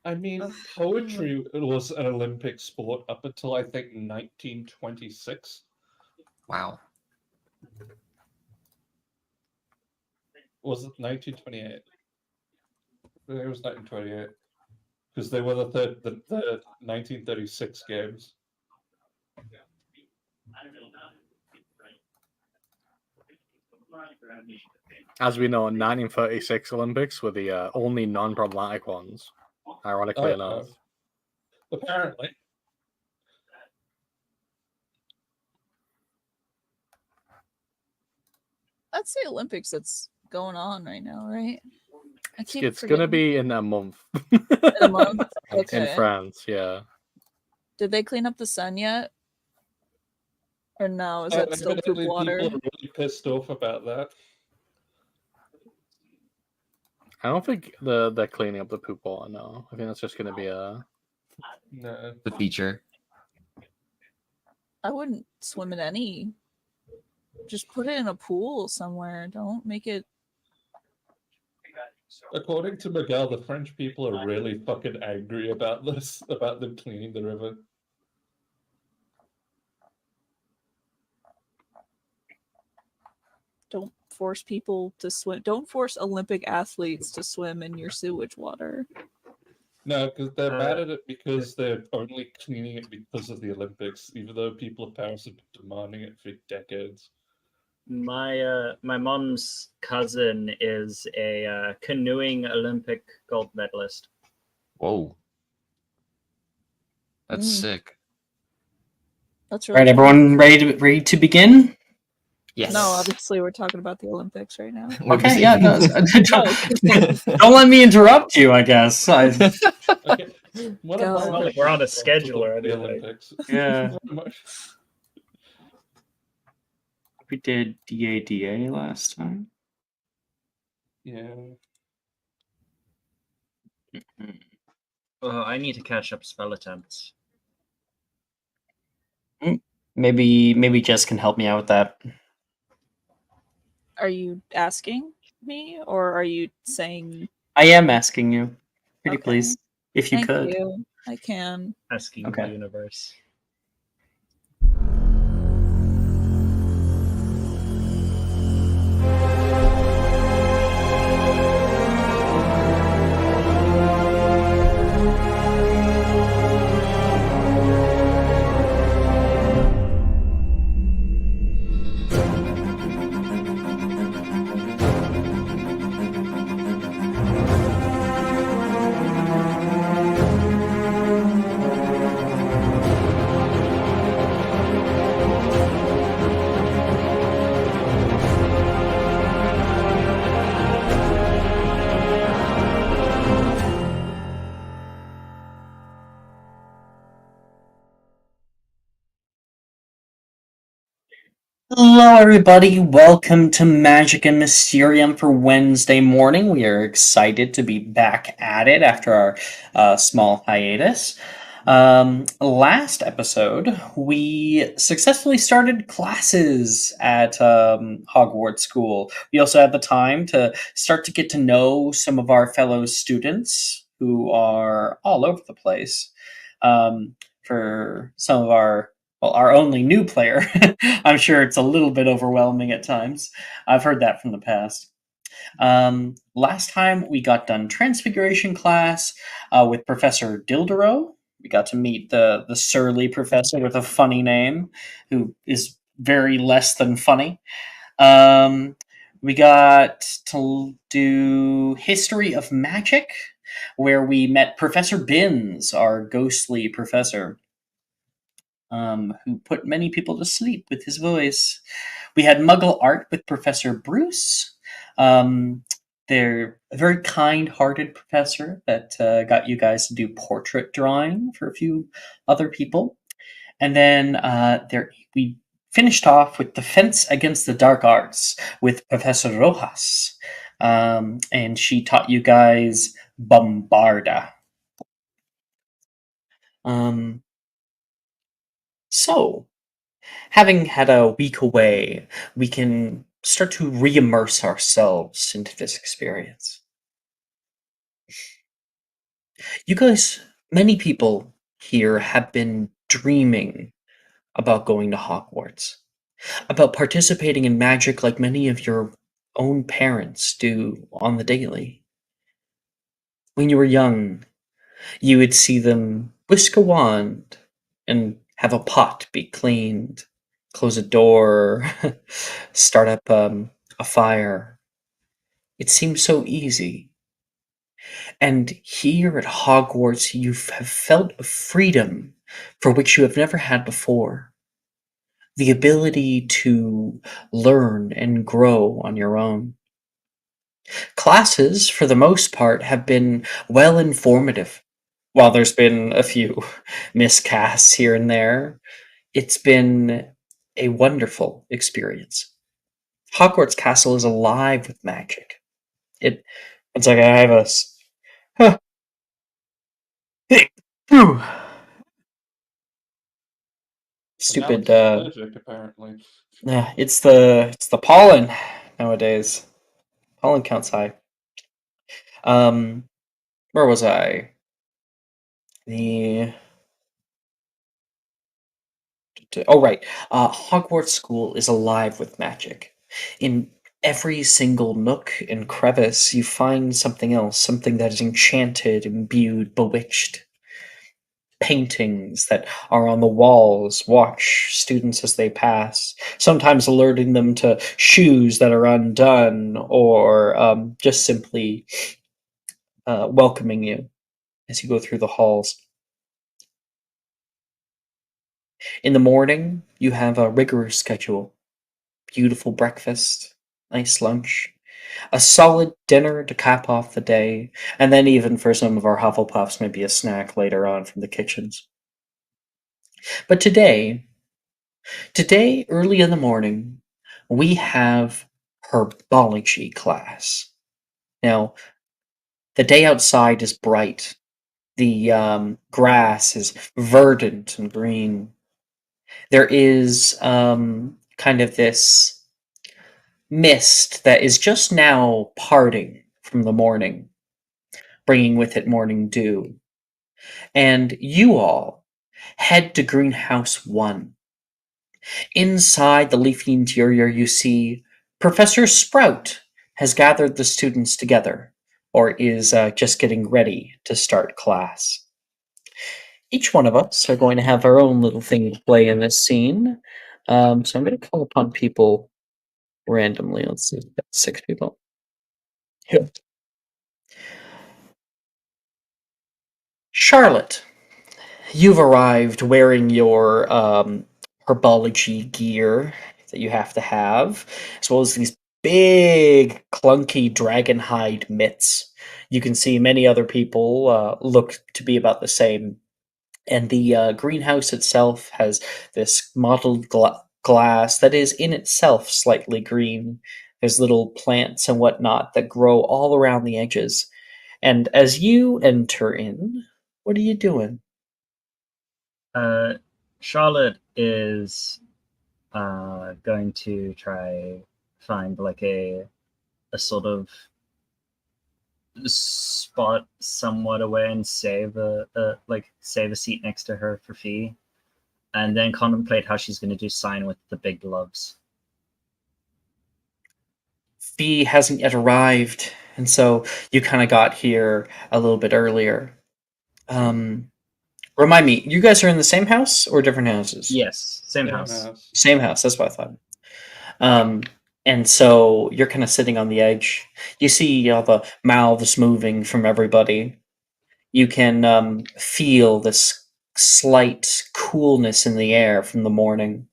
I mean, Ugh. poetry was an Olympic sport up until I think 1926. Wow. Was it 1928? I think it was 1928 because they were the 1936 games. As we know, 1936 Olympics were the only non-problematic ones, ironically enough. Apparently. That's the Olympics that's going on right now, right? I keep It's going to forgetting. be in a month. In a month? Okay. In France, yeah. Did they clean up the sun yet? Or no? Is that still poop water? People are really pissed off about that. I don't think they're cleaning up the poop water, no. I think that's just going to be the feature. I wouldn't swim in any. Just put it in a pool somewhere. Don't make it. According to Miguel, the French people are really fucking angry about this, about them cleaning the river. Don't force people to swim. Don't force Olympic athletes to swim in your sewage water. No, because they're mad at it because they're only cleaning it because of the Olympics, even though people of Paris have been demanding it for decades. My mom's cousin is a canoeing Olympic gold medalist. Whoa, that's sick. That's really right. Cool. Everyone ready to begin? Yes. No, obviously we're talking about the Olympics right now. Okay, yeah. No, don't let me interrupt you. I guess. Okay. We're on a schedule already. Olympics. Yeah. We did DADA last time. Yeah. I need to catch up spell attempts. Maybe Jess can help me out with that. Are you asking me, or are you saying? I am asking you. Pretty please, if you could. You. I can. Asking the universe. Hello everybody, welcome to Magic and Mysterium for Wednesday morning. We are excited to be back at it after our small hiatus. Last episode, we successfully started classes at Hogwarts School. We also had the time to start to get to know some of our fellow students who are all over the place. For some of our only new player, I'm sure it's a little bit overwhelming at times. I've heard that from the past. Last time we got done Transfiguration class with Professor Dildero. We got to meet the surly professor with a funny name who is very less than funny. We got to do History of Magic, where we met Professor Binns, our ghostly professor. Who put many people to sleep with his voice. We had Muggle Art with Professor Bruce. They're a very kind-hearted professor that got you guys to do portrait drawing for a few other people. And then we finished off with Defense Against the Dark Arts with Professor Rojas. And she taught you guys Bombarda. So, having had a week away, we can start to re-immerse ourselves into this experience. You guys, many people here have been dreaming about going to Hogwarts, about participating in magic like many of your own parents do on the daily. When you were young, you would see them whisk a wand and have a pot be cleaned, close a door, start up a fire. It seems so easy. And here at Hogwarts, you have felt a freedom for which you have never had before. The ability to learn and grow on your own. Classes, for the most part, have been well informative. While there's been a few miscasts here and there, it's been a wonderful experience. Hogwarts Castle is alive with magic. It's like I have a Phew. Stupid. Alex is allergic, apparently. Yeah, it's the pollen nowadays. Pollen counts high. Where was I? The oh right. Hogwarts School is alive with magic. In every single nook and crevice, you find something else, something that is enchanted, imbued, bewitched. Paintings that are on the walls watch students as they pass, sometimes alerting them to shoes that are undone, or just simply welcoming you as you go through the halls. In the morning, you have a rigorous schedule, beautiful breakfast, nice lunch, a solid dinner to cap off the day, and then even for some of our Hufflepuffs, maybe a snack later on from the kitchens. But today, early in the morning, we have herbology class. Now, the day outside is bright. The grass is verdant and green. There is kind of this mist that is just now parting from the morning, bringing with it morning dew. And you all head to Greenhouse 1. Inside the leafy interior, you see Professor Sprout has gathered the students together, or is just getting ready to start class. Each one of us are going to have our own little thing to play in this scene. So I'm going to call upon people randomly. Let's see, 6 people. Yeah. Charlotte, you've arrived wearing your herbology gear that you have to have, as well as these big, clunky dragon hide mitts. You can see many other people look to be about the same. And the greenhouse itself has this mottled glass that is in itself slightly green. There's little plants and whatnot that grow all around the edges. And as you enter in, what are you doing? Charlotte is going to try find like a sort of spot somewhat away and save a seat next to her for Fee, and then contemplate how she's going to do sign with the big gloves. Fee hasn't yet arrived, and so you kind of got here a little bit earlier. Remind me, you guys are in the same house or different houses? Yes, same house. Same house, that's what I thought. And so you're kind of sitting on the edge. You see all the mouths moving from everybody. You can feel this slight coolness in the air from the morning.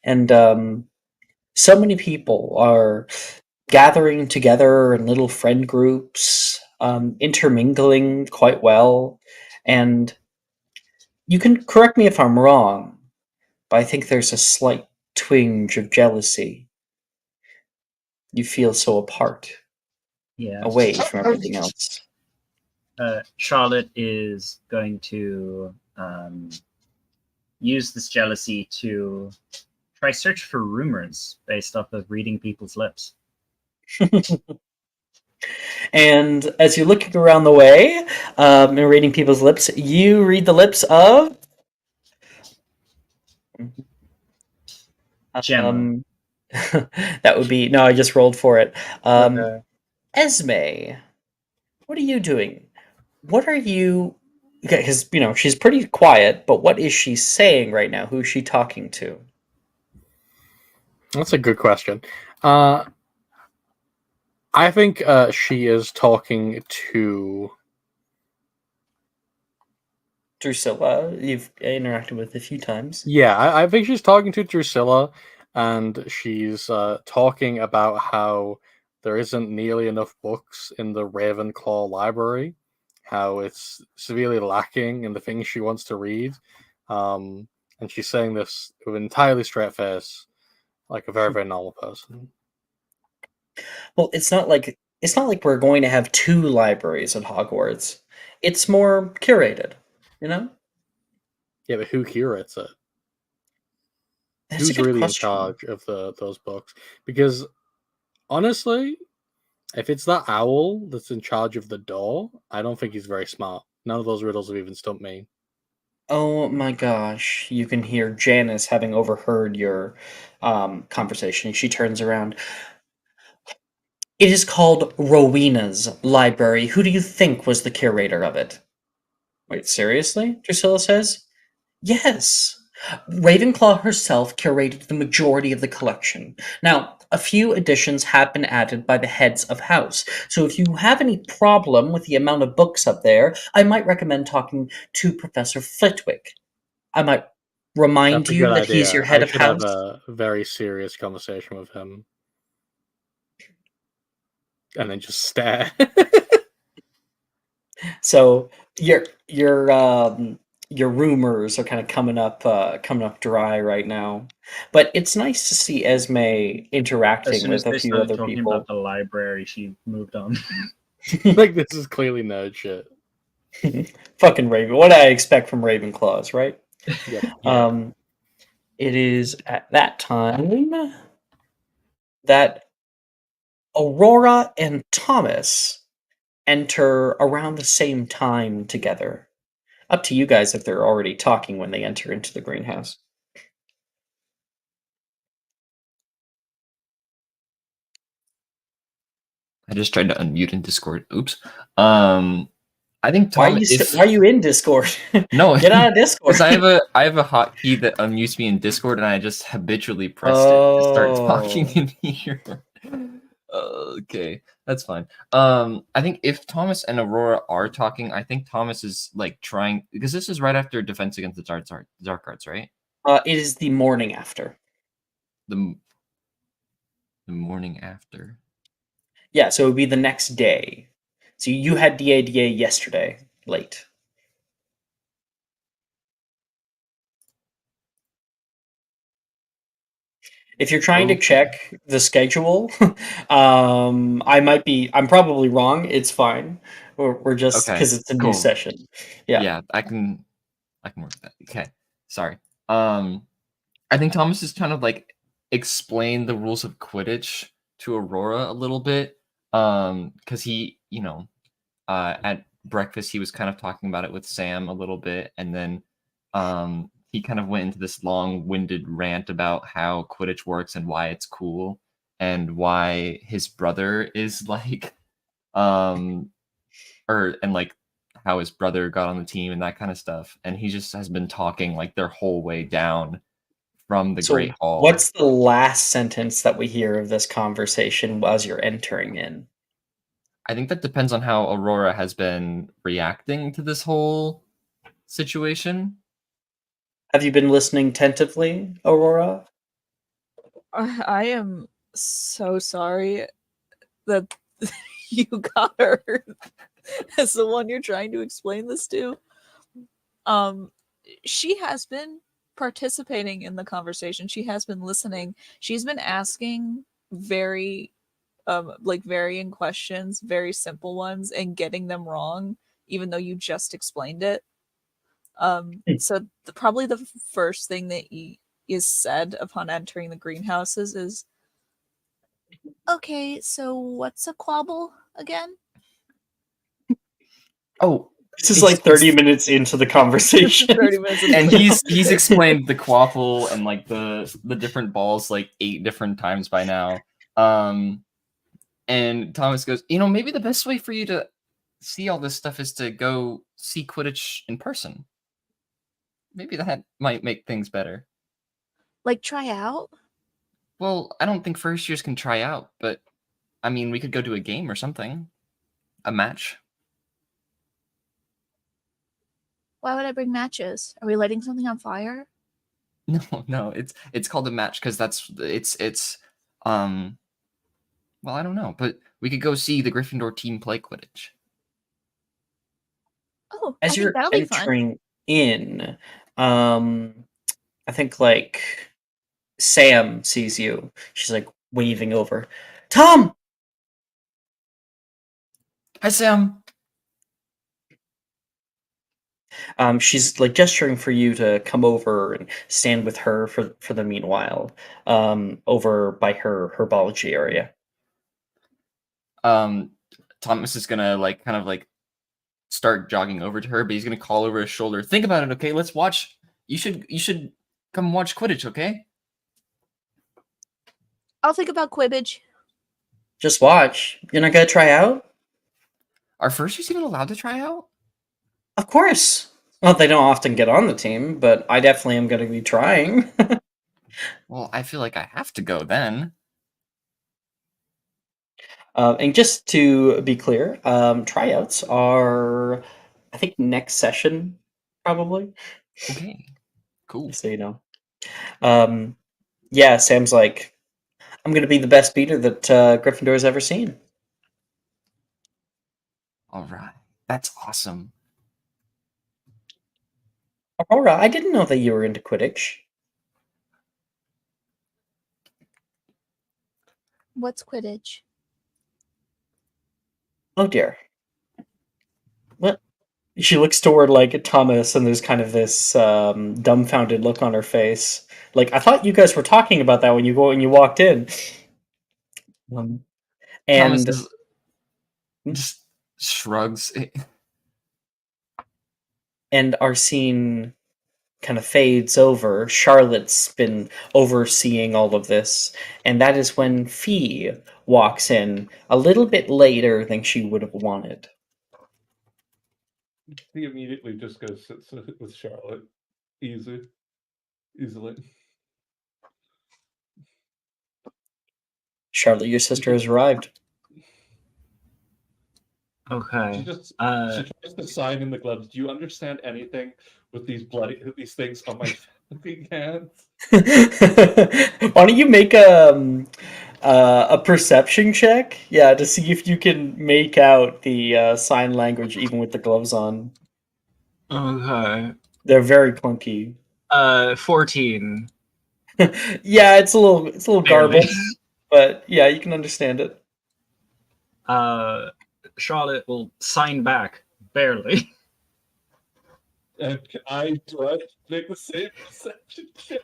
And so many people are gathering together in little friend groups, intermingling quite well. And you can correct me if I'm wrong, but I think there's a slight twinge of jealousy. You feel so apart, away from everything else. Charlotte is going to use this jealousy to try search for rumors based off of reading people's lips. And as you're looking around the way and reading people's lips, you read the lips of Gemma. that would be no. I just rolled for it. Okay. Esme, what are you doing? What are you? Because she's pretty quiet, but what is she saying right now? Who's she talking to? That's a good question. I think she is talking to Drusilla. You've interacted with a few times. Yeah, I think she's talking to Drusilla, and she's talking about how there isn't nearly enough books in the Ravenclaw library, how it's severely lacking in the things she wants to read. And she's saying this with an entirely straight face, like a very, very normal person. Well, it's not like we're going to have two libraries at Hogwarts. It's more curated, you know? Yeah, but who curates it? That's a Who's good really in question. charge of those books? Because honestly, if it's that owl that's in charge of the door, I don't think he's very smart. None of those riddles have even stumped me. Oh my gosh, you can hear Janice having overheard your conversation. She turns around. It is called Rowena's library. Who do you think was the curator of it? Wait, seriously? Drusilla says. Yes. Ravenclaw herself curated the majority of the collection. Now, a few additions have been added by the heads of house, so if you have any problem with the amount of books up there, I might recommend talking to Professor Flitwick. I might remind That's a you good that he's your idea. head I of should have house. a very serious conversation with him. And then just stare. So your rumors are kind of coming up dry right now. But it's nice to see Esme As interacting soon as with a they few started other talking people. about the library, she moved on. Like, this is clearly nerd shit. Fucking Raven. What I expect from Ravenclaws, right? Yep. Yeah. It is at that time that Aurora and Thomas enter around the same time together. Up to you guys if they're already talking when they enter into the greenhouse. I just tried to unmute in Discord. Oops. I think Why are Tom. you why are you in Discord? No, Get out of Discord. because I have a hotkey that unmutes me in Discord, and I just habitually pressed it to start talking in here. Okay, that's fine. I think if Thomas and Aurora are talking, I think Thomas is like trying, because this is right after Defense Against the Dark Arts, right? It is the morning after. The morning after. Yeah, so it would be the next day. So you had DADA yesterday, late. If you're trying to Okay. check the schedule, I'm probably wrong. It's fine. We're just Okay, because it's a new cool. session. Yeah. Yeah, I can work with that. Okay, sorry. I think Thomas is kind of like explain the rules of Quidditch to Aurora a little bit. Because he, at breakfast he was kind of talking about it with Sam a little bit, and then he kind of went into this long-winded rant about how Quidditch works and why it's cool and why his brother is like and like how his brother got on the team and that kind of stuff. And he just has been talking like their whole way down from the So Great Hall. what's the last sentence that we hear of this conversation as you're entering in? I think that depends on how Aurora has been reacting to this whole situation. Have you been listening tentatively, Aurora? I am so sorry that you got her as the one you're trying to explain this to. She has been participating in the conversation. She has been listening. She's been asking very varying questions, very simple ones, and getting them wrong, even though you just explained it. So probably the first thing that is said upon entering the greenhouses is, "Okay, so what's a quabble again? Oh, This is It's- like 30 it's- minutes into the conversation. 30 minutes into and the he's explained the quaffle and like the different balls like 8 different times by now. And Thomas goes, maybe the best way for you to see all this stuff is to go see Quidditch in person. Maybe that might make things better. Like, try out? Well, I don't think first years can try out, but I mean, we could go to a game or something. A match. Why would I bring matches? Are we lighting something on fire? No, it's called a match because it's well, I don't know, but we could go see the Gryffindor team play Quidditch. Oh, As I think you're that'll be fun. entering in, I think like Sam sees you. She's like waving over. Tom! Hi, Sam. She's like gesturing for you to come over and stand with her for the meanwhile, over by her herbology area. Thomas is gonna like kind of like start jogging over to her, but he's gonna call over his shoulder. Think about it, okay? Let's watch. You should come watch Quidditch, okay? I'll think about Quidditch. Just watch. You're not gonna try out? Are first years even allowed to try out? Of course. Well, they don't often get on the team, but I definitely am gonna be trying. Well, I feel like I have to go then. And just to be clear, tryouts are, I think, next session, probably. Okay, cool. So you know. Yeah, Sam's like, I'm gonna be the best beater that Gryffindor's ever seen. All right, that's awesome. Aurora, I didn't know that you were into Quidditch. What's Quidditch? Oh dear. What? She looks toward like Thomas, and there's kind of this dumbfounded look on her face. Like, I thought you guys were talking about that when you walked in. Thomas And just shrugs. and our scene kind of fades over. Charlotte's been overseeing all of this, and that is when Fee walks in a little bit later than she would have wanted. He immediately just goes sits with Charlotte. Easily. Charlotte, your sister has arrived. Okay. She tries to sign in the gloves. Do you understand anything with these things on my fucking hands? Why don't you make a perception check? Yeah, to see if you can make out the sign language even with the gloves on. Okay. They're very clunky. 14. Yeah, it's a little Barely. garbled, but yeah, you can understand it. Charlotte will sign back. Barely. And do I make the same perception check?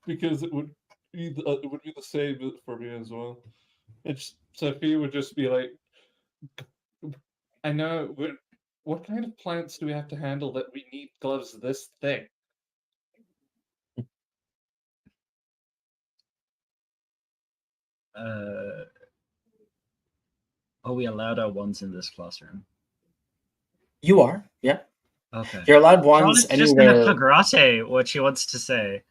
Because it would be the same for me as well. Sophia would just be like, I know. What kind of plants do we have to handle that we need gloves this thick? Are we allowed our wands in this classroom? You are, yeah. Okay. You're allowed wands Charlotte's just gonna anywhere. flagrate what she wants to say.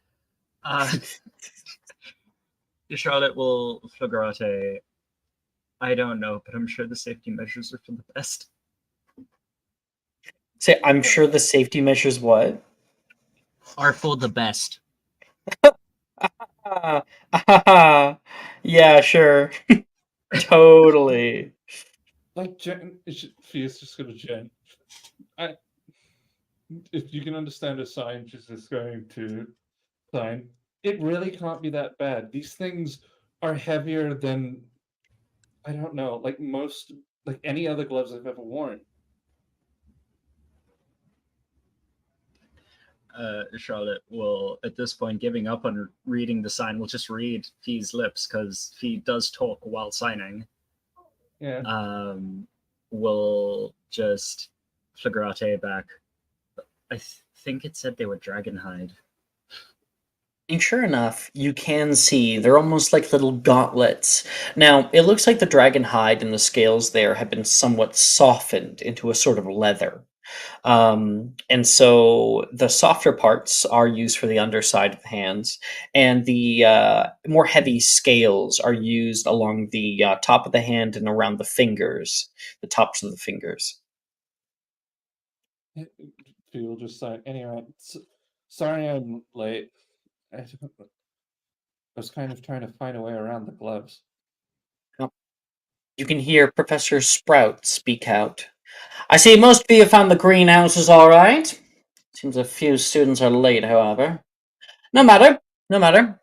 Charlotte will flagrate. I don't know, but I'm sure the safety measures are for the best. Say, I'm sure the safety measures what? Are for the best. Yeah, sure. Totally. Like Jen, she's just gonna Jen. If you can understand a sign, she's just going to sign. It really can't be that bad. These things are heavier than, I don't know, like any other gloves I've ever worn. Charlotte will, at this point, giving up on reading the sign, will just read Fee's lips because Fee does talk while signing. Yeah. Will just flagrate back. I think it said they were dragonhide. And sure enough, you can see they're almost like little gauntlets. Now, it looks like the dragon hide and the scales there have been somewhat softened into a sort of leather. And so the softer parts are used for the underside of the hands, and the more heavy scales are used along the top of the hand and around the fingers, the tops of the fingers. Feel just say anyway. Sorry, I'm late. I was kind of trying to find a way around the gloves. You can hear Professor Sprout speak out. I see most of you found the greenhouses all right. Seems a few students are late, however. No matter, no matter.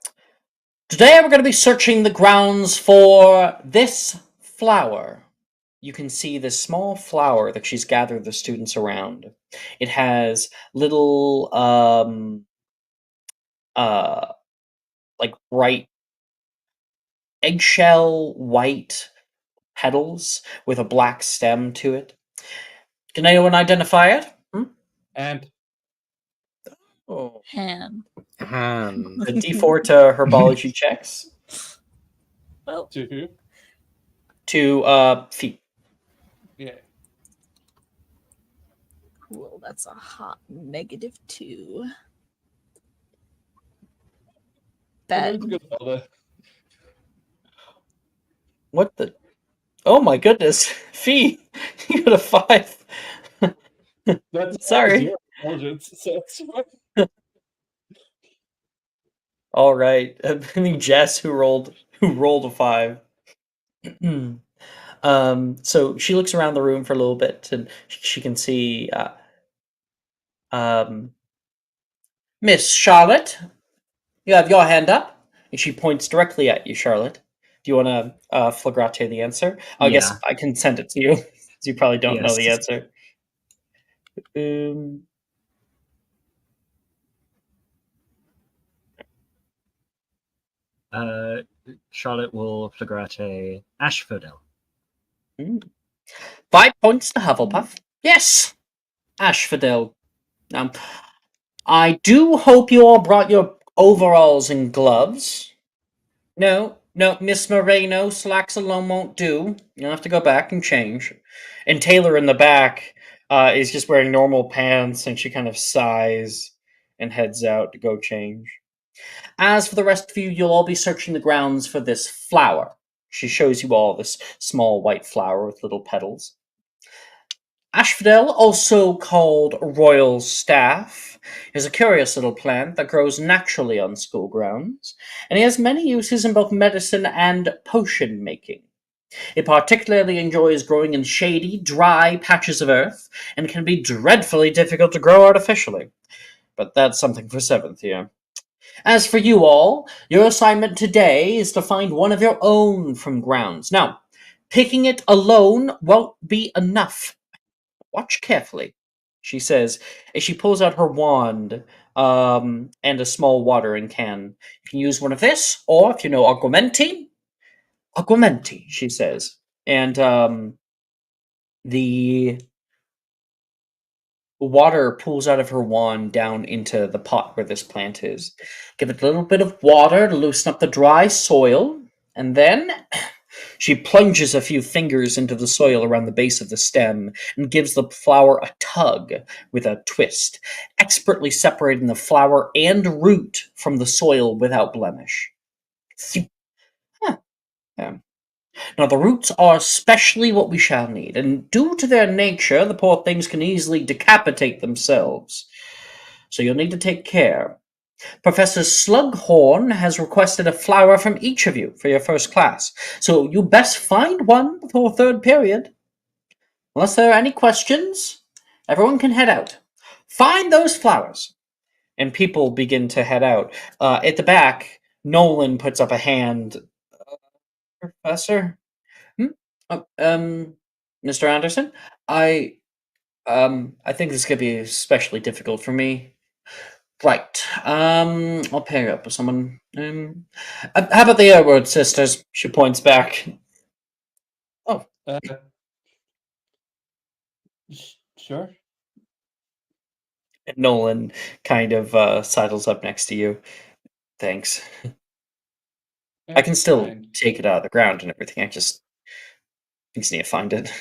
Today we're going to be searching the grounds for this flower. You can see this small flower that she's gathered the students around. It has little, like bright eggshell white petals with a black stem to it. Can anyone identify it? And Oh. Hand. Hand. The D4 to herbology checks. Well, to who? To feet. Yeah. cool. That's a hot -2. Bad. Look at all the- What the? Oh my goodness, Fee, you got a 5. That's Sorry. zero intelligence, so it's fine. All right, I think Jess who rolled a 5. So she looks around the room for a little bit, and she can see Miss Charlotte. You have your hand up, and she points directly at you, Charlotte. Do you want to flagrate the answer? I guess Yeah. I can send it to you, because you probably don't know the Yes. answer. Charlotte will flagrate Asphodel. 5 points to Hufflepuff. Yes, Asphodel. I do hope you all brought your overalls and gloves. No, Miss Moreno, slacks alone won't do. You'll have to go back and change. And Taylor in the back is just wearing normal pants, and she kind of sighs and heads out to go change. As for the rest of you, you'll all be searching the grounds for this flower. She shows you all this small white flower with little petals. Asphodel, also called royal staff, is a curious little plant that grows naturally on school grounds, and it has many uses in both medicine and potion making. It particularly enjoys growing in shady, dry patches of earth, and can be dreadfully difficult to grow artificially. But that's something for 7th year. As for you all, your assignment today is to find one of your own from grounds. Now, picking it alone won't be enough. Watch carefully, she says as she pulls out her wand and a small watering can. You can use one of this, or if you know Aguamenti, she says. And the water pools out of her wand down into the pot where this plant is. Give it a little bit of water to loosen up the dry soil, and then she plunges a few fingers into the soil around the base of the stem and gives the flower a tug with a twist, expertly separating the flower and root from the soil without blemish. Huh. Yeah. Now, the roots are especially what we shall need, and due to their nature, the poor things can easily decapitate themselves. So you'll need to take care. Professor Slughorn has requested a flower from each of you for your first class, so you best find one before 3rd period. Unless there are any questions, everyone can head out. Find those flowers. And people begin to head out. At the back, Nolan puts up a hand. Professor? Mr. Anderson? I think this could be especially difficult for me. Right. I'll pair you up with someone. How about the Airwood sisters? She points back. Uh, sure. And Nolan kind of sidles up next to you. Thanks. I can still Fine. take it out of the ground and everything. I just need to find it.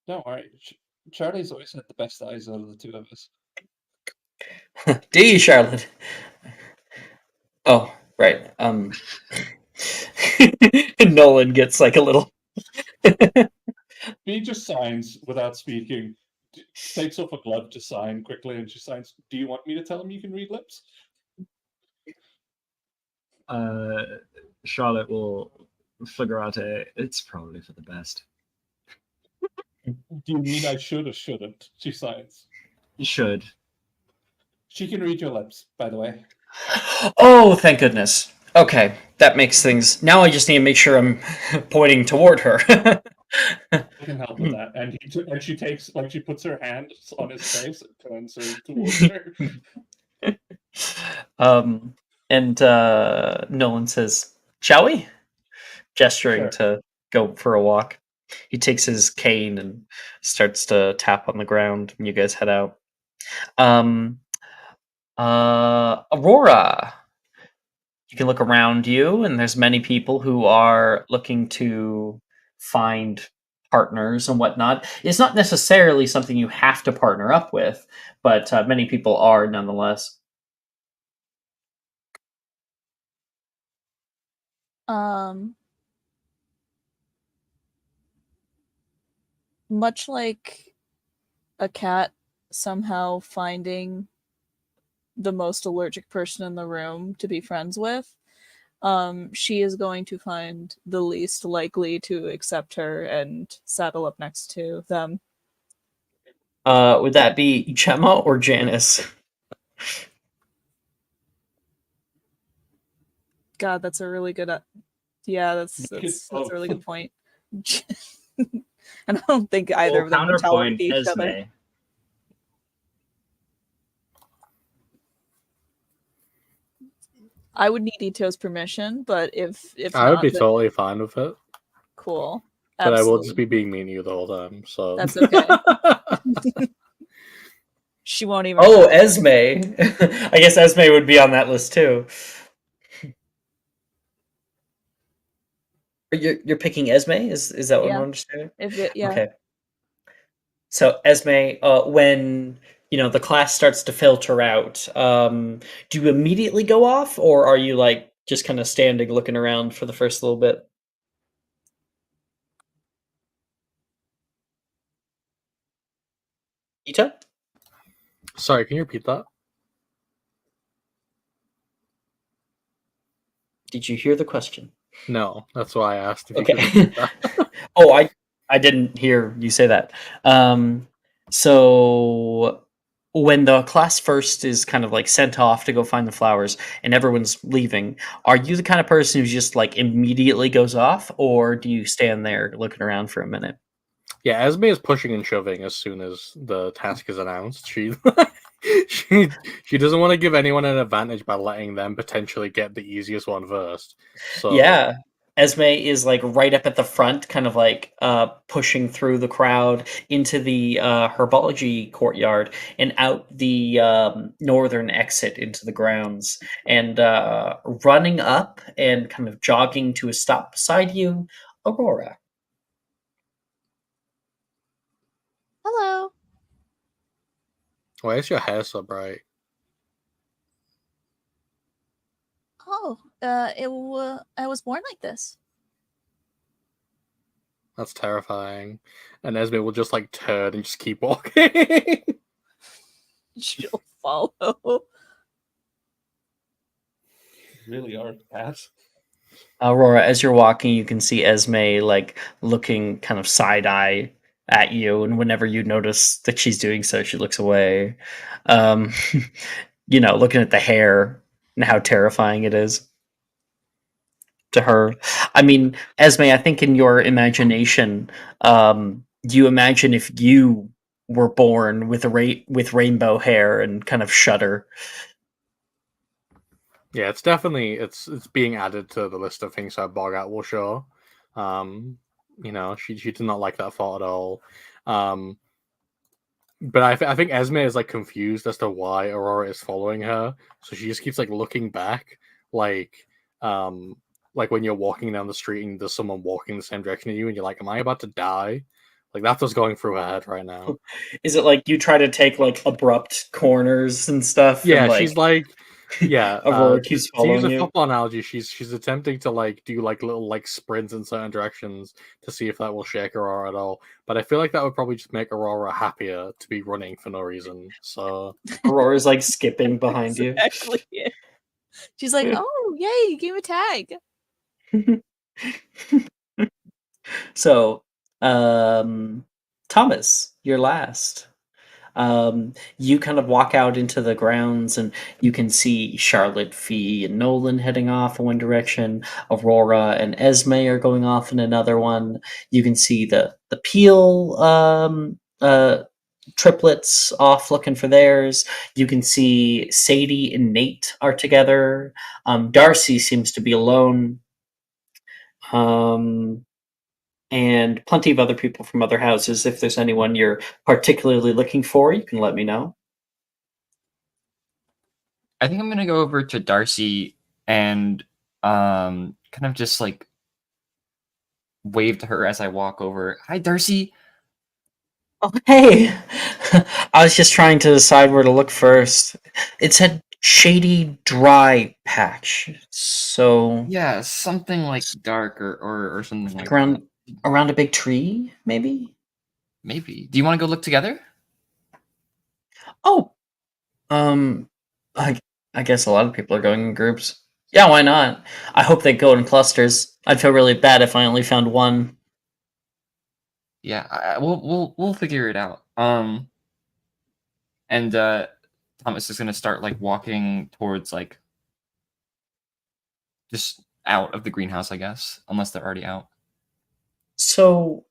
Don't worry. Charlie's always had the best eyes out of the two of us. Do you, Charlotte? Oh, right. Nolan gets like a little. Bea just signs without speaking. Takes off a glove to sign quickly, and she signs. Do you want me to tell him you can read lips? Charlotte will figure out it's probably for the best. Do you mean I should or shouldn't? She signs. You should. She can read your lips, by the way. Oh, thank goodness. Okay, that makes things. Now I just need to make sure I'm pointing toward her. I can help with that. And she takes, like, she puts her hand on his face and turns her towards her. And Nolan says, "Shall we?" Gesturing Sure. to go for a walk. He takes his cane and starts to tap on the ground, and you guys head out. Aurora. You can look around you, and there's many people who are looking to find partners and whatnot. It's not necessarily something you have to partner up with, but many people are nonetheless. Much like a cat somehow finding the most allergic person in the room to be friends with, she is going to find the least likely to accept her and saddle up next to them. Would that be Gemma or Janice? God, that's a really good. Yeah, that's a really good point. And I don't think either of them would tolerate each other. I would need Ito's permission, but if I would not, be then totally fine with it. cool. But I will just Absolutely. be being mean to you the whole time. So That's okay. She won't even. Oh, Esme. I guess Esme would be on that list too. You're picking Esme? Is that what Yeah. I'm understanding? Yeah. Okay. So Esme, when the class starts to filter out, do you immediately go off, or are you like just kind of standing, looking around for the first little bit? Ito? sorry, can you repeat that? Did you hear the question? No, that's why I asked if you Okay. could repeat that. Oh, I didn't hear you say that. So when the class first is kind of like sent off to go find the flowers and everyone's leaving, are you the kind of person who just like immediately goes off, or do you stand there looking around for a minute? Yeah, Esme is pushing and shoving as soon as the task is announced. She she doesn't want to give anyone an advantage by letting them potentially get the easiest one first. So Yeah. Esme is like right up at the front, kind of like pushing through the crowd into the herbology courtyard and out the northern exit into the grounds, and running up and kind of jogging to a stop beside you, Aurora. Hello. why is your hair so bright? Oh, I was born like this. That's terrifying. And Esme will just like turn and just keep walking. She'll follow. Really are cat. Aurora, as you're walking, you can see Esme like looking kind of side eye at you, and whenever you notice that she's doing so, she looks away. Um, looking at the hair and how terrifying it is to her. I mean, Esme, I think in your imagination, do you imagine if you were born with with rainbow hair and kind of shudder. Yeah, it's definitely it's being added to the list of things that Bogat will show. She did not like that thought at all. But I think Esme is like confused as to why Aurora is following her, so she just keeps like looking back, um, like when you're walking down the street and there's someone walking the same direction as you, and you're like, "Am I about to die?" Like that's what's going through her head right now. Is it like you try to take like abrupt corners and stuff, and Yeah, like she's like, yeah. Aurora To, keeps to use following a you? football analogy, she's attempting to like do like little like sprints in certain directions to see if that will shake Aurora at all. But I feel like that would probably just make Aurora happier to be running for no reason. So Aurora's like skipping behind you. Exactly it. She's like, oh, yay, game a tag. So, Thomas, you're last. You kind of walk out into the grounds and you can see Charlotte, Fee, and Nolan heading off in one direction. Aurora and Esme are going off in another one. You can see the Peel triplets off looking for theirs. You can see Sadie and Nate are together. Darcy seems to be alone. And plenty of other people from other houses. If there's anyone you're particularly looking for, you can let me know. I think I'm gonna go over to Darcy and kind of just like wave to her as I walk over. Hi, Darcy. Oh, hey! I was just trying to decide where to look first. It said shady dry patch. So Yeah, something like dark or something like like that. around a big tree, maybe? Maybe. Do you want to go look together? Oh, um I I guess a lot of people are going in groups. Yeah, why not? I hope they go in clusters. I'd feel really bad if I only found one. Yeah, we'll figure it out. And Thomas is gonna start like walking towards like just out of the greenhouse, I guess, unless they're already out. So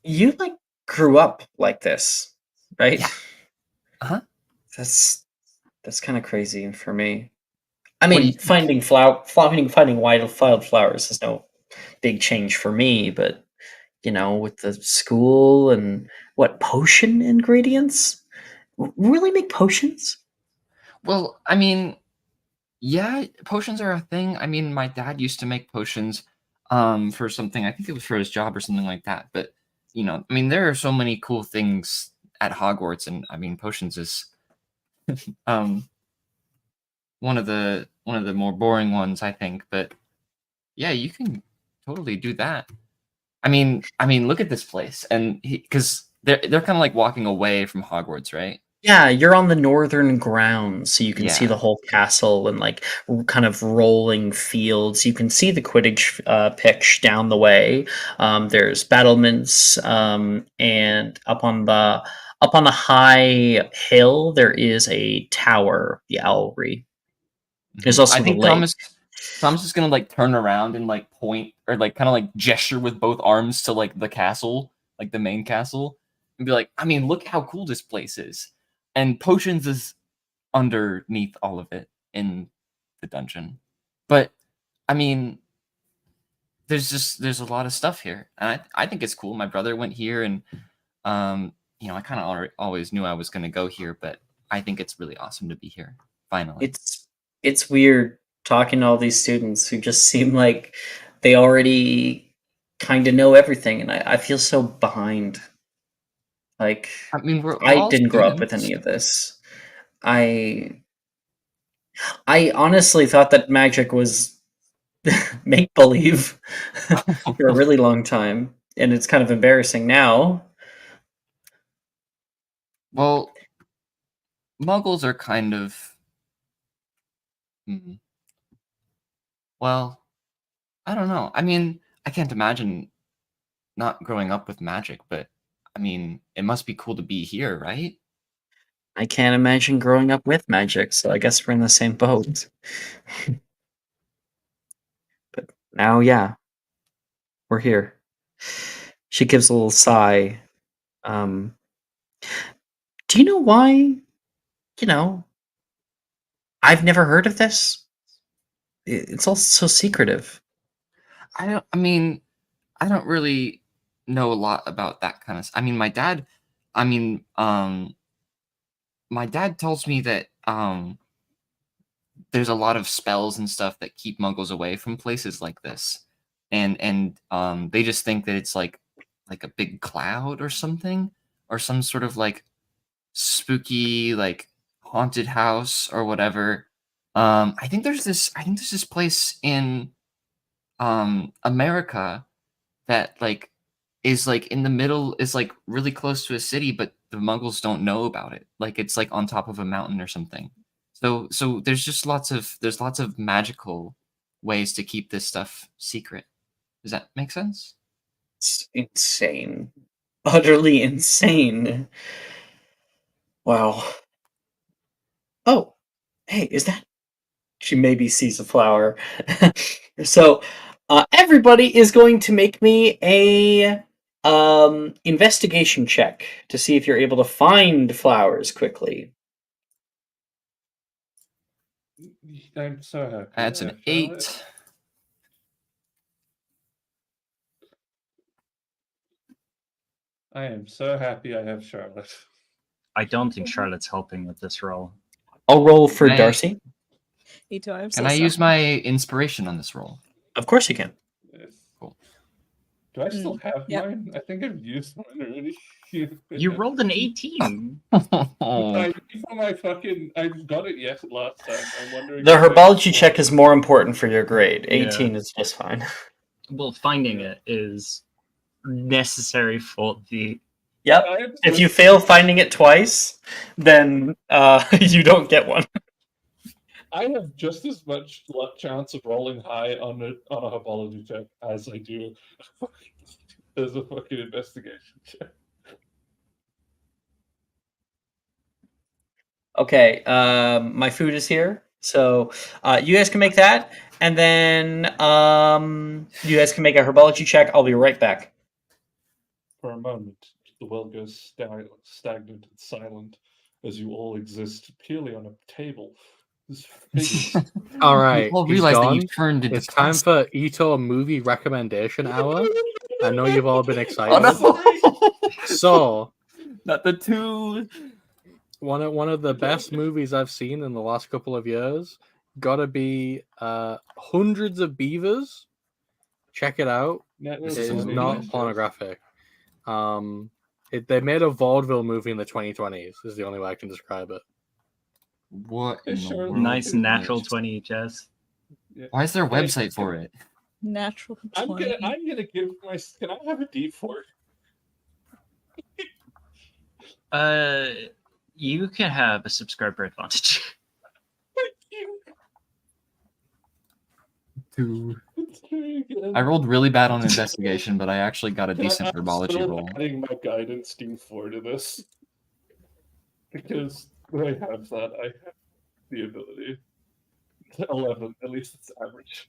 you like grew up like this, right? Yeah. Uh-huh. That's kind of crazy for me. I What do you mean, think? finding wildflowers is no big change for me, but with the school and what potion ingredients really make potions? Well, I mean, yeah, potions are a thing. I mean, my dad used to make potions for something. I think it was for his job or something like that. But, I mean, there are so many cool things at Hogwarts, and I mean, potions is um one of the more boring ones, I think. But yeah, you can totally do that. I mean, look at this place, and because they're kind of like walking away from Hogwarts, right? Yeah, you're on the northern grounds, so you can see Yeah. the whole castle and like kind of rolling fields. You can see the Quidditch pitch down the way. There's battlements, and up on the high hill there is a tower, the Owlry. There's I also the think lake. Thomas is gonna like turn around and like point or like kind of like gesture with both arms to like the castle, like the main castle, and be like, I mean, look how cool this place is. And potions is underneath all of it in the dungeon. But I mean, there's a lot of stuff here. And I think it's cool. My brother went here and I kind of always knew I was gonna go here, but I think it's really awesome to be here finally. It's weird talking to all these students who just seem like they already kind of know everything, and I feel so behind. Like I mean, we're I all didn't grow up with students. any of this. I I honestly thought that magic was make believe for a really long time, and it's kind of embarrassing now. Well, muggles are kind of mm, well, I don't know. I mean, I can't imagine not growing up with magic, but I mean, it must be cool to be here, right? I can't imagine growing up with magic, so I guess we're in the same boat. But now, yeah, we're here. She gives a little sigh. Um, Do you know why? You know, I've never heard of this. It's all so secretive. I mean, I don't really know a lot about that kind of. I mean, my dad. I mean, my dad tells me that there's a lot of spells and stuff that keep Muggles away from places like this, and they just think that it's like a big cloud or something, or some sort of like spooky like haunted house or whatever. I think there's this place in America that like is like in the middle, is like really close to a city, but the Muggles don't know about it. Like it's like on top of a mountain or something. So there's lots of magical ways to keep this stuff secret. Does that make sense? It's insane. Utterly insane. Wow. Oh, hey, is that? She maybe sees a flower. So, everybody is going to make me a investigation check to see if you're able to find flowers quickly. I'm so happy. That's I an have Charlotte. 8. I am so happy I have Charlotte. I don't think Charlotte's helping with this roll. I'll roll for Can I- Darcy. Me too. I'm so Can I use sorry. my inspiration on this roll? Of course you can. Yes. Cool. Do I still have yep. mine? I think I've used mine already. You rolled an 18. I got it yes last time. I'm wondering. The if I- herbology check is more important for your grade. Yeah. 18 is just fine. Well, finding it is necessary for the. Yep. I have If you just- fail finding it twice, then you don't get one. I have just as much chance of rolling high on a herbology check as I do as a fucking investigation check. Okay, my food is here, so you guys can make that, and then you guys can make a herbology check. I'll be right back. For a moment, the world goes stagnant and silent as you all exist purely on a table. This figures. All right, all he's realize that gone. you turned into It's time for Ito movie recommendation hour. I know you've all been excited. Oh no! So, Not the 2. one of the best movies I've seen in the last couple of years. Gotta be Hundreds of Beavers. Check it out. Network This It is a is movie? not pornographic. They made a vaudeville movie in the 2020s. Is the only way I can describe it. What in the Sure. world? Nice is natural this? 20, Jess. Why is there a website for it? Natural I'm 20. gonna give my. Can I have a D4? You can have a subscriber advantage. Thank you. 2. It's very good. I rolled really bad on investigation, but I actually got a Can I- decent I'm herbology still roll. adding my guidance D4 to this because I have that. I have the ability. 11, at least it's average.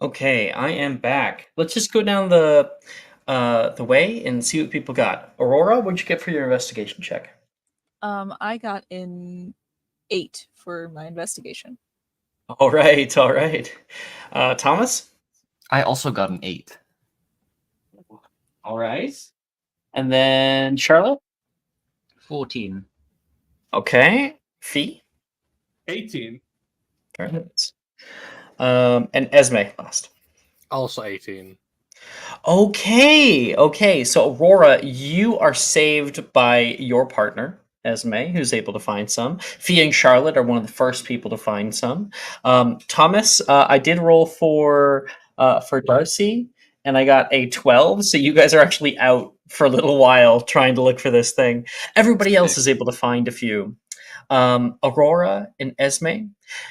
Okay, I am back. Let's just go down the way and see what people got. Aurora, what'd you get for your investigation check? I got an 8 for my investigation. All right, all right. Thomas? I also got an 8. All right. And then Charlotte? 14. Okay. Fee? 18. All right. And Esme last. Also 18. Okay. So Aurora, you are saved by your partner, Esme, who's able to find some. Fee and Charlotte are one of the first people to find some. Thomas, I did roll for Darcy, and I got a 12. So you guys are actually out for a little while trying to look for this thing. Everybody else is able to find a few. Aurora and Esme,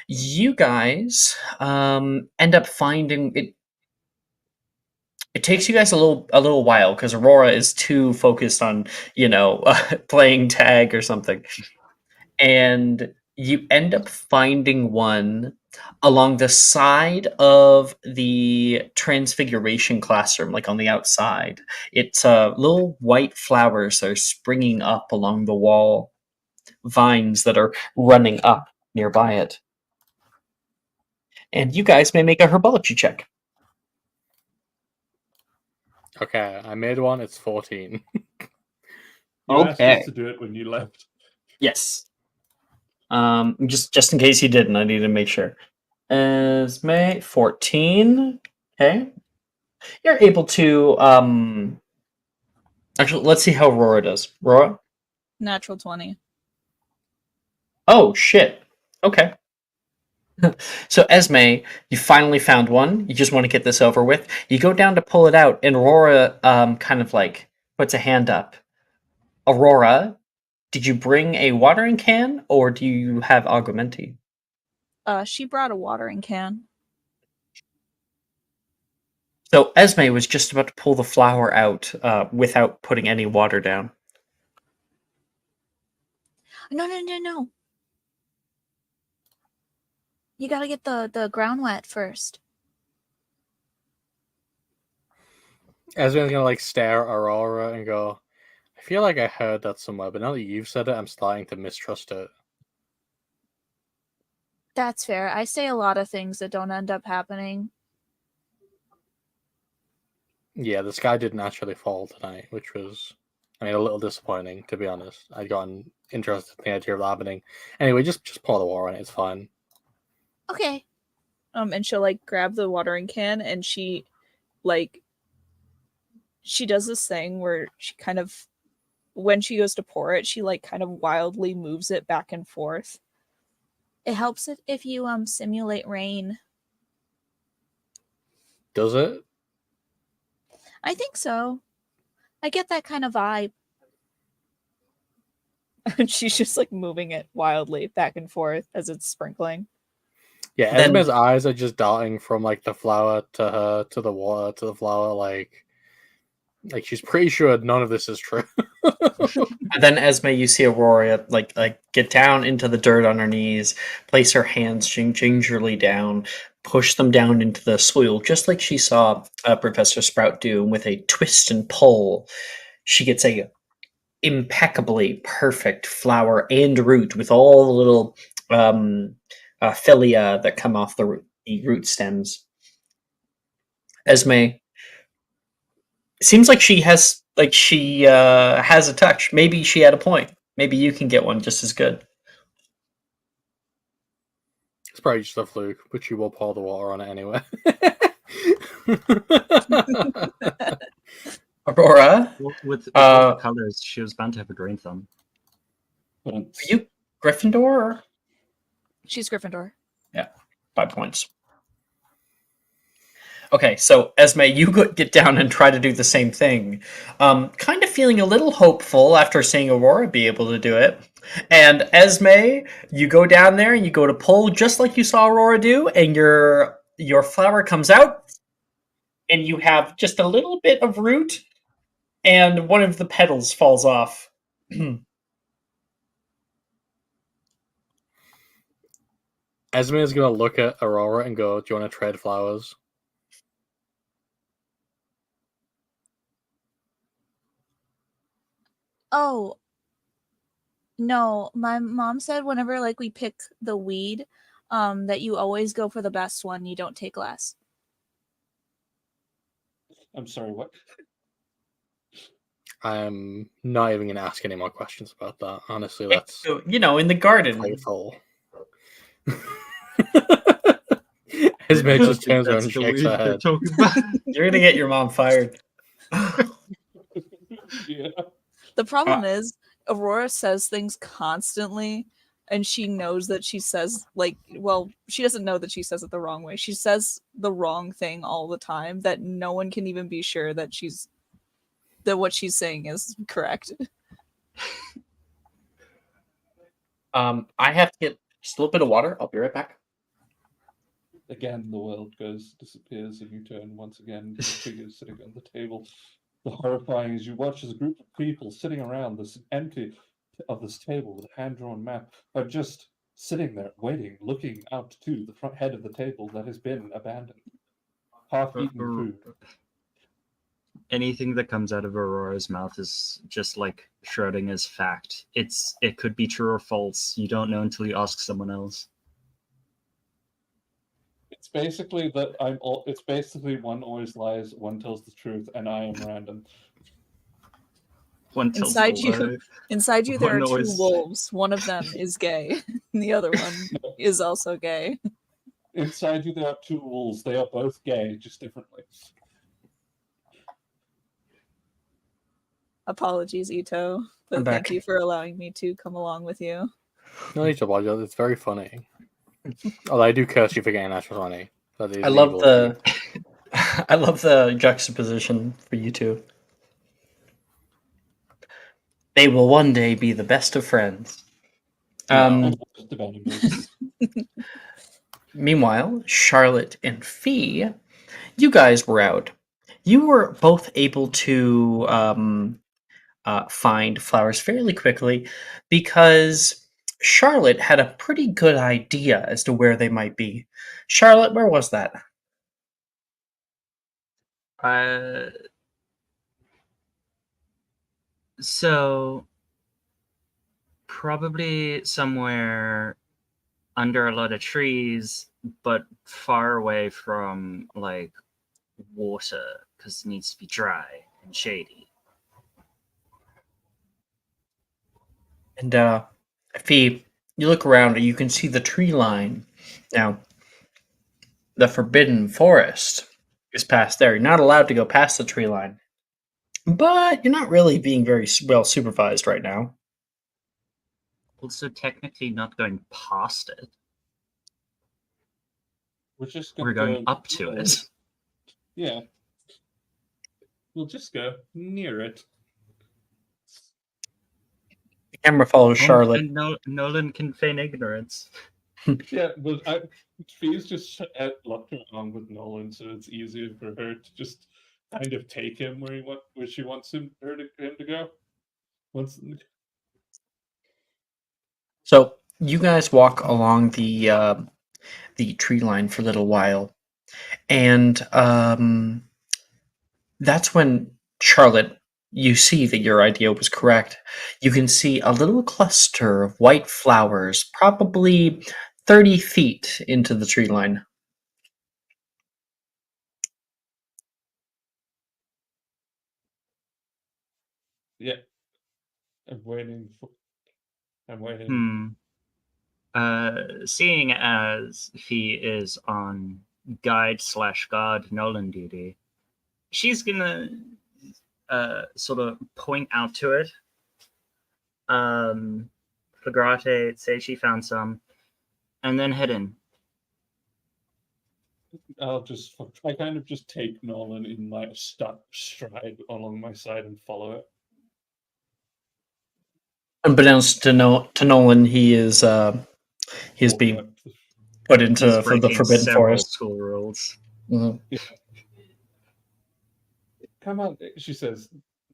you guys end up finding it. It takes you guys a little while because Aurora is too focused on playing tag or something, and you end up finding one along the side of the Transfiguration classroom, like on the outside. It's little white flowers that are springing up along the wall, vines that are running up nearby it. And you guys may make a herbology check. Okay, I made one. It's 14. You asked Okay. us to do it when you left. Yes. Just in case you didn't, I need to make sure. Esme 14. Okay. You're able to actually let's see how Aurora does. Aurora? Natural 20. Oh shit. Okay. So Esme, you finally found one. You just want to get this over with. You go down to pull it out, and Aurora kind of like puts a hand up. Aurora, did you bring a watering can or do you have augmenti? She brought a watering can. So Esme was just about to pull the flower out without putting any water down. No. You gotta get the ground wet first. Esme's gonna like stare at Aurora and go, I feel like I heard that somewhere, but now that you've said it, I'm starting to mistrust it. That's fair. I say a lot of things that don't end up happening. Yeah, the sky didn't actually fall tonight, which was, I mean, a little disappointing, to be honest. I'd gotten interested in the idea of that happening. Anyway, just pour the water on it, it's fine. Okay. And she'll like grab the watering can and she does this thing where she kind of, when she goes to pour it, she like kind of wildly moves it back and forth. It helps if you simulate rain. Does it? I think so. I get that kind of vibe. And she's just like moving it wildly back and forth as it's sprinkling. Yeah, Then- Esme's eyes are just darting from like the flower to her to the water to the flower, like she's pretty sure none of this is true. And then Esme, you see Aurora like get down into the dirt on her knees, place her hands gingerly down, push them down into the soil, just like she saw Professor Sprout do. With a twist and pull, she gets a impeccably perfect flower and root with all the little philia that come off the root stems. Esme, seems like she has a touch. Maybe she had a point. Maybe you can get one just as good. It's probably just a fluke, but you will pour the water on it anyway. Aurora, With all the colors, she was bound to have a green thumb. But are you Gryffindor? Or? She's Gryffindor. 5 points. Okay, so Esme, you get down and try to do the same thing. Kind of feeling a little hopeful after seeing Aurora be able to do it. And Esme, you go down there and you go to pull just like you saw Aurora do, and your flower comes out, and you have just a little bit of root, and one of the petals falls off. Esme is gonna look at Aurora and go, "Do you want to trade flowers?" Oh, no. My mom said whenever like we pick the weed, that you always go for the best one. You don't take less. I'm sorry, what? I'm not even gonna ask any more questions about that. Honestly, that's So, in the garden. playful. Esme just turns around and shakes her head. You're gonna get your mom fired. Yeah. The problem is Aurora says things constantly, and she knows that she says she doesn't know that she says it the wrong way. She says the wrong thing all the time that no one can even be sure that what she's saying is correct. I have to get just a little bit of water. I'll be right back. Again, the world disappears, and you turn once again to the figure sitting on the table. The horrifying is you watch as a group of people sitting around this empty of this table with a hand-drawn map are just sitting there, waiting, looking out to the front head of the table that has been abandoned. Half-eaten food. Anything that comes out of Aurora's mouth is just like Schrodinger's fact. It could be true or false. You don't know until you ask someone else. It's basically that it's basically one always lies, one tells the truth, and I am random. One tells Inside the you, lie. inside you, there One are two always- wolves. One of them is gay. And the other one is also gay. Inside you, there are two wolves. They are both gay, just differently. Apologies, Ito, but I'm thank back. you for allowing me to come along with you. No need to apologize. It's very funny. Although I do curse you for getting that funny. That is I love evil of you. I love the juxtaposition for you two. They will one day be the best of friends. And worst of enemies. Meanwhile, Charlotte and Fee, you guys were out. You were both able to find flowers fairly quickly because Charlotte had a pretty good idea as to where they might be. Charlotte, where was that? So probably somewhere under a lot of trees, but far away from like water because it needs to be dry and shady. And Fee, you look around and you can see the tree line. Now, the Forbidden Forest is past there. You're not allowed to go past the tree line. But you're not really being very well supervised right now. Also, technically not going past it. We're just We're gonna going go up to near it. Yeah. We'll just go near it. The camera follows Charlotte. And Nolan can feign ignorance. Yeah, but Fee's just locked along with Nolan, so it's easier for her to just kind of take him where she wants him to go. So you guys walk along the tree line for a little while, and that's when Charlotte, you see that your idea was correct. You can see a little cluster of white flowers, probably 30 feet into the tree line. Yeah. I'm waiting. Seeing as he is on guide/guard Nolan duty, she's gonna sort of point out to it. Flagrate, say she found some, and then head in. I kind of just take Nolan in my stride along my side and follow it. Unbeknownst to Nolan, he is being Walking up put into He's the breaking Forbidden several Forest. school rules. Mhm. Come on, she says.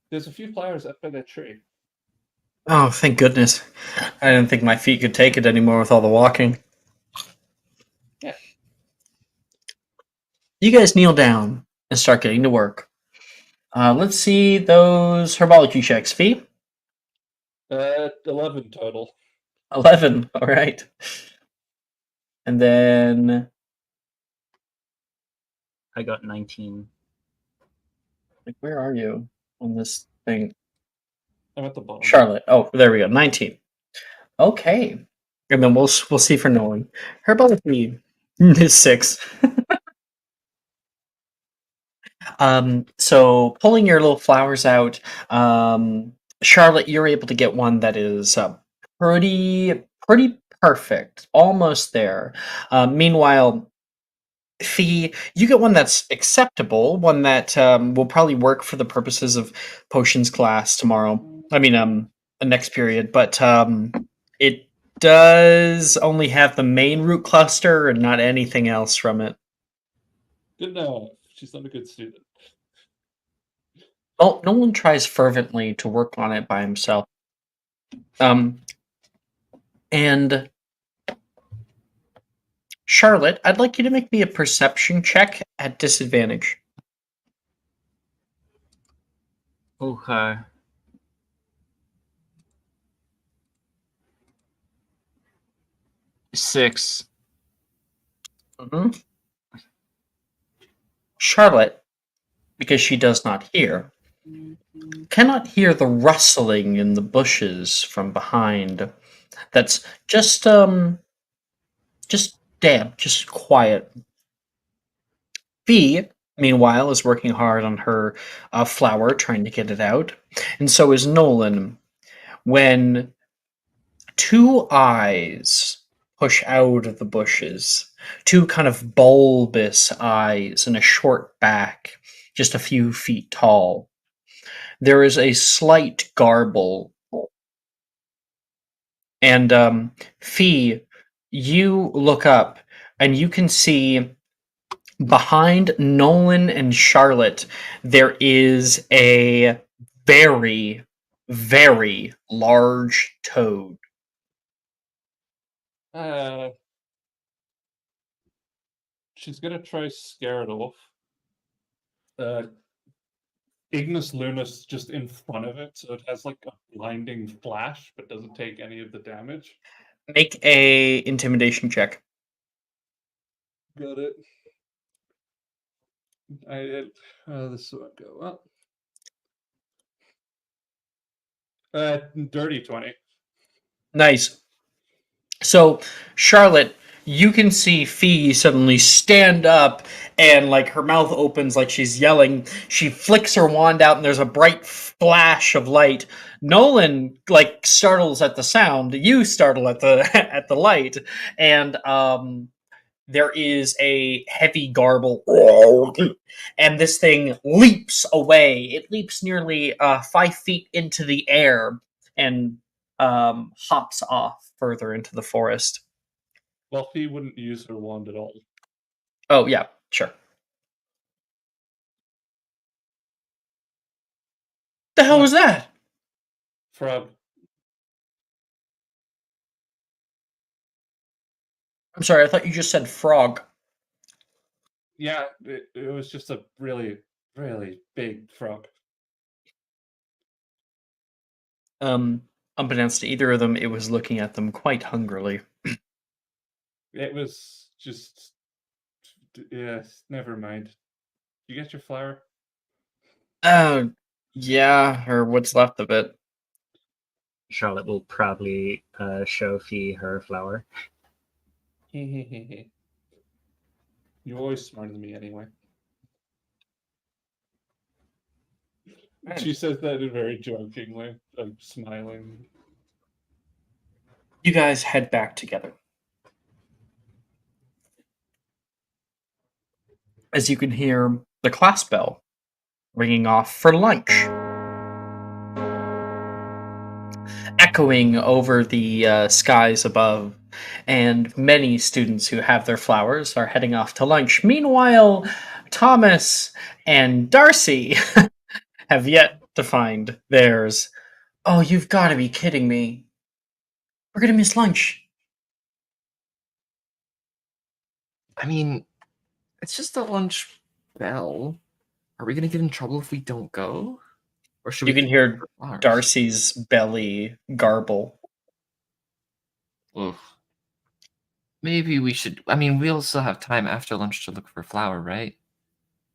There's a few flowers up by that tree. Oh, thank goodness. I didn't think my feet could take it anymore with all the walking. Yeah. You guys kneel down and start getting to work. Let's see those herbology checks. Fee? 11 total. 11. All right. And then I got 19. where are you on this thing? I'm at the bottom. Charlotte. Oh, there we go. 19. Okay. And then we'll see for Nolan. Herbology is 6. So pulling your little flowers out, Charlotte, you're able to get one that is pretty perfect, almost there. Meanwhile, Fee, you get one that's acceptable, one that will probably work for the purposes of potions class tomorrow. I mean, the next period, but it does only have the main root cluster and not anything else from it. Good enough. She's not a good student. Well, Nolan tries fervently to work on it by himself. And Charlotte, I'd like you to make me a perception check at disadvantage. Okay. Six. Mhm. Charlotte, because she does not hear, cannot hear the rustling in the bushes from behind. That's just damp, just quiet. Fee, meanwhile, is working hard on her flower, trying to get it out, and so is Nolan. When two eyes push out of the bushes, two kind of bulbous eyes and a short back, just a few feet tall. There is a slight garble. And Fee, you look up and you can see behind Nolan and Charlotte, there is a very, very large toad. She's gonna try scare it off. Ignis Lunas just in front of it, so it has like a blinding flash, but doesn't take any of the damage. Make a intimidation check. Got it. This won't go well. Dirty 20. Nice. So, Charlotte, you can see Fee suddenly stand up and like her mouth opens like she's yelling. She flicks her wand out and there's a bright flash of light. Nolan like startles at the sound. You startle at the at the light, and there is a heavy garble, and this thing leaps away. It leaps nearly 5 feet into the air and hops off further into the forest. Well, he wouldn't use her wand at all. Oh, yeah, sure. The hell was that? Frog. I'm sorry, I thought you just said frog. Yeah, it was just a really, really big frog. Unbeknownst to either of them, it was looking at them quite hungrily. It was just. Yes, never mind. You get your flower? Yeah, or what's left of it. Charlotte will probably show Fee her flower. You're always smarter than me anyway. She says that very jokingly, like smiling. You guys head back together. As you can hear the class bell ringing off for lunch, echoing over the skies above, and many students who have their flowers are heading off to lunch. Meanwhile, Thomas and Darcy have yet to find theirs. Oh, you've got to be kidding me. We're going to miss lunch. I mean, it's just a lunch bell. Are we gonna get in trouble if we don't go? Or should You we can hear flowers? Darcy's belly garble. Oof. Maybe we should. I mean, we'll still have time after lunch to look for a flower, right?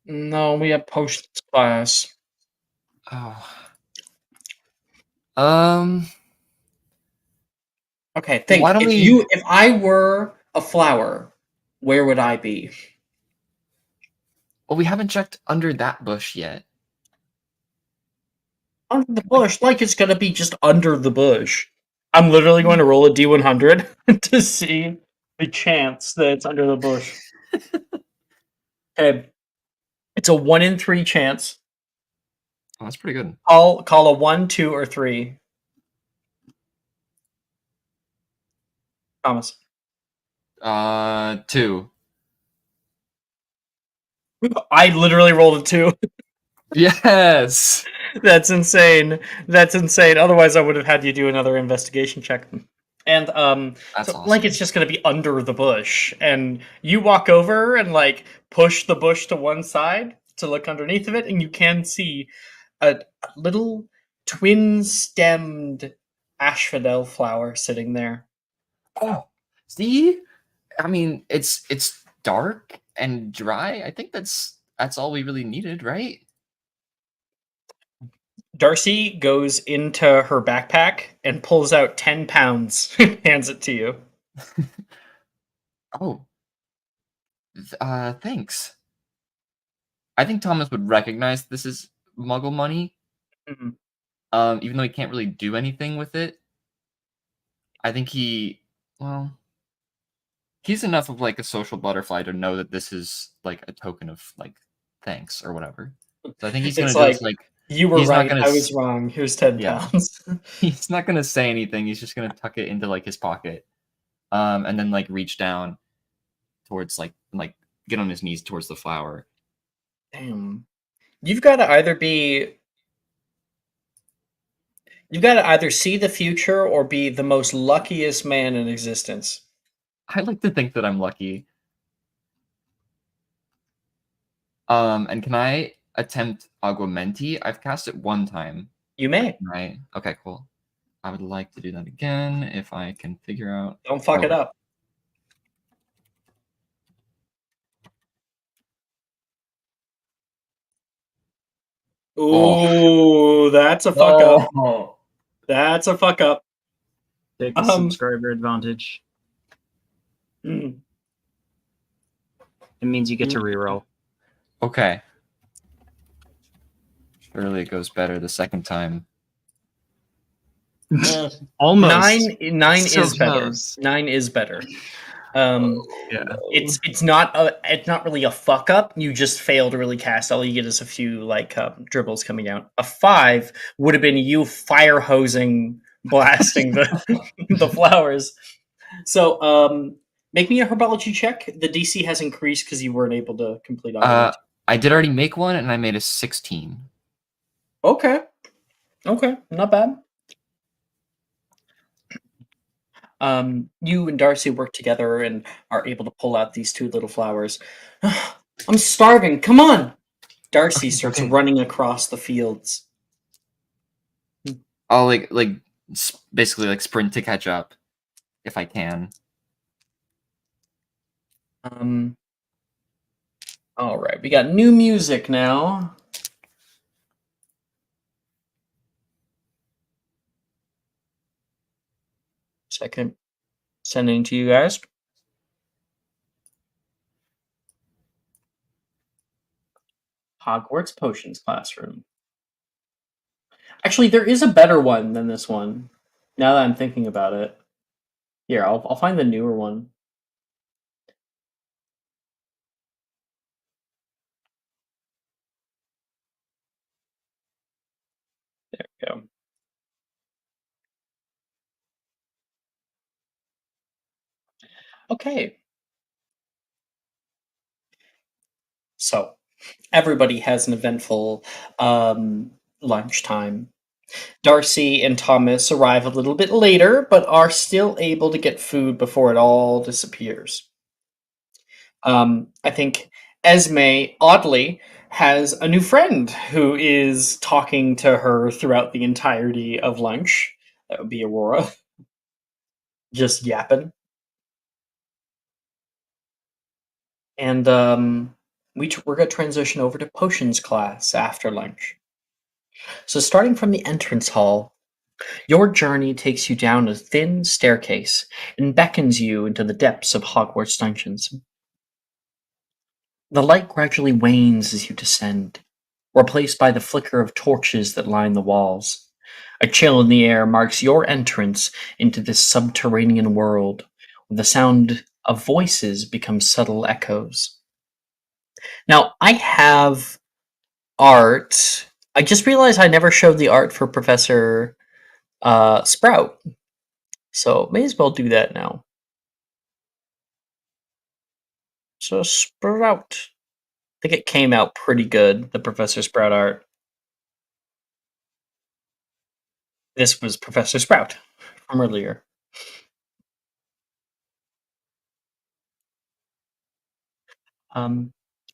No, we have post class. Oh. Okay, think. Why don't If I were a flower, where would I be? Well, we haven't checked under that bush yet. Under the bush, like it's gonna be just under the bush. I'm literally going to roll a D100 to see the chance that it's under the bush. Okay, it's a 1 in 3 chance. Oh, that's pretty good. Call a 1, 2, or 3. Thomas. 2. I literally rolled a 2. Yes. That's insane. That's insane. Otherwise, I would have had you do another investigation check. And That's so awesome. like it's just gonna be under the bush, and you walk over and like push the bush to one side to look underneath of it, and you can see a little twin-stemmed asphodel flower sitting there. Oh, see, I mean, it's dark and dry. I think that's all we really needed, right? Darcy goes into her backpack and pulls out 10 pounds, hands it to you. Oh, thanks. I think Thomas would recognize this is Muggle money. Mhm. Even though he can't really do anything with it. I think he's enough of like a social butterfly to know that this is like a token of like thanks or whatever. So I think he's gonna It's just like, like you were he's not right, gonna I was wrong. Here's 10 yeah. pounds. he's not gonna say anything. He's just gonna tuck it into like his pocket, and then like reach down towards like get on his knees towards the flower. Damn. You've got to either see the future or be the most luckiest man in existence. I like to think that I'm lucky. And can I attempt Aguamenti? I've cast it one time. You may. Right. Okay, cool. I would like to do that again if I can figure out. Don't fuck Oh, it up. Ooh, that's a fuck up. Oh. That's a fuck up. Take a subscriber advantage. mm. It means you get to reroll. Okay. Surely it goes better the second time. Almost. Nine So is better. close. 9 is better. Yeah. It's not really a fuck up. You just fail to really cast. All you get is a few like dribbles coming out. A 5 would have been you fire hosing, blasting the the flowers. So make me a herbology check. The DC has increased because you weren't able to complete Augment. I did already make one and I made a 16. Okay, not bad. You and Darcy work together and are able to pull out these 2 little flowers. I'm starving. Come on. Darcy starts okay. running across the fields. I'll basically like sprint to catch up if I can. All right, we got new music now. Second, sending to you guys. Hogwarts Potions Classroom. Actually, there is a better one than this one. Now that I'm thinking about it. Here, I'll find the newer one. There we go. Okay. So, everybody has an eventful lunchtime. Darcy and Thomas arrive a little bit later, but are still able to get food before it all disappears. I think Esme, oddly, has a new friend who is talking to her throughout the entirety of lunch. That would be Aurora. Just yapping. And we're going to transition over to potions class after lunch. So starting from the entrance hall, your journey takes you down a thin staircase and beckons you into the depths of Hogwarts dungeons. The light gradually wanes as you descend, replaced by the flicker of torches that line the walls. A chill in the air marks your entrance into this subterranean world, where the sound of voices becomes subtle echoes. Now, I have art. I just realized I never showed the art for Professor Sprout. So may as well do that now. So Sprout. I think it came out pretty good, the Professor Sprout art. This was Professor Sprout from earlier.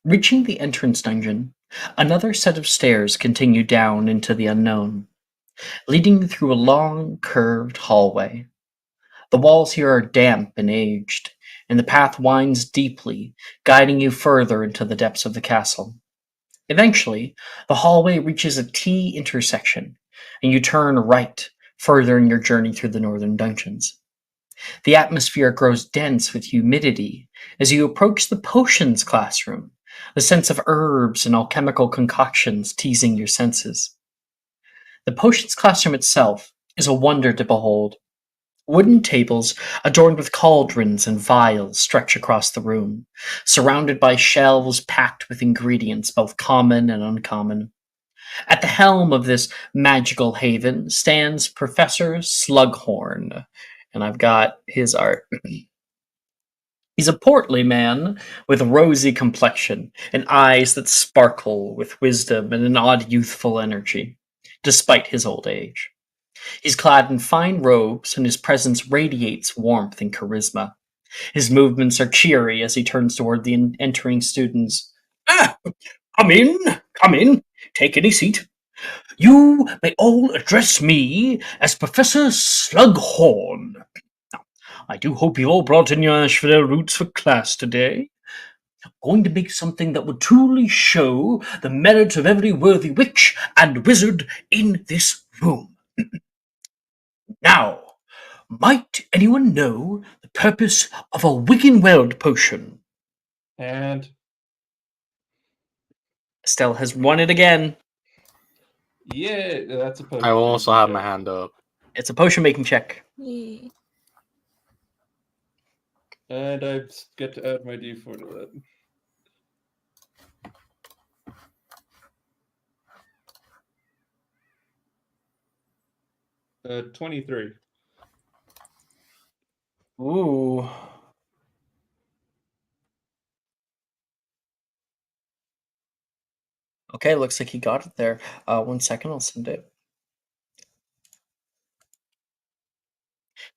Reaching the entrance dungeon, another set of stairs continue down into the unknown, leading you through a long, curved hallway. The walls here are damp and aged, and the path winds deeply, guiding you further into the depths of the castle. Eventually, the hallway reaches a T intersection, and you turn right, furthering your journey through the northern dungeons. The atmosphere grows dense with humidity as you approach the potions classroom, the sense of herbs and alchemical concoctions teasing your senses. The potions classroom itself is a wonder to behold. Wooden tables adorned with cauldrons and vials stretch across the room, surrounded by shelves packed with ingredients both common and uncommon. At the helm of this magical haven stands Professor Slughorn, and I've got his art. He's a portly man with a rosy complexion and eyes that sparkle with wisdom and an odd youthful energy, despite his old age. He's clad in fine robes, and his presence radiates warmth and charisma. His movements are cheery as he turns toward the entering students. Ah, come in, come in, take any seat. You may all address me as Professor Slughorn. Now, I do hope you all brought in your Asphodel roots for class today. I'm going to make something that will truly show the merit of every worthy witch and wizard in this room. Now, might anyone know the purpose of a Wiggenweld potion? And Estelle has won it again. yeah, that's a potion. I will also have my check. hand up. It's a potion making check. Yay. And I get to add my d4 to that. 23. Ooh. Okay, looks like he got it there. 1 second, I'll send it.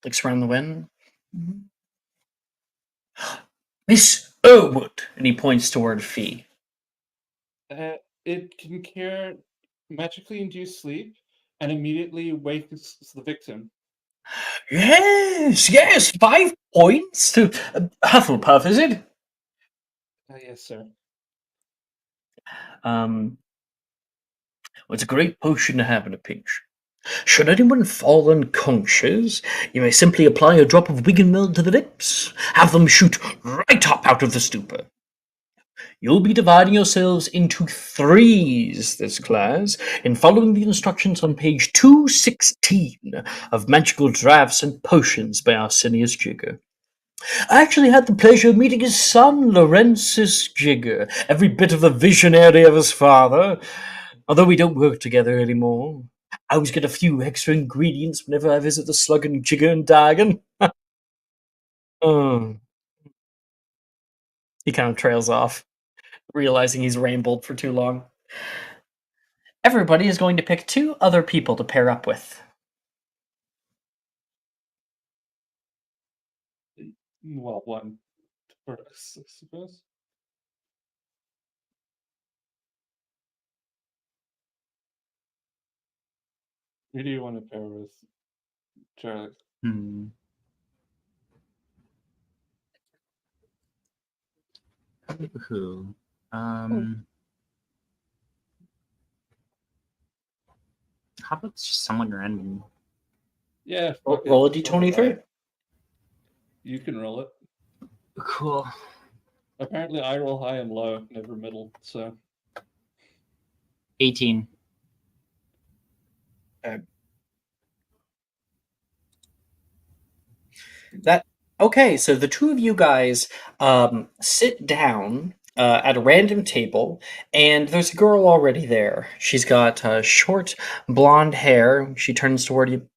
Looks around the wind. Miss Irwood! And he points toward Fee. It can cure magically induced sleep and immediately wakes the victim. Yes, 5 points to Hufflepuff, is it? Yes, sir. Well, it's a great potion to have in a pinch. Should anyone fall unconscious, you may simply apply a drop of Wiggenweld to the lips. Have them shoot right up out of the stupor. You'll be dividing yourselves into threes this class, and following the instructions on page 216 of Magical Drafts and Potions by Arsenius Jigger. I actually had the pleasure of meeting his son, Laurensis Jigger, every bit of the visionary of his father, although we don't work together anymore. I always get a few extra ingredients whenever I visit the Slug and Jigger and Dagon. Oh. He kind of trails off, realizing he's rambled for too long. Everybody is going to pick 2 other people to pair up with. Well, one for us, I suppose. Who do you want to pair with, Charlie? Who? How about just someone random? Yeah. Roll a d23. You can roll it. Cool. Apparently, I roll high and low, never middle. So 18. Okay, so the 2 of you guys sit down at a random table, and there's a girl already there. She's got short blonde hair. She turns toward you.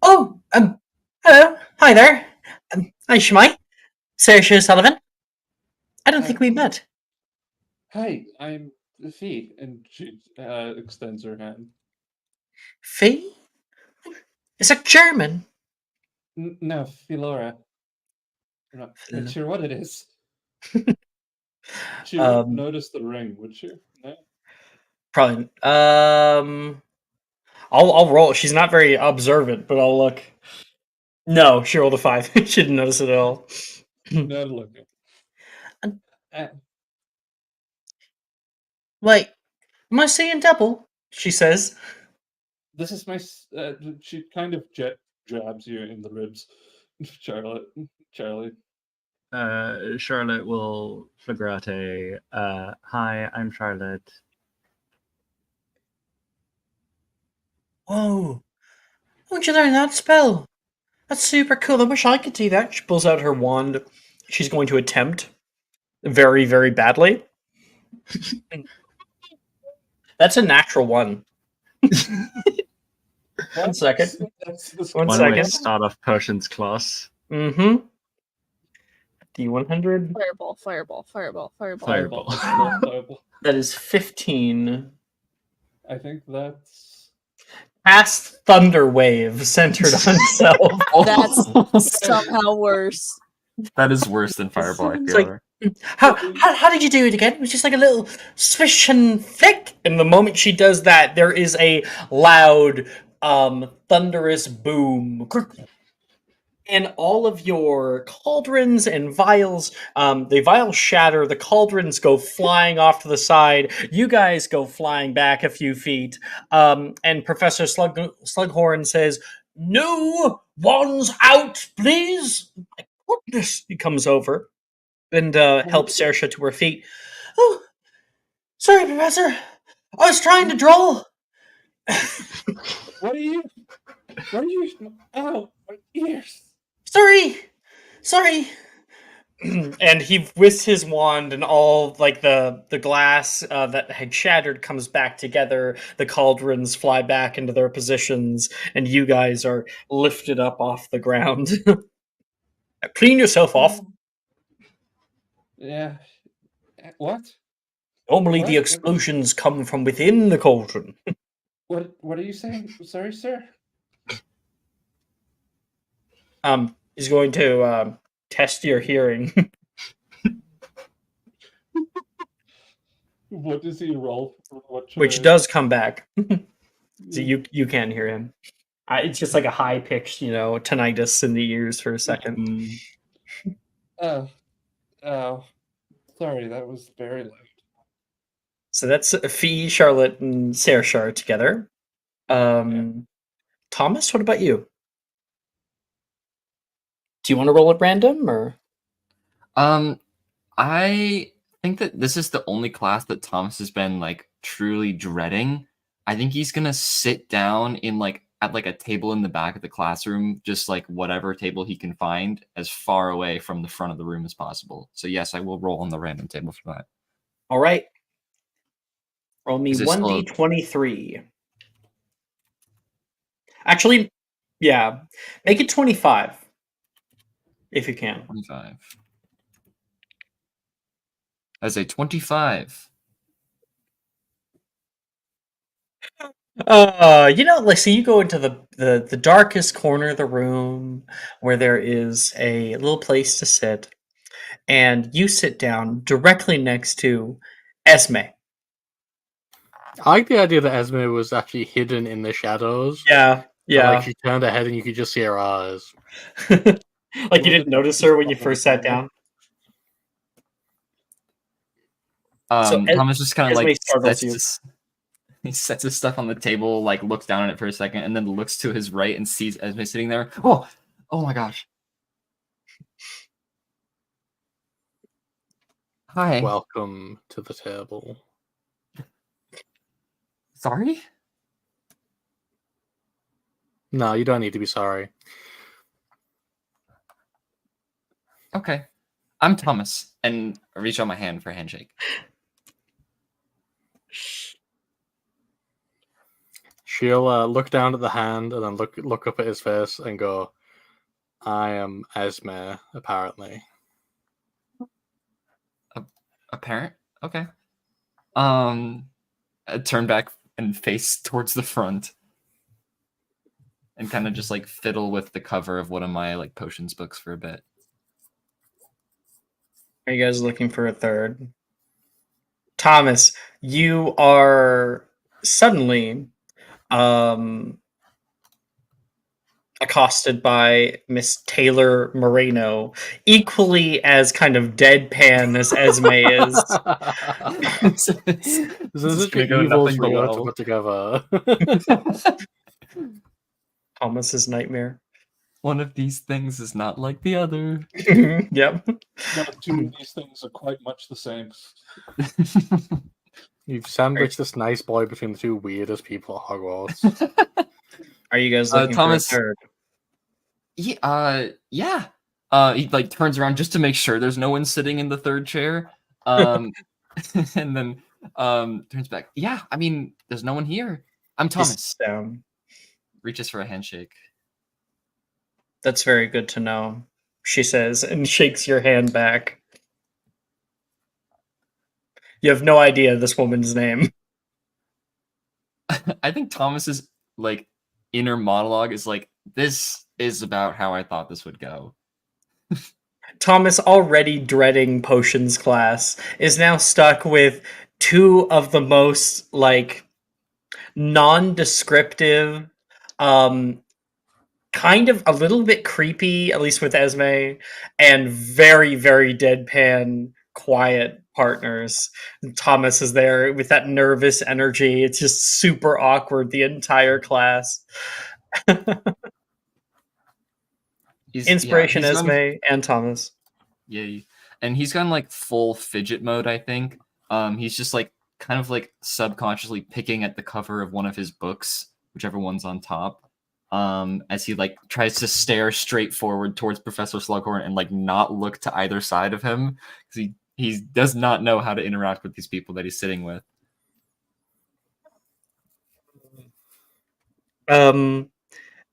Oh, hello, hi there. Hi, Shemai. Saoirse Sullivan. I don't think we met. Hi, I'm Fee, and she extends her hand. Fee? Is that German? No, Philora. I'm not quite sure what it is. She would Um, notice the ring, would she? No? Probably. I'll roll. She's not very observant, but I'll look. No, she rolled a 5. She didn't notice it at all. Not looking. And- Uh, Wait, am I seeing double? She says. this is my. She kind of jabs you in the ribs, Charlotte. Charlie. Charlotte will flagrate. Hi, I'm Charlotte. Whoa. When'd you learn that spell? That's super cool. I wish I could do that. She pulls out her wand. She's going to attempt very, very badly. That's a natural 1. One second. That's One One way second. to start off Potion's class. Mm-hmm. D100. Fireball, fireball, fireball, fireball. Fireball. Fireball. That is 15. I think that's. Cast Thunder Wave centered on self. That's somehow worse. That is worse than Fireball, I It's feel. like- How did you do it again? It was just like a little swish and flick. And the moment she does that, there is a loud, thunderous boom. And all of your cauldrons and vials, the vials shatter, the cauldrons go flying off to the side, you guys go flying back a few feet, and Professor Slughorn says, "New wands out, please!" My goodness, he comes over and helps Saoirse to her feet. "Oh, sorry, Professor. I was trying to draw." What are you? Oh, my ears. Sorry. And he whisks his wand, and all like the glass that had shattered comes back together. The cauldrons fly back into their positions, and you guys are lifted up off the ground. Clean yourself off. Yeah. What? Normally, the What? explosions come from within the cauldron. What are you saying? Sorry, sir. He's going to test your hearing. What does he roll? What should Which I- does come back. So you can hear him. It's just like a high pitched, tinnitus in the ears for a second. Oh. Sorry, that was very loud. So that's Fee, Charlotte, and Saoirse together. Thomas, what about you? Do you want to roll at random or? I think that this is the only class that Thomas has been like truly dreading. I think he's gonna sit down in at a table in the back of the classroom, just like whatever table he can find, as far away from the front of the room as possible. So yes, I will roll on the random table for that. All right. Roll me Is it still- 1d23. Actually, yeah. Make it 25. If you can. 25. As a 25. So you go into the darkest corner of the room where there is a little place to sit, and you sit down directly next to Esme. I like the idea that Esme was actually hidden in the shadows. Yeah. And, like she turned her head and you could just see her eyes. Like you didn't notice her when you first sat down. So Thomas just kind of Esme like startles you. he sets his stuff on the table, like looks down at it for a second, and then looks to his right and sees Esme sitting there. Oh my gosh. Hi. Welcome to the table. Sorry? No, you don't need to be sorry. Okay. I'm Thomas, and I reach out my hand for a handshake. She'll look down at the hand and then look up at his face and go, "I am Esme, apparently." A parent? Okay. I turn back and face towards the front. And kind of just like fiddle with the cover of one of my like potions books for a bit. Are you guys looking for a third? Thomas, you are suddenly accosted by Miss Taylor Moreno, equally as kind of deadpan as Esme is. this is, This this is is such gonna an go evil nothing but trio to well. put together. Thomas's nightmare. One of these things is not like the other. Yep. No, two of these things are quite much the same. You've sandwiched this nice boy between the two weirdest people at Hogwarts. Are you guys looking Thomas- for a third? Yeah. He like turns around just to make sure there's no one sitting in the third chair. And then turns back. Yeah, I mean, there's no one here. I'm He Thomas. sits down. Reaches for a handshake. That's very good to know, she says, and shakes your hand back. You have no idea this woman's name. I think Thomas's like inner monologue is like, this is about how I thought this would go. Thomas, already dreading potions class, is now stuck with two of the most like non-descriptive, kind of a little bit creepy, at least with Esme, and very, very deadpan, quiet partners. And Thomas is there with that nervous energy. It's just super awkward the entire class. Inspiration, he's Esme gone- and Thomas. Yeah, and he's gone like full fidget mode, I think. He's just like kind of like subconsciously picking at the cover of one of his books, whichever one's on top. As he like tries to stare straight forward towards Professor Slughorn and like not look to either side of him, because he does not know how to interact with these people that he's sitting with.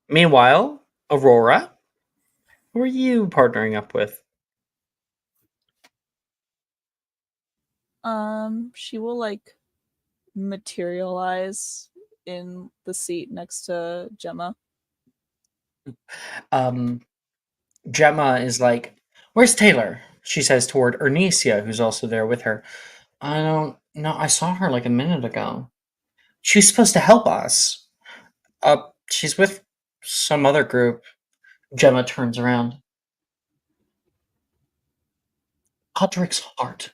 Meanwhile, Aurora, who are you partnering up with? She will like materialize in the seat next to Gemma. Gemma is like, "Where's Taylor?" She says toward Ernesia, who's also there with her. I don't know. I saw her like a minute ago. She's supposed to help us. She's with some other group. Gemma turns around. Podrick's heart.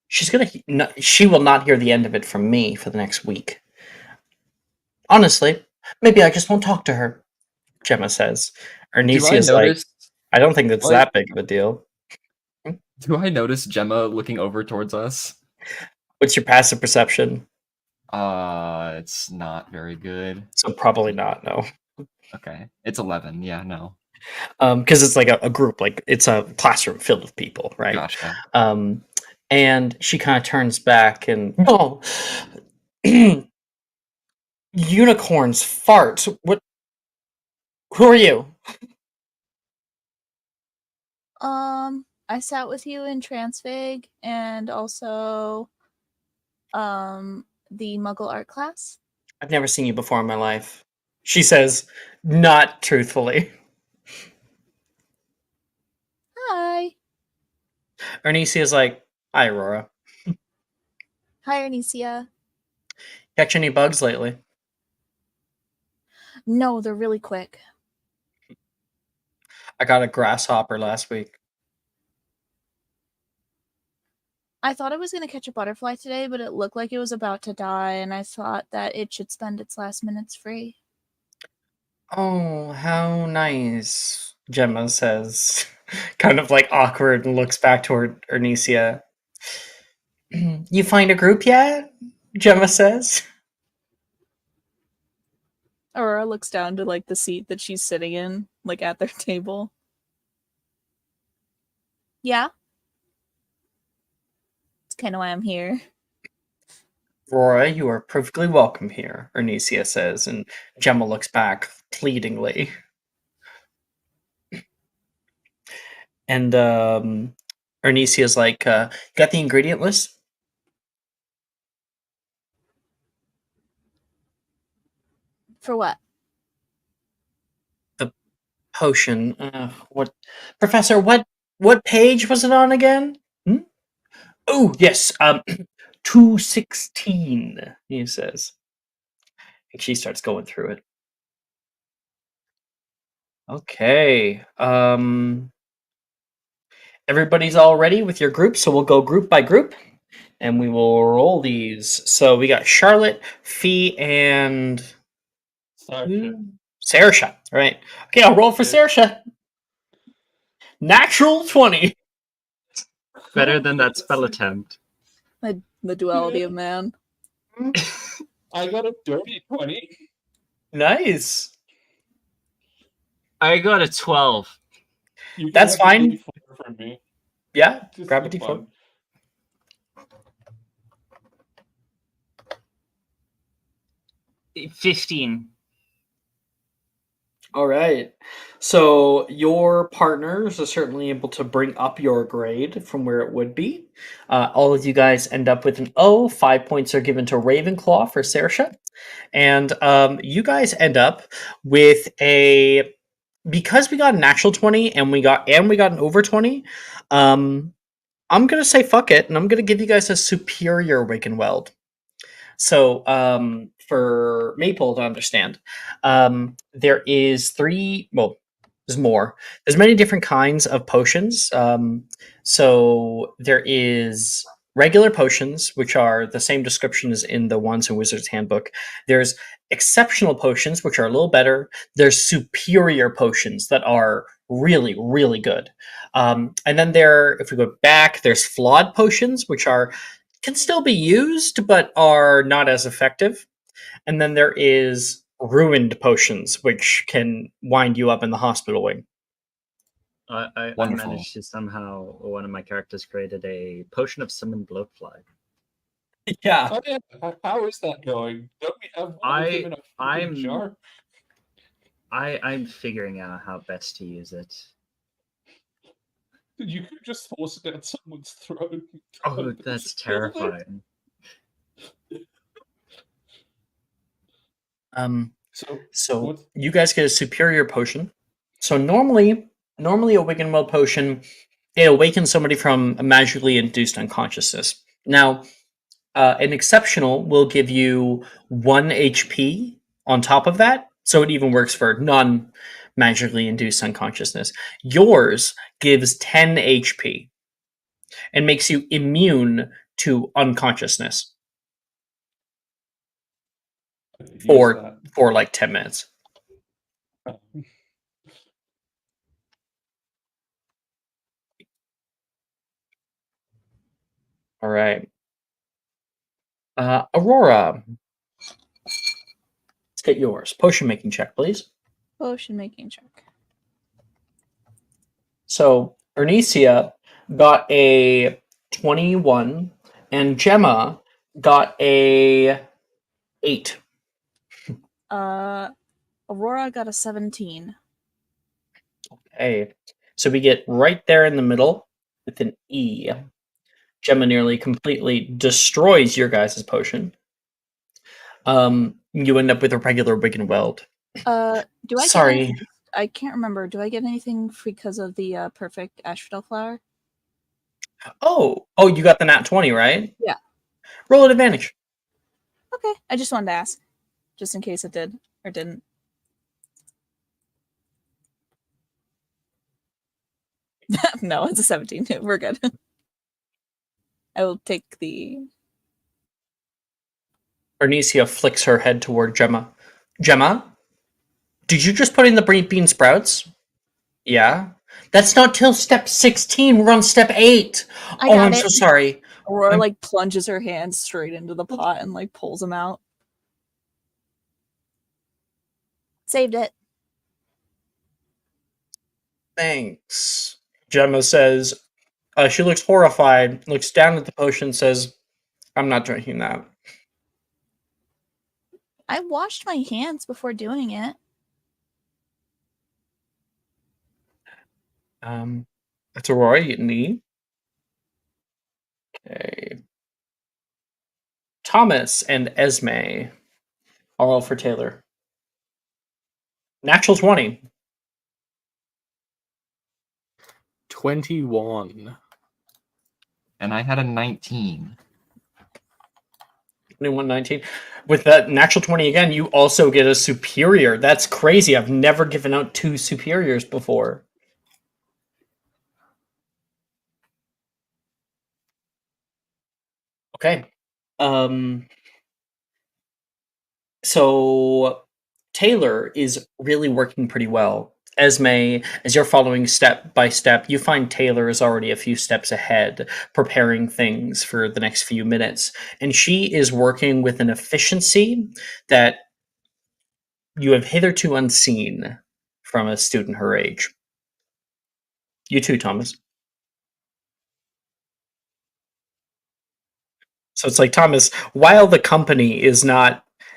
She will not hear the end of it from me for the next week. Honestly, maybe I just won't talk to her, Gemma says. Ernesia's like, I don't think that's that big of a deal. Do I notice Gemma looking over towards us? What's your passive perception? It's not very good. So probably not, no. Okay. It's 11. Yeah, no. Because it's like a group, like it's a classroom filled with people, right? Gotcha. And she kind of turns back and, oh, unicorns fart. What? Who are you? I sat with you in Transfig and also the Muggle art class. I've never seen you before in my life. She says, not truthfully. Hi. Ernesia's like, hi, Aurora. Hi, Ernesia. Catch any bugs lately? No, they're really quick. I got a grasshopper last week. I thought I was going to catch a butterfly today, but it looked like it was about to die, and I thought that it should spend its last minutes free. Oh, how nice, Gemma says, kind of like awkward, and looks back toward Ernesia. You find a group yet? Gemma says. Aurora looks down to like the seat that she's sitting in, like at their table. Yeah. It's kind of why I'm here. Aurora, you are perfectly welcome here, Ernesia says, and Gemma looks back pleadingly. And Ernesia's like, got the ingredient list? For what? The potion. What, Professor? What page was it on again? Oh yes. 216, he says. And she starts going through it. Okay. Everybody's all ready with your group, so we'll go group by group. And we will roll these. So we got Charlotte, Fee, and Sasha. Saoirse. Right. Okay, I'll roll for Yeah. Saoirse. Natural 20. Better than that spell attempt. The duality of man. I got a dirty 20. Nice. I got a 12. You can That's have a fine. D4 from me. Yeah, Just grab a for D4. fun. It 15. All right. So your partners are certainly able to bring up your grade from where it would be. All of you guys end up with an O. 5 points are given to Ravenclaw for Saoirse. And you guys end up with a, because we got a natural 20 and we got an over 20, I'm gonna say fuck it, and I'm gonna give you guys a superior Wake and Weld. So for Maple to understand, there is three. Well, there's more. There's many different kinds of potions. So there is regular potions, which are the same description as in the Wands and Wizards Handbook. There's exceptional potions, which are a little better. There's superior potions that are really, really good. And then if we go back, there's flawed potions, which can still be used, but are not as effective. And then there is ruined potions, which can wind you up in the hospital wing. I Wonderful. managed to somehow, one of my characters created a potion of summon bloatfly. Yeah. Oh, yeah. How is that going? Don't we have one of them in a fucking I'm- jar? I'm figuring out how best to use it. You could just force it down someone's throat. Oh, that's terrifying. So So you guys get a superior potion. So normally a Wake Weld potion, it awakens somebody from a magically induced unconsciousness. Now, an exceptional will give you 1 HP on top of that, so it even works for non-magically induced unconsciousness. Yours gives 10 HP and makes you immune to unconsciousness use for that. like 10 minutes. All right. Aurora, let's get yours. Potion making check, please. Potion making check. So Ernesia got a 21 and Gemma got a 8. Aurora got a 17. Okay. So we get right there in the middle with an E. Gemma nearly completely destroys your guys' potion. You end up with a regular Wig and Weld. Do I Sorry. get I can't remember. Do I get anything because of the perfect asphodel flower? Oh, you got the nat 20, right? Yeah. Roll at advantage. Okay, I just wanted to ask, just in case it did or didn't. No, it's a 17. We're good. I will take the. Ernesia flicks her head toward Gemma. Gemma? Did you just put in the bean sprouts? Yeah. That's not till step 16. We're on step 8. I'm so sorry. Aurora like plunges her hand straight into the pot and like pulls them out. Saved it. Thanks. Gemma says, she looks horrified, looks down at the potion, says, I'm not drinking that. I washed my hands before doing it. That's Aurora, you need. Okay. Thomas and Esme. I'll roll for Taylor. Natural 20. 21. And I had a 19. 21, 19. With that natural 20 again, you also get a superior. That's crazy. I've never given out 2 superiors before. Okay. So Taylor is really working pretty well. Esme, as you're following step by step, you find Taylor is already a few steps ahead, preparing things for the next few minutes. And she is working with an efficiency that you have hitherto unseen from a student her age. You too, Thomas. So it's like, Thomas, while the company is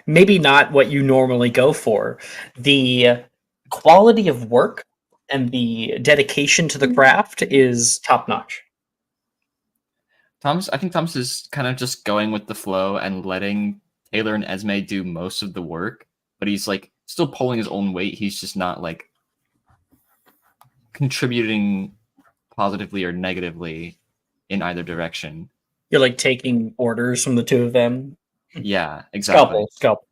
maybe not what you normally go for, the quality of work and the dedication to the craft is top notch. I think Thomas is kind of just going with the flow and letting Taylor and Esme do most of the work, but he's like still pulling his own weight. He's just not like contributing positively or negatively in either direction. You're like taking orders from the two of them. Yeah, exactly. Scalpel.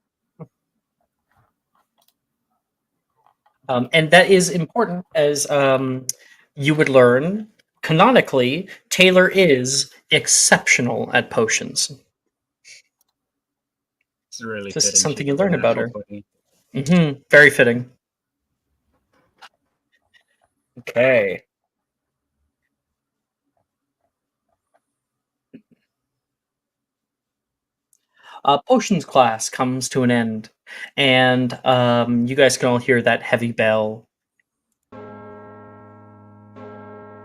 And that is important, as you would learn. Canonically, Taylor is exceptional at potions. It's really This is fitting something she you got a learn about natural her. 20. Very fitting. Okay. Potions class comes to an end, and you guys can all hear that heavy bell,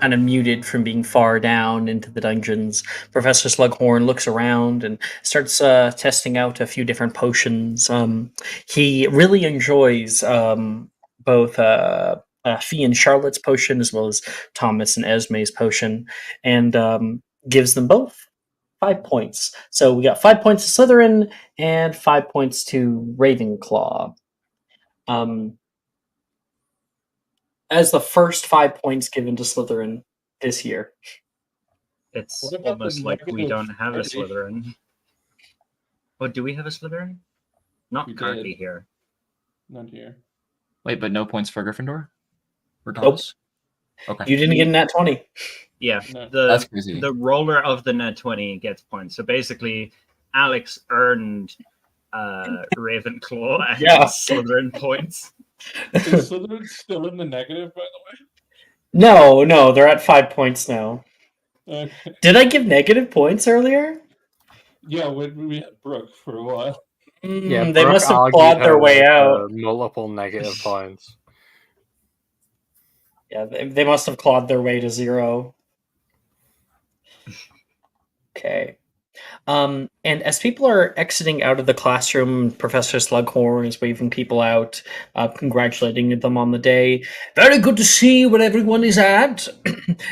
kind of muted from being far down into the dungeons. Professor Slughorn looks around and starts testing out a few different potions. He really enjoys both Fee and Charlotte's potion as well as Thomas and Esme's potion, and gives them both 5 points. So we got 5 points to Slytherin and 5 points to Ravenclaw. As the first 5 points given to Slytherin this year. It's What about the almost like we don't have a -30? Slytherin. Oh, do we have a Slytherin? Not We did. currently here. Not here. Wait, but no points for Gryffindor? For Nope. Thomas? Okay. You didn't get a nat 20. Yeah, No. That's crazy. the roller of the net 20 gets points. So basically, Alex earned Ravenclaw and Yeah. Slytherin points. Is Slytherin still in the negative, by No, they're at 5 points now. the way? Okay. Did I give negative points earlier? Yeah, when we had Brooke for a while. Yeah, They Brooke must have argued clawed their her way out. multiple negative points. Yeah, they must have clawed their way to 0. Okay. And as people are exiting out of the classroom, Professor Slughorn is waving people out, congratulating them on the day. Very good to see where everyone is at.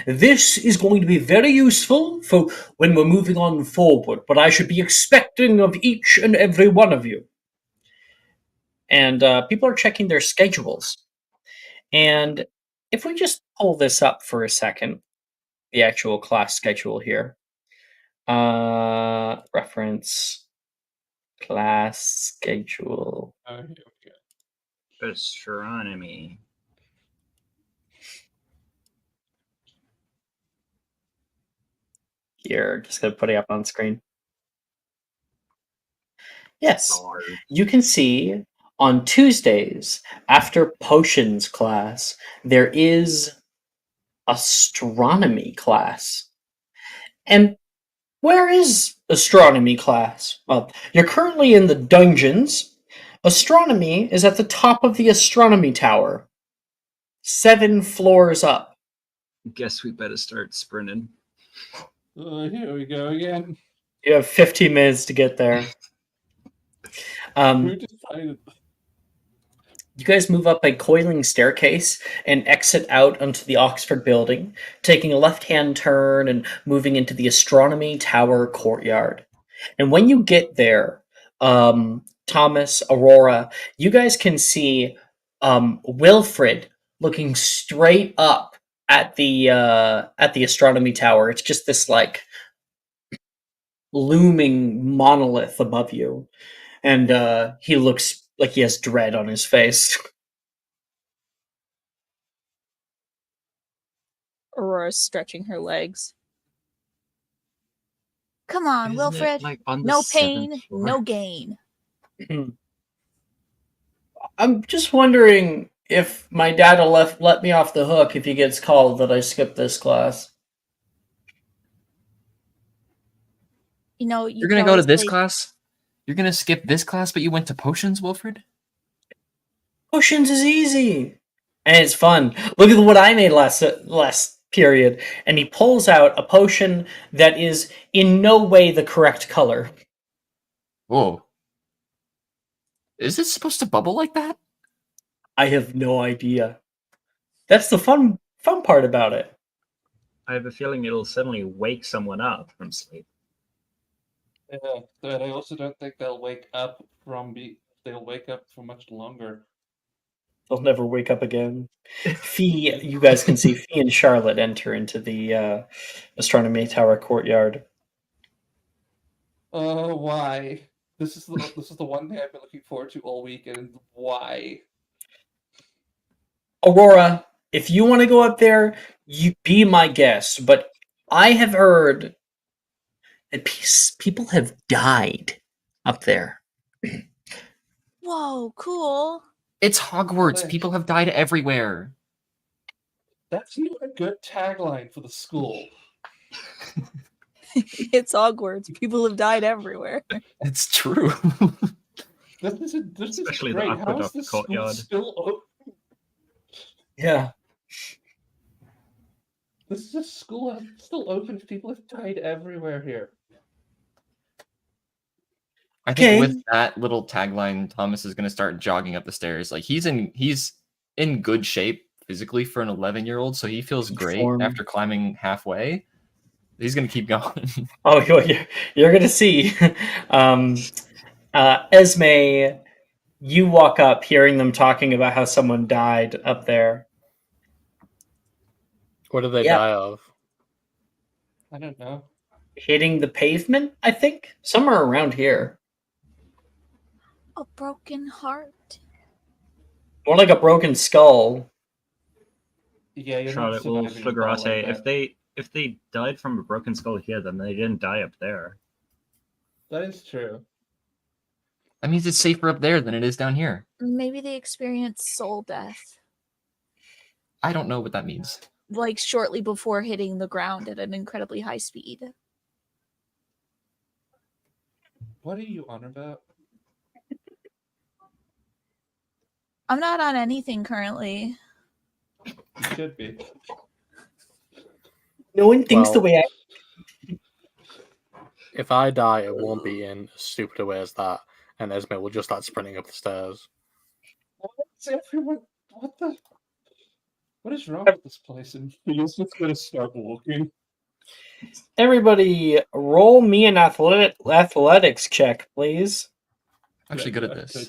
This is going to be very useful for when we're moving on forward, what I should be expecting of each and every one of you. And people are checking their schedules. And if we just pull this up for a second, the actual class schedule here. Reference class schedule. Here we go. Astronomy. Here, just gonna put it up on screen. Yes, Hard. you can see on Tuesdays after potions class, there is astronomy class. And where is astronomy class? Well, you're currently in the dungeons. Astronomy is at the top of the astronomy tower, 7 floors up. Guess we better start sprinting. Here we go again. You have 15 minutes to get there. Who decided? You guys move up a coiling staircase and exit out onto the Oxford building, taking a left-hand turn and moving into the astronomy tower courtyard. And when you get there, Thomas, Aurora, you guys can see Wilfred looking straight up at the astronomy tower. It's just this like looming monolith above you, and he looks like he has dread on his face. Aurora's stretching her legs. Come on, Isn't Wilfred. it like on the No 7th pain, floor? no gain. I'm just wondering if my dad will let me off the hook if he gets called that I skipped this class. You know, You're gonna go to this class? You're gonna skip this class, but you went to potions, Wilfred? Potions is easy. And it's fun. Look at what I made last period. And he pulls out a potion that is in no way the correct color. Whoa. Is it supposed to bubble like that? I have no idea. That's the fun part about it. I have a feeling it'll suddenly wake someone up from sleep. Yeah, but I also don't think they'll wake up they'll wake up for much longer. They'll never wake up again. Fee, you guys can see Fee and Charlotte enter into the astronomy tower courtyard. Oh, why? This is the one thing I've been looking forward to all weekend. Why? Aurora, if you want to go up there, you be my guest. But I have heard that people have died up there. Whoa, cool. It's Hogwarts. Like- People have died everywhere. That's not a good tagline for the school. It's Hogwarts. People have died everywhere. It's true. This Especially is the great. How is aqueduct this school courtyard. still open? Yeah. This is a school still open. People have died everywhere here. I think Okay. with that little tagline, Thomas is going to start jogging up the stairs. Like he's in good shape physically for an 11-year-old, so he feels great Form. after climbing halfway. He's going to keep going. Oh, you're gonna see. Esme, you walk up, hearing them talking about how someone died up there. What did they Yeah. die of? I don't know. Hitting the pavement, I think, somewhere around here. A broken heart. More like a broken skull. Yeah, you're not Charlotte will surviving a battle like flagrate. that. If they died from a broken skull here, then they didn't die up there. That is true. That means it's safer up there than it is down here. Maybe they experienced soul death, I don't know what that means. like shortly before hitting the ground at an incredibly high speed. What are you on about? I'm not on anything currently. You should be. No one thinks the Well- way I. If I die, it won't be in as stupid a way as that, and Esme will just start sprinting up the stairs. What's everyone? What is wrong with this place? And he's just gonna start walking. Everybody, roll me an athletics check, please. I'm actually good at this.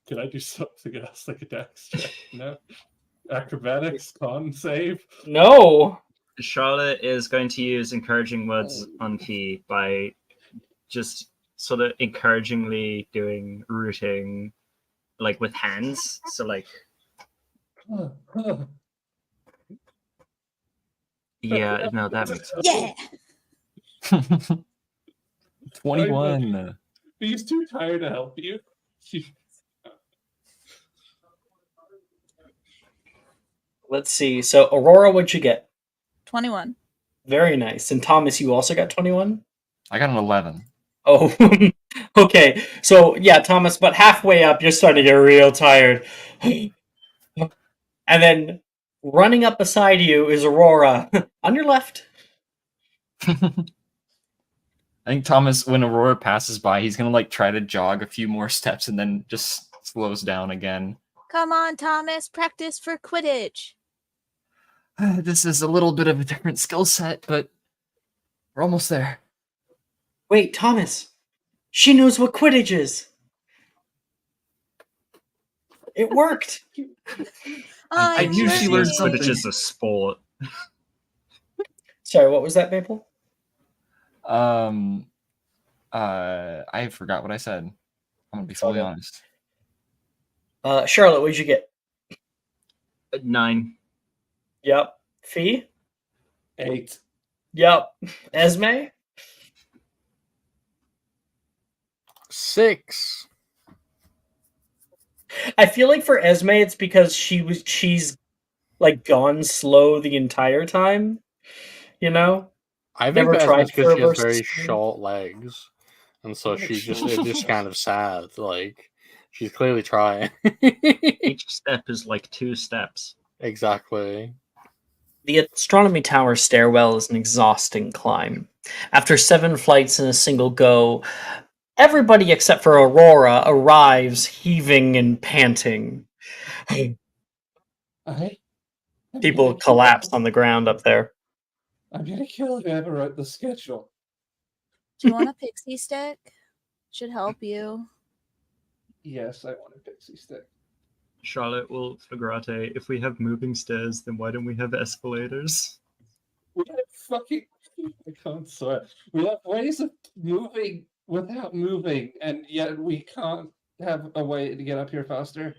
Can I do something else like a dex check? No. Acrobatics, con save. No. Charlotte is going to use encouraging words on Fee by just sort of encouragingly doing rooting, like with hands. So like, yeah, no, that makes sense. Yeah. 21. He's too tired to help you. Let's see. So, Aurora, what'd you get? 21. Very nice. And Thomas, you also got 21? I got an 11. Oh, okay. So, yeah, Thomas, but halfway up, you're starting to get real tired. And then running up beside you is Aurora on your left. I think Thomas, when Aurora passes by, he's gonna like try to jog a few more steps and then just slows down again. Come on, Thomas. Practice for Quidditch. This is a little bit of a different skill set, but we're almost there. Wait, Thomas. She knows what Quidditch is. It worked. I I'm knew she learning. learned something. Quidditch is a sport. Sorry, what was that, Maple? I forgot what I said. I'm gonna be fully honest. Charlotte, what'd you get? 9. Yep. Fee? 8. Yep. Esme? 6. I feel like for Esme, it's because she's like gone slow the entire time. You know? I think Never that tried is because for she has reverse very speed. short legs, and so Like it's short just legs. kind of sad. Like she's clearly trying. Each step is like 2 steps. Exactly. The astronomy tower stairwell is an exhausting climb. After 7 flights in a single go, everybody except for Aurora arrives heaving and panting. I'm People gonna collapse kill- on the ground up there. I'm gonna kill whoever wrote the schedule. Do you want a pixie stick? Should help you. Yes, I want a pixie stick. Charlotte will flagrate. If we have moving stairs, then why don't we have escalators? We have fucking. I can't swear. We have ways of moving without moving, and yet we can't have a way to get up here faster.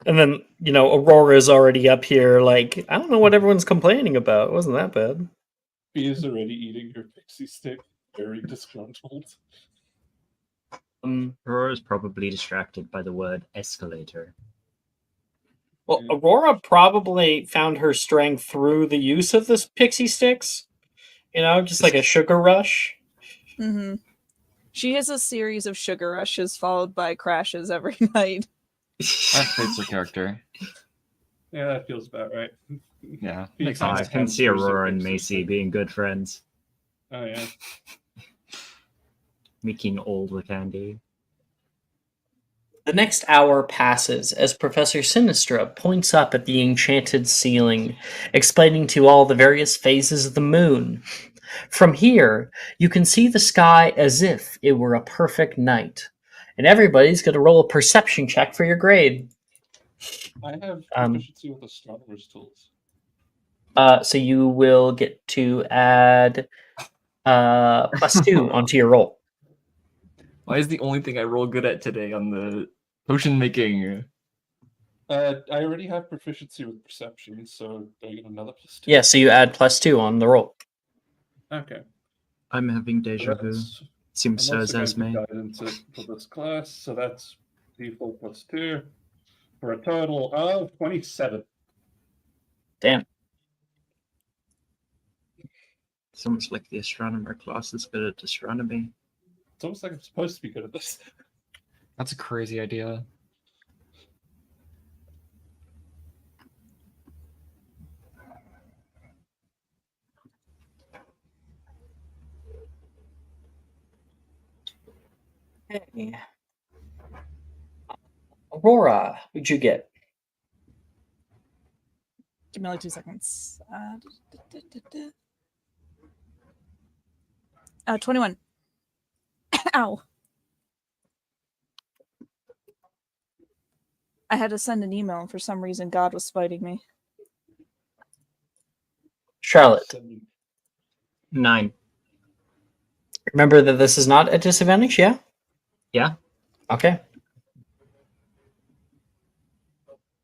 And then, Aurora's already up here, like, I don't know what everyone's complaining about. It wasn't that bad. He is already eating your pixie stick, very disgruntled. Aurora's probably distracted by the word escalator. Well, Aurora probably found her strength through the use of this pixie sticks. Just like a sugar rush. Mm-hmm. She has a series of sugar rushes followed by crashes every night. That fits her character. Yeah, that feels about right. Yeah, He makes kinda I sense. can counts see for some Aurora and pixie Macy stick. being good friends, Oh yeah. making old with candy. The next hour passes as Professor Sinistra points up at the enchanted ceiling, explaining to all the various phases of the moon. From here, you can see the sky as if it were a perfect night. And everybody's going to roll a perception check for your grade. I have Um, proficiency with astronomer's tools. So you will get to add +2 onto your roll. Why is the only thing I roll good at today on the potion making? I already have proficiency with perception, so do I get another +2? Yeah, so you add +2 on the roll. Okay. I'm having So deja vu. that's- Seems I'm so also as going to Esme. guidance for this class, so that's d4 +2 for a total of 27. Damn. It's almost like the astronomer class is good at astronomy. It's almost like I'm supposed to be good at this. That's a crazy idea. Hey. Aurora, what'd you get? Give me like 2 seconds. 21. Ow. I had to send an email, and for some reason, God was spiting me. Charlotte, 9. remember that this is not a disadvantage, yeah? Yeah. Okay.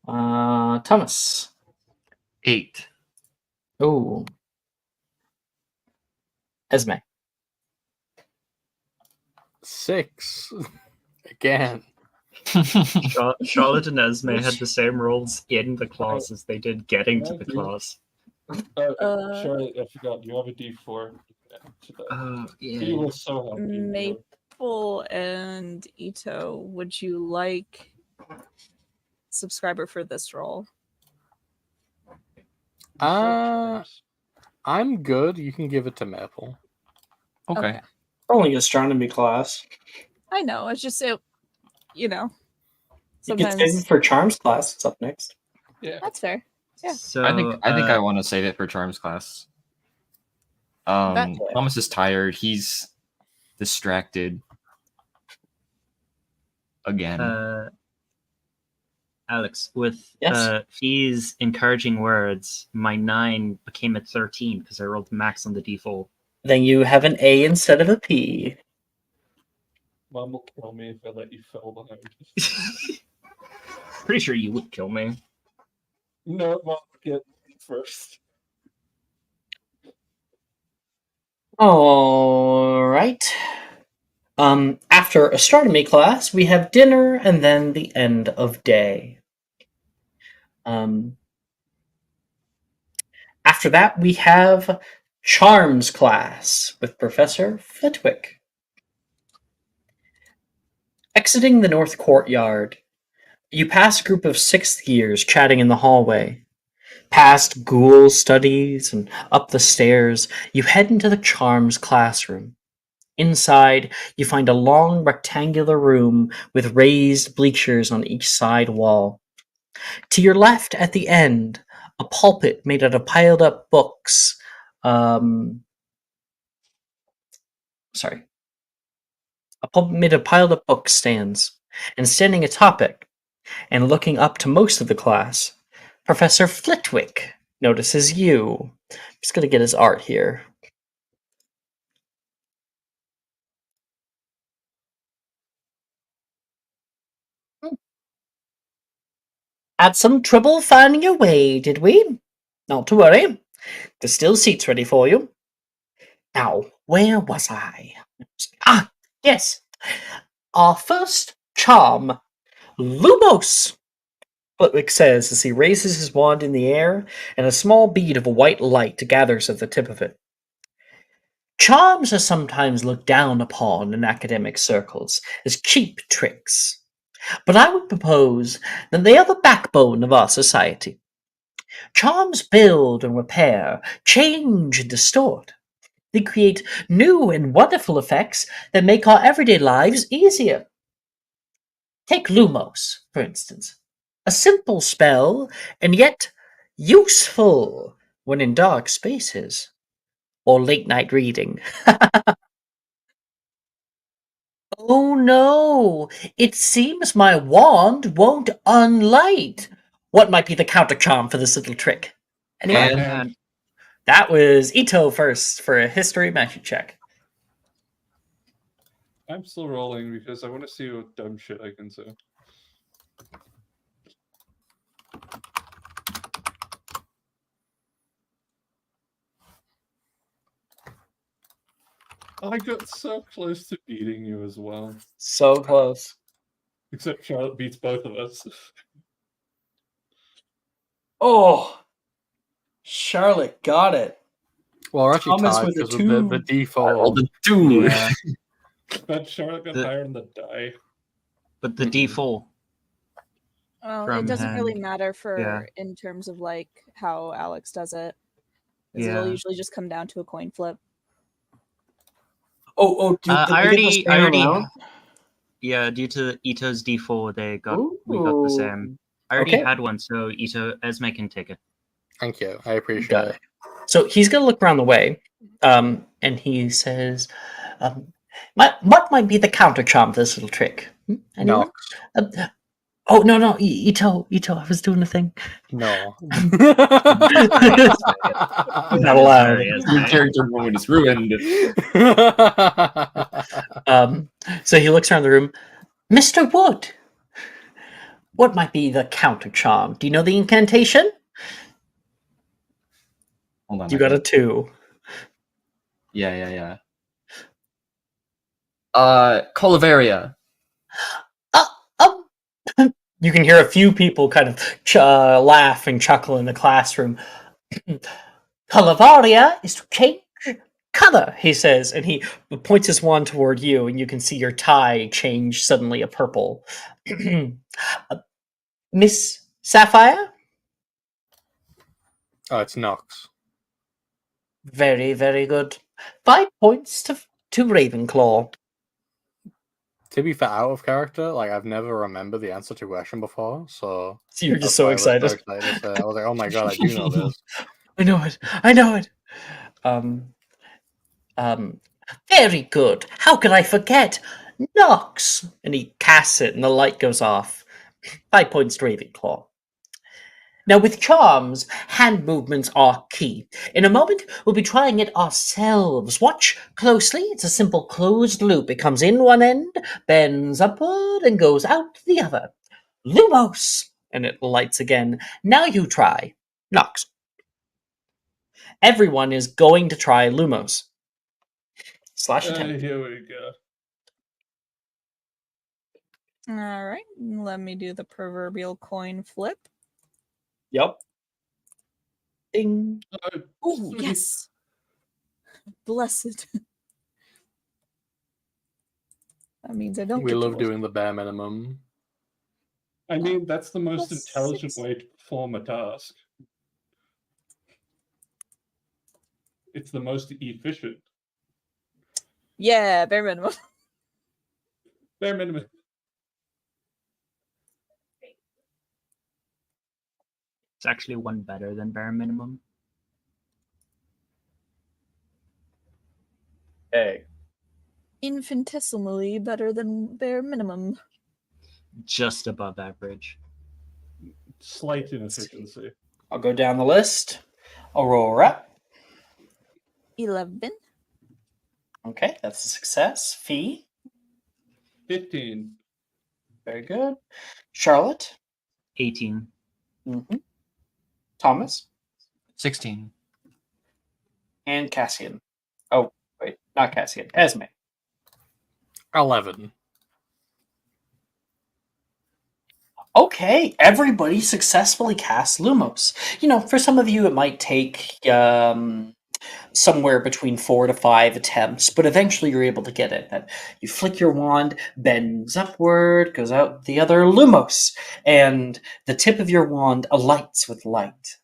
Thomas. 8. Oh. Esme. 6. Again. Charlotte and Esme had the same roles in the class as they did getting to the class. Charlotte, I forgot, you have a d4. He Yeah. was so happy. Maple and Ito, would you like subscriber for this role? I'm good. You can give it to Maple. Okay. Only astronomy class. I know. It's just You can sometimes save it for Charms class. It's up next. Yeah. that's fair. Yeah. So I think I want to save it for Charms class. Thomas is tired. He's distracted again. Alex, with Yes. Fee's encouraging words, my 9 became a 13 because I rolled max on the default. Then you have an A instead of a P. Mom will kill me if I let you fall behind. Pretty sure you would kill me. No, Mom, get me first. All right. After astronomy class, we have dinner and then the end of day. After that, we have charms class with Professor Flitwick. Exiting the north courtyard, you pass a group of sixth years chatting in the hallway. Past ghoul studies and up the stairs, you head into the charms classroom. Inside, you find a long rectangular room with raised bleachers on each side wall. To your left, at the end, a pulpit made out of piled up books. Sorry. A pulpit made of piled up books stands, and standing atop it, and looking up to most of the class, Professor Flitwick notices you. I'm just going to get his art here. Had some trouble finding your way, did we? Not to worry. There's still seats ready for you. Now, where was I? Ah, yes. Our first charm, Lumos, Flitwick says as he raises his wand in the air and a small bead of white light gathers at the tip of it. Charms are sometimes looked down upon in academic circles as cheap tricks, but I would propose that they are the backbone of our society. Charms build and repair, change and distort. They create new and wonderful effects that make our everyday lives easier. Take Lumos, for instance. A simple spell, and yet useful when in dark spaces or late night reading. Oh no! It seems my wand won't unlight. What might be the counter charm for this little trick? Anyone? And That was Ito first for a history magic check. I'm still rolling because I want to see what dumb shit I can say. I got so close to beating you as well. So close. Except Charlotte beats both of us. Oh, Charlotte got it. Well, we're actually Thomas tied with a because of the two. default. the two. Yeah. But Charlotte got The- higher on the die. But the D4. Well, From it doesn't really hand. matter for Yeah. in terms of like how Alex does it. 'Cause Yeah. It'll usually just come down to a coin flip. Oh, I already- I already- amount? Yeah, due to Ito's D4, we got the same. I already Okay. had one, so Ito Esme can take it. Thank you. I appreciate Got it. So he's going to look around the way, and he says, what might be the counter charm for this little trick? Anyone? No. Oh, no, Ito, I was doing a thing. No. Not allowed. Sorry, Your Esme. character moment is ruined. So he looks around the room. Mr. Wood, what might be the counter charm? Do you know the incantation? Hold on. You got a 2. Yeah. Colaveria. You can hear a few people kind of laugh and chuckle in the classroom. Colovaria is to change color, he says, and he points his wand toward you, and you can see your tie change suddenly a purple. Miss Sapphire? Oh, it's Nox. Very, very good. 5 points to Ravenclaw. To be fair, out of character, like I've never remembered the answer to a question before, so So you're just that's so why I was excited. So I was like, "Oh my god, I do know this." I know it. Very good. How could I forget? Nox! And he casts it, and the light goes off. 5 points to Ravenclaw. Now, with charms, hand movements are key. In a moment, we'll be trying it ourselves. Watch closely. It's a simple closed loop. It comes in one end, bends upward, and goes out the other. Lumos! And it lights again. Now you try. Nox. Everyone is going to try Lumos. Slash attempt. Here we go. All right, let me do the proverbial coin flip. Yep. Ding. Oh, Sweet. yes. Blessed. That means I don't We get to love roll. doing the bare minimum. I mean, that's the most Plus intelligent 6. way to perform a task. It's the most efficient. Yeah, bare minimum. Bare minimum. It's actually one better than bare minimum. Okay. Infinitesimally better than bare minimum. Just above average. Slight inefficiency. I'll go down the list. Aurora. 11. Okay, that's a success. Fee. 15. Very good. Charlotte. 18. Mm-hmm. Thomas. 16. And Cassian. Oh, wait, not Cassian. Esme. 11. Okay, everybody successfully cast Lumos. You know, for some of you, it might take somewhere between 4 to 5 attempts, but eventually you're able to get it. That you flick your wand, bends upward, goes out the other Lumos, and the tip of your wand alights with light.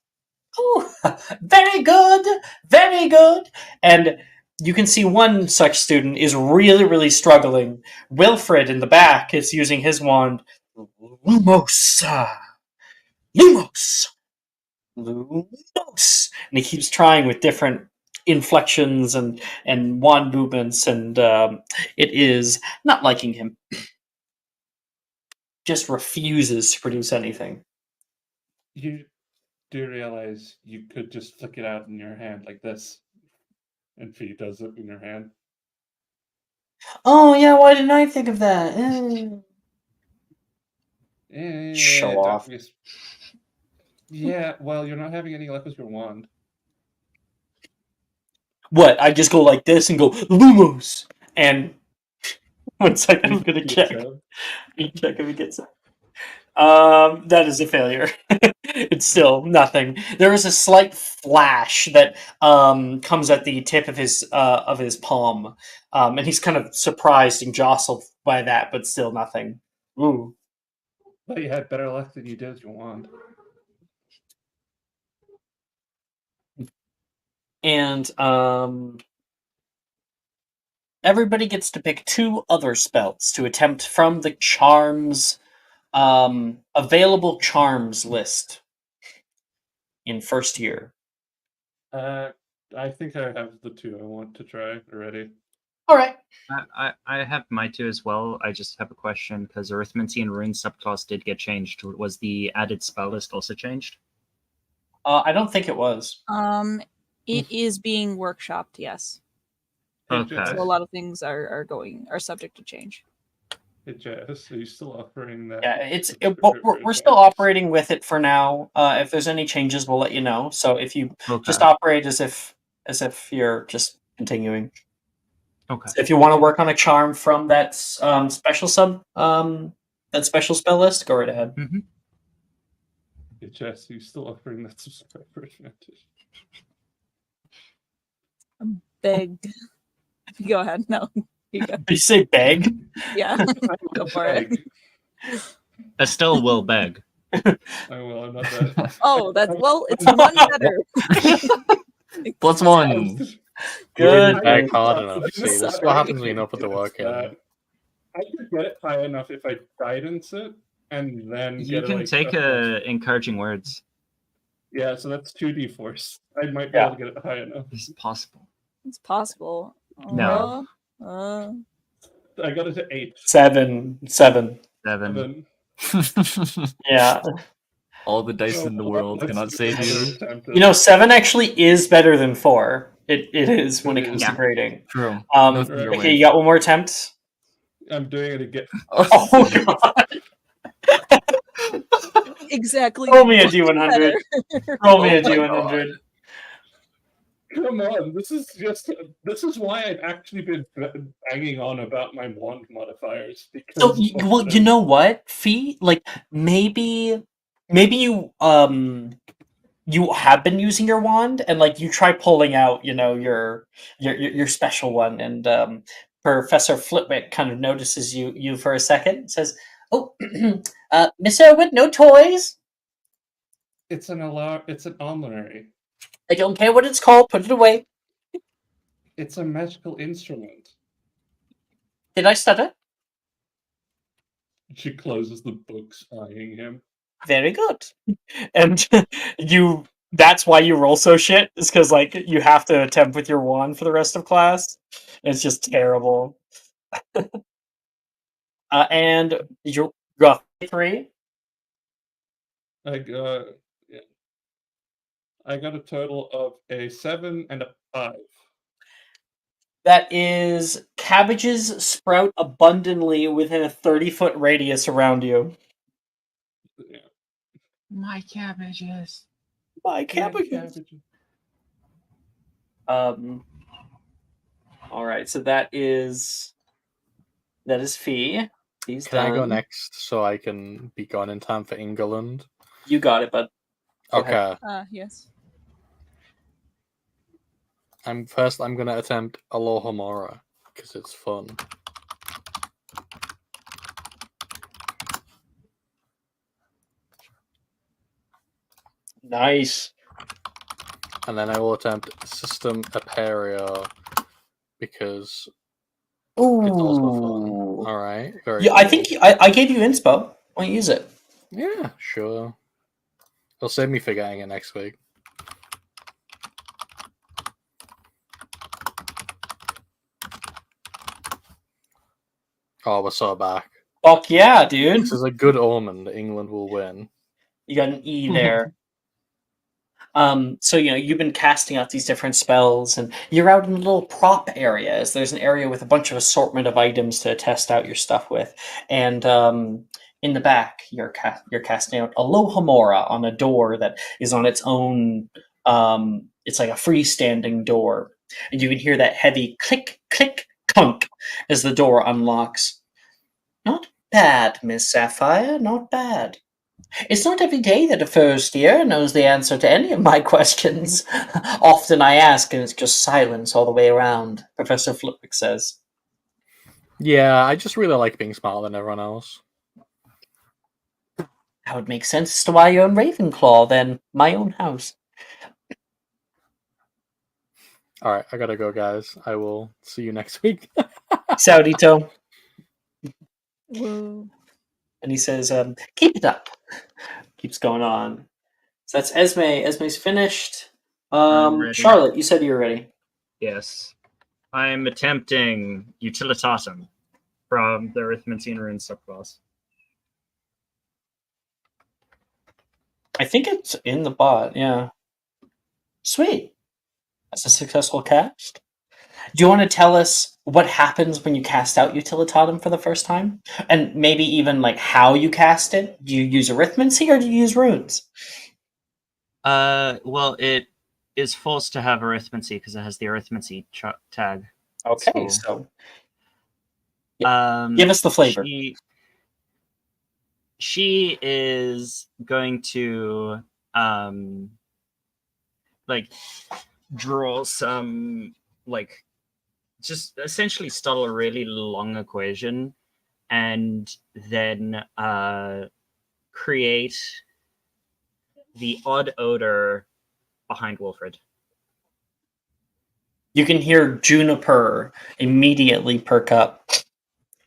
Oh, very good, very good. And you can see one such student is really, really struggling. Wilfred in the back is using his wand. Lumos, Lumos, Lumos, and he keeps trying with different inflections and wand movements, and it is not liking him. Just refuses to produce anything. You do realize you could just flick it out in your hand like this, and Fee does it in your hand. Oh yeah, why didn't I think of that? Show off. Yeah, well, you're not having any luck with your wand. What? I just go like this and go Lumos, and 1 second, I'm gonna check. Check if he gets it. That is a failure. It's still nothing. There is a slight flash that comes at the tip of his palm, and he's kind of surprised and jostled by that, but still nothing. Ooh. But you had better luck than you did with your wand. And everybody gets to pick 2 other spells to attempt from the charms available charms list in first year. I think I have the 2 I want to try already. All right. I have my 2 as well. I just have a question because Arithmancy and Rune subclass did get changed. Was the added spell list also changed? I don't think it was. It is being workshopped, yes. Okay. So a lot of things are subject to change. Hey Jess, are you still offering that? Yeah, we're still operating with it for now. If there's any changes, we'll let you know. So if you just operate as if you're just continuing. Okay. So if you want to work on a charm from that special spell list, go right ahead. Mm-hmm. Hey Jess, are you still offering that subscriber advantage? Beg. Go ahead. No. You go. Did you say beg? Yeah. Go for it. Estelle will beg. I will. I'm not that. Oh, it's one better. Plus 1. Good. Beg hard enough. See, this is what happens when you don't put the work in. I could get it high enough if I guidance it, and then You can take encouraging words. Yeah, so that's 2d4s. I might be able to get it high enough. It's possible. It's possible. No. I got it to 8. 7. 7. 7. Yeah. All the dice Oh, in the well, world let's cannot do save another you. attempt at You know, it. 7 actually is better than 4. It is when It it comes is. to grading. True. Um, No Right. theater okay, wave. you got one more attempt. I'm doing it again. Oh god! Exactly. Roll me a what's D100. better? Roll me a Oh my D100. Come on, this is why I've actually been banging on about my wand modifiers So, because well, you know what, Fee? Like, maybe you have been using your wand, and like you try pulling out, you know, your special one, and Professor Flitwick kind of notices you for a second, and says, "Oh, Miss Irwin, no toys. it's an honorary. I don't care what it's called. Put it away." It's a magical instrument. Did I stutter? She closes the books, eyeing him. Very good. And that's why you roll so shit, is because like you have to attempt with your wand for the rest of class. It's just terrible. And you got 3. I got yeah. I got a total of a 7 and a 5. That is cabbages sprout abundantly within a 30-foot radius around you. Yeah. My cabbages. My My cabbages. cabbage. All right, so that is Fee. Fee's Can I go done. next so I can be gone in time for England? You got it, bud. Go ahead. Okay. Yes. I'm gonna attempt Aloha Mora because it's fun. Nice. And then I will attempt System Aperio because Ooh. it's also fun. Alright, very Yeah, cool. I think I gave you inspo. Why don't you use it? Yeah, sure. It'll save me forgetting it next week. Oh, we're so back. Fuck yeah, dude. This is a good omen that England will win. You got an E there. So you know you've been casting out these different spells, and you're out in a little prop areas. There's an area with a bunch of assortment of items to test out your stuff with, and in the back you're casting out Aloha Mora on a door that is on its own. It's like a freestanding door, and you can hear that heavy click, click, clunk as the door unlocks. Not bad, Miss Sapphire. Not bad. It's not every day that a first year knows the answer to any of my questions. Often I ask, and it's just silence all the way around, Professor Flitwick says. Yeah, I just really like being smarter than everyone else. That would make sense as to why you're in Ravenclaw, then. My own house. Alright, I gotta go, guys. I will see you next week. Saudito. Whoa. And he says, keep it up. Keeps going on. So that's Esme. Esme's finished. I'm ready. Charlotte, you said you were ready. Yes. I'm attempting Utilitatum from the Arithmantian Rune subclass. I think it's in the bot, yeah. Sweet. That's a successful cast. Do you want to tell us what happens when you cast out Utilitatum for the first time? And maybe even like how you cast it? Do you use arithmancy or do you use runes? Well, it is forced to have arithmancy because it has the arithmancy tag. Okay, So, so give us the flavor. She is going to like draw some like just essentially start a really long equation and then create the odd odor behind Wilfred. You can hear Juniper immediately perk up.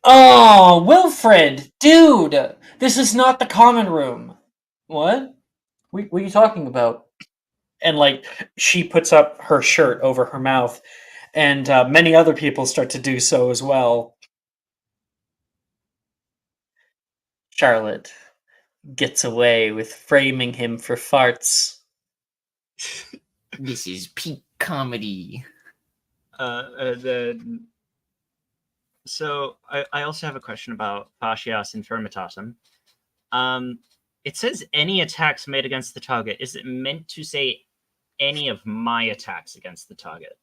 Oh, Wilfred! Dude! This is not the common room. What? What are you talking about? And like, she puts up her shirt over her mouth, and many other people start to do so as well. Charlotte, gets away with framing him for farts. This is peak comedy. Then, so I also have a question about Fascias Infirmitatem. It says any attacks made against the target. Is it meant to say any of my attacks against the target?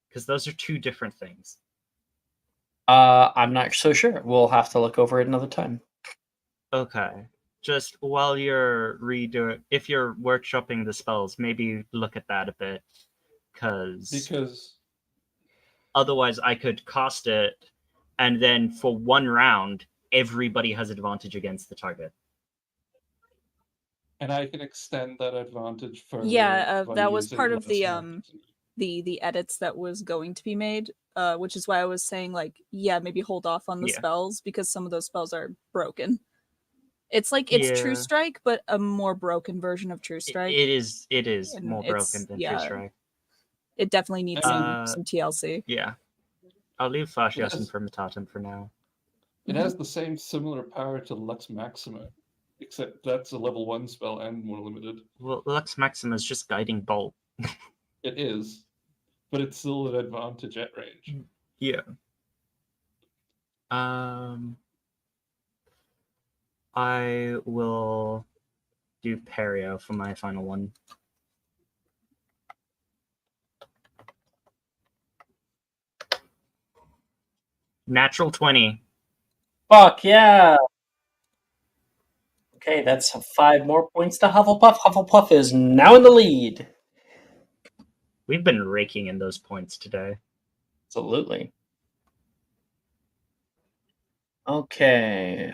Because those are two different things. I'm not so sure. We'll have to look over it another time. Okay. Just while you're if you're workshopping the spells, maybe look at that a bit. Because otherwise I could cast it, and then for one round, everybody has advantage against the target. And I can extend that advantage further. Yeah, by that was using part of less the max. the edits that was going to be made, which is why I was saying, like, yeah, maybe hold off on the Yeah. spells, because some of those spells are broken. It's like it's True Yeah. Strike, but a more broken version of True Strike. It is And more broken than True Strike. It definitely needs some TLC. Yeah. I'll leave Fascias Yes. Infirmitatem for now. It has the same similar power to Lux Maxima, except that's a level 1 spell and more limited. Well, Lux Maxima is just Guiding Bolt. It is, but it's still an advantage at range. Yeah. I will do Perio for my final one. Natural 20. Fuck yeah! Okay, that's 5 more points to Hufflepuff. Hufflepuff is now in the lead. We've been raking in those points today. Absolutely. Okay.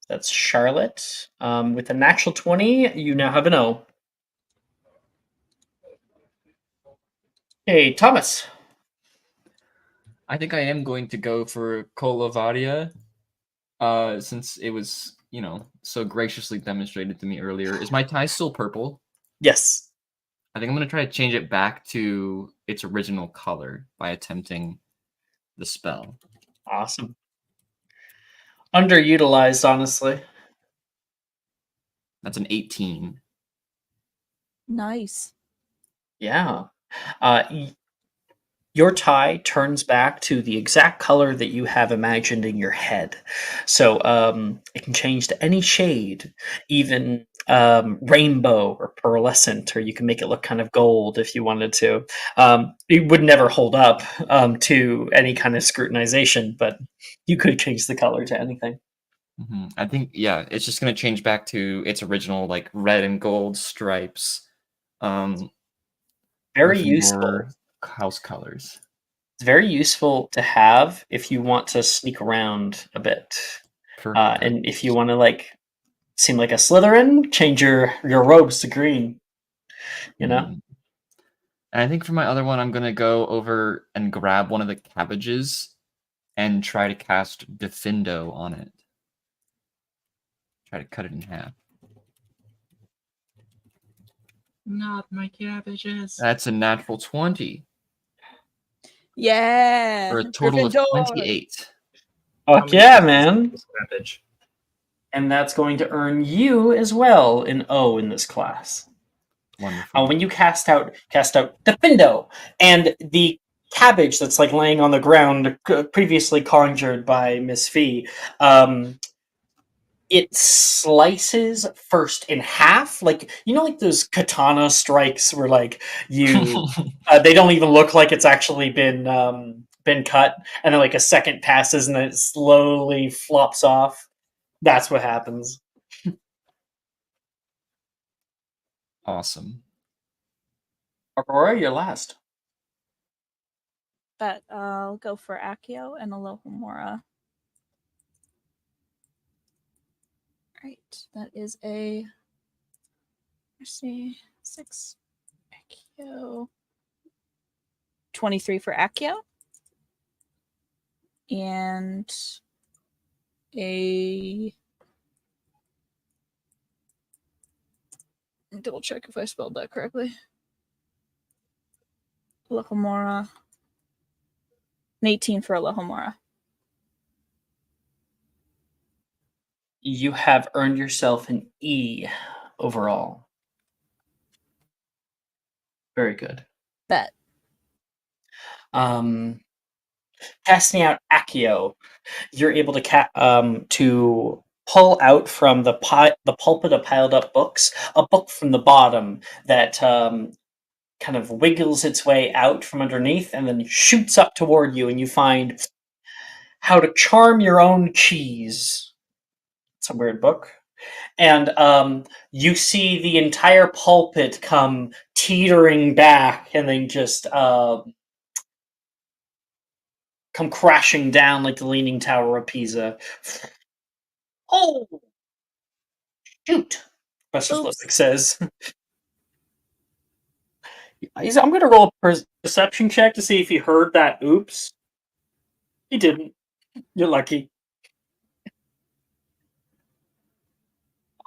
That's Charlotte. With a natural 20, you now have an O. Hey, Thomas. I think I am going to go for Colavadia, since it was, so graciously demonstrated to me earlier. Is my tie still purple? Yes. I think I'm going to try to change it back to its original color by attempting the spell. Awesome. Underutilized, honestly. That's an 18. Nice. Yeah. Your tie turns back to the exact color that you have imagined in your head. So it can change to any shade, even rainbow or pearlescent, or you can make it look kind of gold if you wanted to. It would never hold up to any kind of scrutinization, but you could change the color to anything. I think, yeah, it's just going to change back to its original, like, red and gold stripes. Very with useful. more house colors. It's very useful to have if you want to sneak around a bit. And if you want to, like, seem like a Slytherin, change your robes to green. You know? And I think for my other one, I'm going to go over and grab one of the cabbages and try to cast Defindo on it. Try to cut it in half. Not my cabbages. That's a natural 20. Yeah. For a total Gryffindor. of 28. Fuck many yeah, cabbages man. is cabbage? And that's going to earn you as well an O in this class. Wonderful. When you cast out Defindo, and the cabbage that's like laying on the ground, previously conjured by Miss Fee, it slices first in half, like, like those katana strikes where, like, you they don't even look like it's actually been cut, and then like a second passes and then it slowly flops off. That's what happens. Awesome. Aurora, you're last. But I'll go for Accio and Alohomora. Right, that is a, let's see, 6 Accio, 23 for Accio, and a, double check if I spelled that correctly. Alohomora, an 18 for Alohomora. You have earned yourself an E overall. Very good. Bet. Casting out Accio, you're able to pull out from the pulpit of piled up books a book from the bottom that kind of wiggles its way out from underneath and then shoots up toward you, and you find How to Charm Your Own Cheese. It's a weird book. And you see the entire pulpit come teetering back and then just come crashing down like the Leaning Tower of Pisa. Oh! Shoot! Professor Flippick says. I'm going to roll a perception check to see if he heard that oops. He didn't. You're lucky.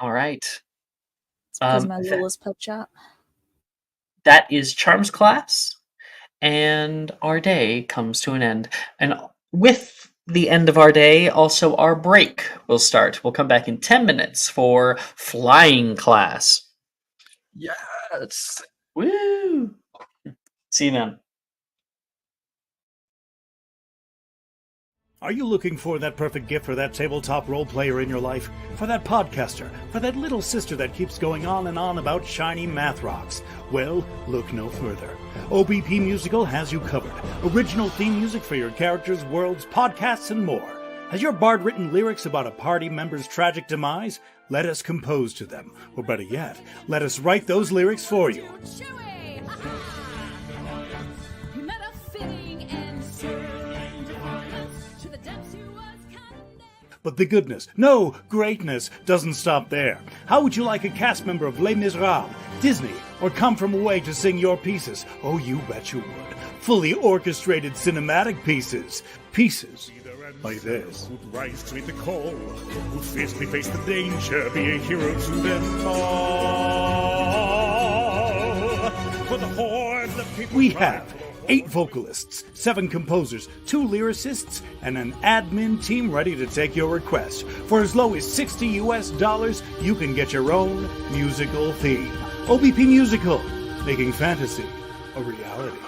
All right. It's because my littlest pet shop. That is Charms class. And our day comes to an end. And with the end of our day, also our break will start. We'll come back in 10 minutes for Flying class. Yes. Woo! See you then. Are you looking for that perfect gift for that tabletop role player in your life? For that podcaster? For that little sister that keeps going on and on about shiny math rocks? Well, look no further. OBP Musical has you covered. Original theme music for your characters, worlds, podcasts, and more. Has your bard written lyrics about a party member's tragic demise? Let us compose to them. Or better yet, let us write those lyrics for you. But the goodness, no, greatness, doesn't stop there. How would you like a cast member of Les Miserables, Disney, or Come From Away to sing your pieces? Oh, you bet you would. Fully orchestrated cinematic pieces. Pieces like this. Who'd rise to meet the call, who'd fiercely face the danger, be a hero to them all. For the hordes of people we have 8 vocalists, 7 composers, 2 lyricists, and an admin team ready to take your request. For as low as $60 US, you can get your own musical theme. OBP Musical, making fantasy a reality.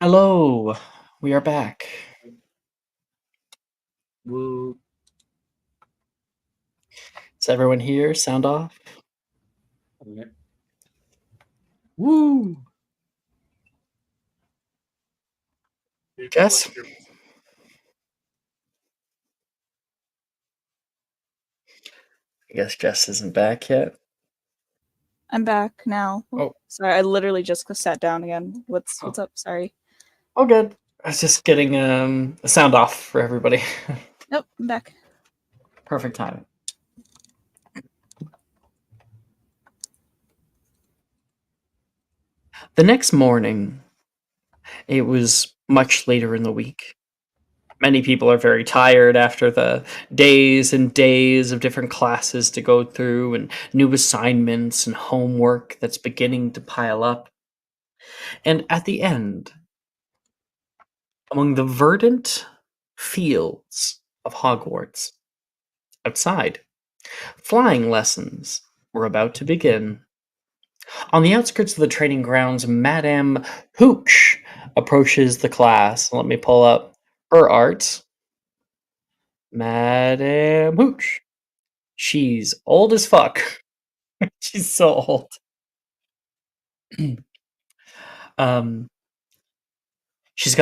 Hello, we are back. Woo. Is everyone here? Sound off? Okay. Woo! Jess? I guess Jess isn't back yet. I'm back now. Oh. Sorry, I literally just sat down again. What's up? Sorry. Oh, good. I was just getting a sound off for everybody. Nope, I'm back. Perfect timing. The next morning, it was much later in the week. Many people are very tired after the days and days of different classes to go through and new assignments and homework that's beginning to pile up. And at the end, among the verdant fields of Hogwarts, outside, flying lessons were about to begin. On the outskirts of the training grounds, Madame Hooch approaches the class. Let me pull up her art. Madame Hooch. She's old as fuck. She's so old. She's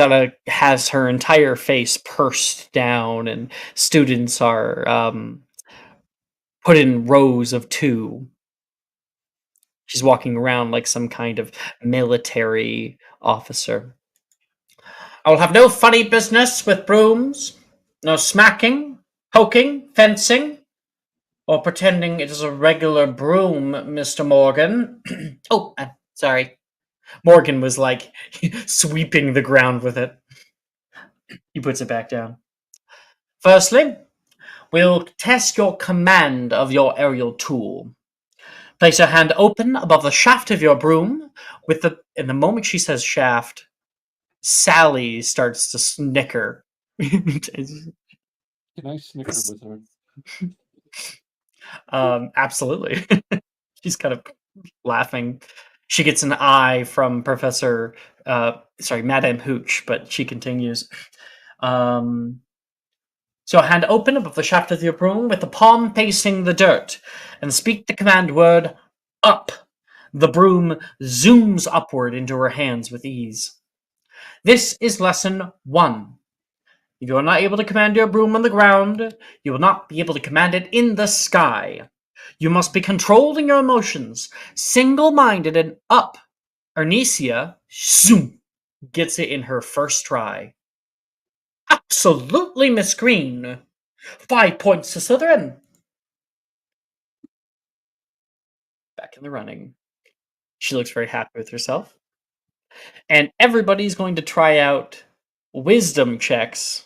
has her entire face pursed down, and students are put in rows of 2. She's walking around like some kind of military officer. I will have no funny business with brooms, no smacking, poking, fencing, or pretending it is a regular broom, Mr. Morgan. Oh, sorry. Morgan was like sweeping the ground with it. He puts it back down. Firstly, we'll test your command of your aerial tool. Place your hand open above the shaft of your broom. In the moment she says shaft, Sally starts to snicker. Can I snicker with her? Absolutely. She's kind of laughing. She gets an eye from Madame Hooch, but she continues. So hand open above the shaft of your broom with the palm facing the dirt, and speak the command word, up. The broom zooms upward into her hands with ease. This is lesson 1. If you are not able to command your broom on the ground, you will not be able to command it in the sky. You must be controlled in your emotions, single-minded and up. Arnesia, zoom, gets it in her first try. Absolutely, Miss Green. 5 points to Slytherin. Back in the running. She looks very happy with herself. And everybody's going to try out wisdom checks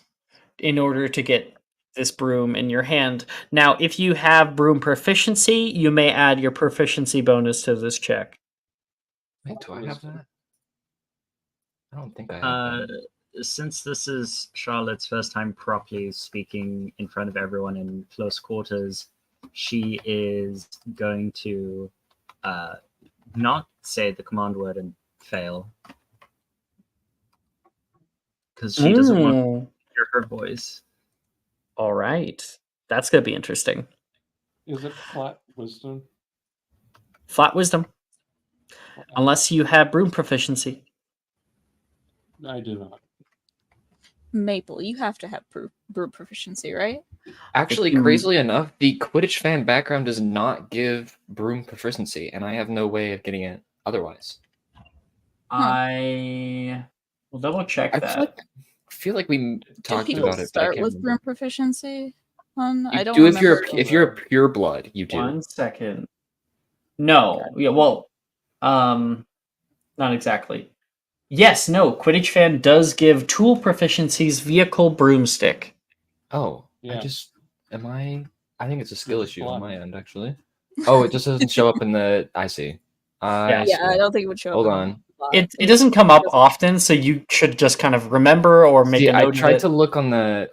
in order to get this broom in your hand. Now, if you have broom proficiency, you may add your proficiency bonus to this check. Wait, do I have that? I don't think I have that. Since this is Charlotte's first time properly speaking in front of everyone in close quarters, she is going to not say the command word and fail. Because she doesn't want to hear her voice. All right. That's going to be interesting. Is it flat wisdom? Flat wisdom. Unless you have broom proficiency. I do not. Maple, you have to have broom proficiency, right? Actually, crazily enough, the Quidditch fan background does not give broom proficiency, and I have no way of getting it otherwise. I will double check that. I feel like we talked people about it. Start with broom proficiency. I don't do remember. if you're a pure blood, you do. 1 second. No. Yeah. Well, not exactly. Yes, no, Quidditch fan does give tool proficiencies vehicle broomstick. Oh, yeah. I think it's a skill issue on my end, actually. Oh, it just doesn't show up in the... I see. I don't think it would show up. Hold on. It doesn't come up often, so you should just kind of remember or make a note. I tried to look on the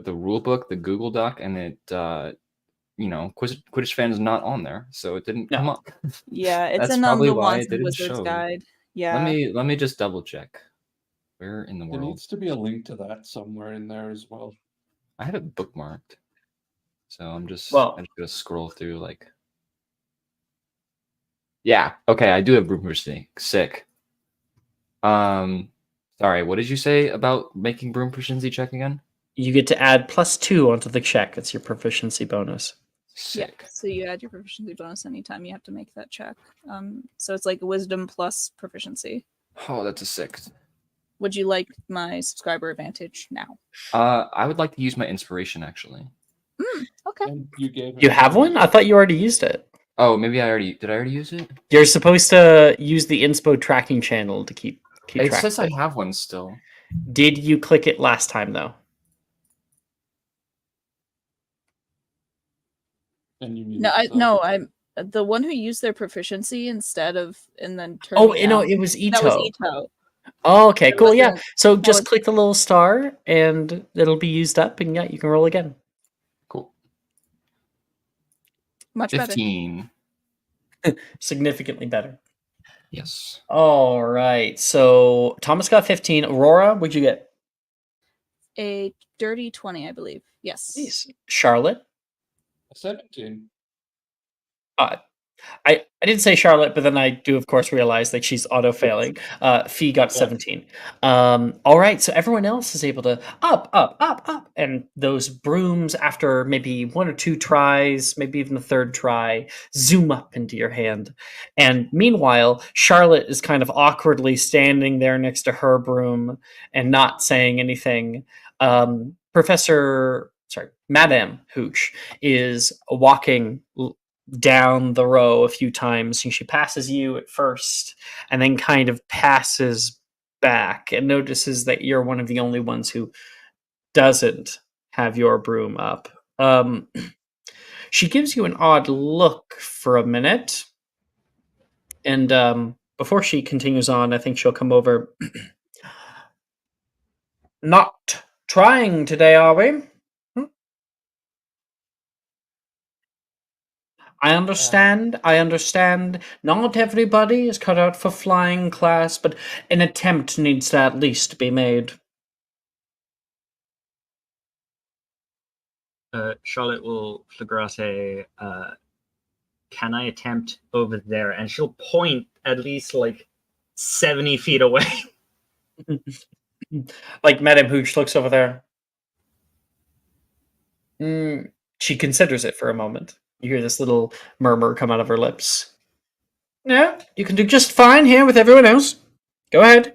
rule book, the Google Doc, and it Quidditch fan is not on there, so it didn't come up. Yeah, it's That's in probably the why Wands it didn't Wizard's show. Guide. Yeah. Let me just double check. Where in the There world? needs to be a link to that somewhere in there as well. I have it bookmarked. So I'm just gonna scroll through like. Yeah, okay, I do have broom proficiency. Sick. Sorry, what did you say about making broom proficiency check again? You get to add +2 onto the check. It's your proficiency bonus. Sick. Yeah, so you add your proficiency bonus anytime you have to make that check. So it's like wisdom plus proficiency. Oh, that's a 6. Would you like my subscriber advantage now? I would like to use my inspiration actually. Okay. And you gave You have one? I thought you already used it. Oh, maybe I already did. I already use it. You're supposed to use the inspo tracking channel to keep It track. says I have one still. Did you click it last time though? And you I'm the one who used their proficiency instead of and then turned. Oh, you know, it was Ito. That was Ito. Oh, okay, It cool. Yeah. wasn't- So that just was- click the little star and it'll be used up, and yeah, you can roll again. Cool. Much better. 15. Significantly better. Yes. All right. So Thomas got 15. Aurora, what'd you get? A dirty 20, I believe. Yes. Nice. Charlotte? 17. I didn't say Charlotte, but then I do, of course, realize that she's auto-failing. Fee got 17. All right, so everyone else is able to up, and those brooms, after maybe 1 or 2 tries, maybe even the third try, zoom up into your hand. And meanwhile, Charlotte is kind of awkwardly standing there next to her broom and not saying anything. Madame Hooch is walking down the row a few times, and she passes you at first and then kind of passes back and notices that you're one of the only ones who doesn't have your broom up. She gives you an odd look for a minute, and before she continues on, I think she'll come over. Not trying today, are we? I understand. Not everybody is cut out for flying class, but an attempt needs to at least be made. Charlotte will say, can I attempt over there? And she'll point at least like 70 feet away. Like Madame Hooch looks over there. She considers it for a moment. You hear this little murmur come out of her lips. Yeah, you can do just fine here with everyone else. Go ahead.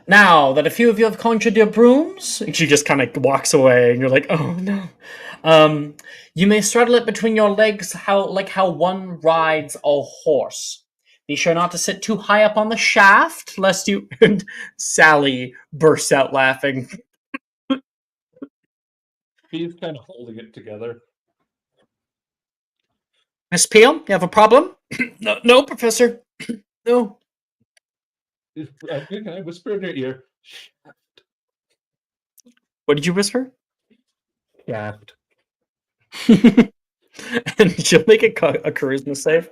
Now that a few of you have conjured your brooms, and she just kind of walks away, and you're like, oh no. You may straddle it between your legs, like how one rides a horse. Be sure not to sit too high up on the shaft, lest you... And Sally bursts out laughing. He's kind of holding it together. Miss Peel, you have a problem? No, Professor. No. Can I whisper in your ear? What did you whisper? Shaft. And she'll make a charisma save.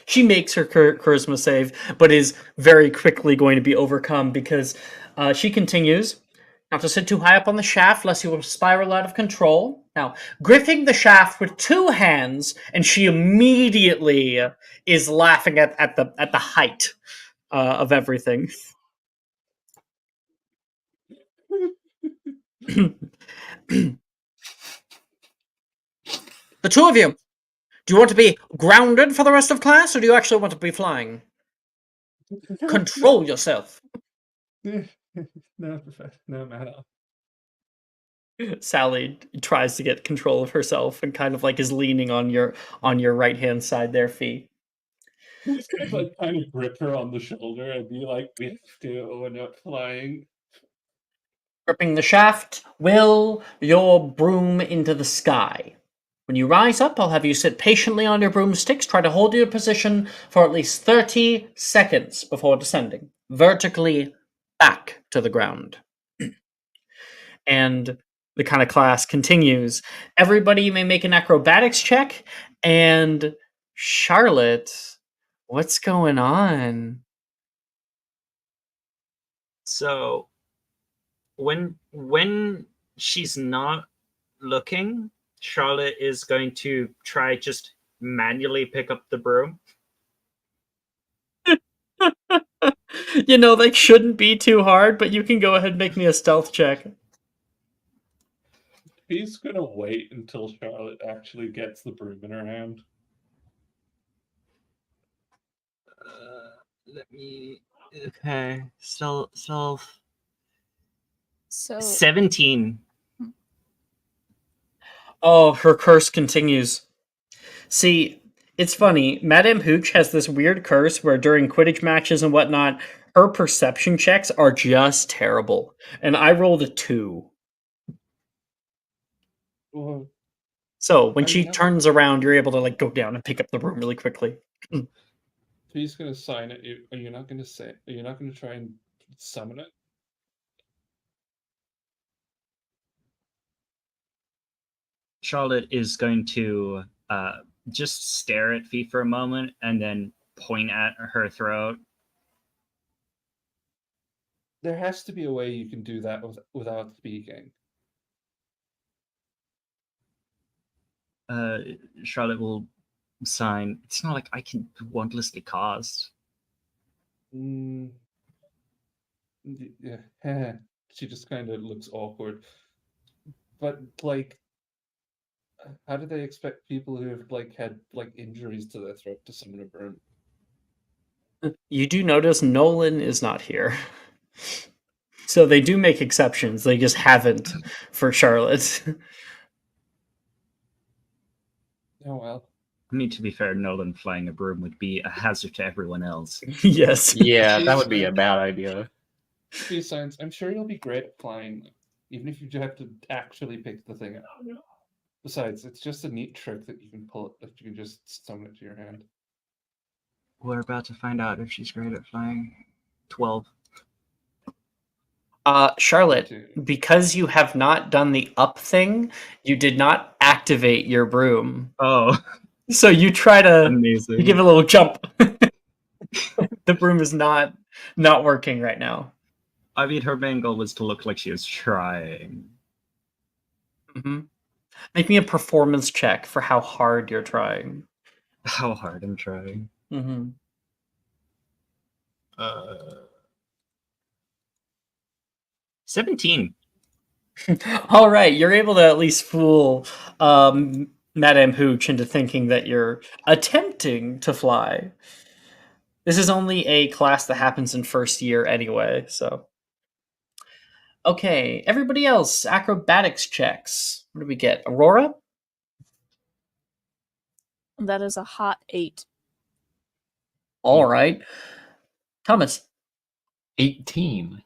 She makes her charisma save, but is very quickly going to be overcome because she continues, not to sit too high up on the shaft, lest you will spiral out of control. Now, gripping the shaft with 2 hands, and she immediately is laughing at the height of everything. The 2 of you, do you want to be grounded for the rest of class, or do you actually want to be flying? Control yourself. No, Matt. Sally tries to get control of herself and kind of like is leaning on your right hand side there, Fee. He's gonna kind of grip her on the shoulder and be like, "We have to, we're not flying." Gripping the shaft, will your broom into the sky. When you rise up, I'll have you sit patiently on your broomsticks. Try to hold your position for at least 30 seconds before descending, vertically back to the ground. And the kind of class continues. Everybody may make an acrobatics check. And Charlotte, what's going on? So when she's not looking, Charlotte is going to try just manually pick up the broom. That shouldn't be too hard, but you can go ahead and make me a stealth check. He's gonna wait until Charlotte actually gets the broom in her hand. Let me. Okay, self. So 17. Oh, her curse continues. See, it's funny. Madame Hooch has this weird curse where during Quidditch matches and whatnot, her perception checks are just terrible. And I rolled a 2. Well, So when I she mean, turns around, you're able to go down and pick up the broom really quickly. he's gonna sign it. Are you not gonna say? Are you not gonna try and summon it? Charlotte is going to just stare at Fee for a moment and then point at her throat. There has to be a way you can do that without speaking. Charlotte will sign. It's not like I can wordlessly cast. Yeah. She just kind of looks awkward. But how do they expect people who have had injuries to their throat to summon a broom? You do notice Nolan is not here. So they do make exceptions. They just haven't for Charlotte. Oh well. I mean, to be fair, Nolan flying a broom would be a hazard to everyone else. Yes. Yeah, that would be a bad idea. Besides, I'm sure you'll be great at flying, even if you have to actually pick the thing up. Besides, it's just a neat trick that you can pull it, that you can just summon it to your hand. We're about to find out if she's great at flying. 12. Charlotte, because you have not done the up thing, you did not activate your broom. Oh. So you try to Amazing. You give it a little jump. The broom is not working right now. I mean, her main goal was to look like she was trying. Mm-hmm. Make me a performance check for how hard you're trying. How hard I'm trying. Mm-hmm. 17. All right, you're able to at least fool Madame Hooch into thinking that you're attempting to fly. This is only a class that happens in first year anyway, so. Okay, everybody else, acrobatics checks. What do we get? Aurora? that is a hot 8. All right. Thomas, 18.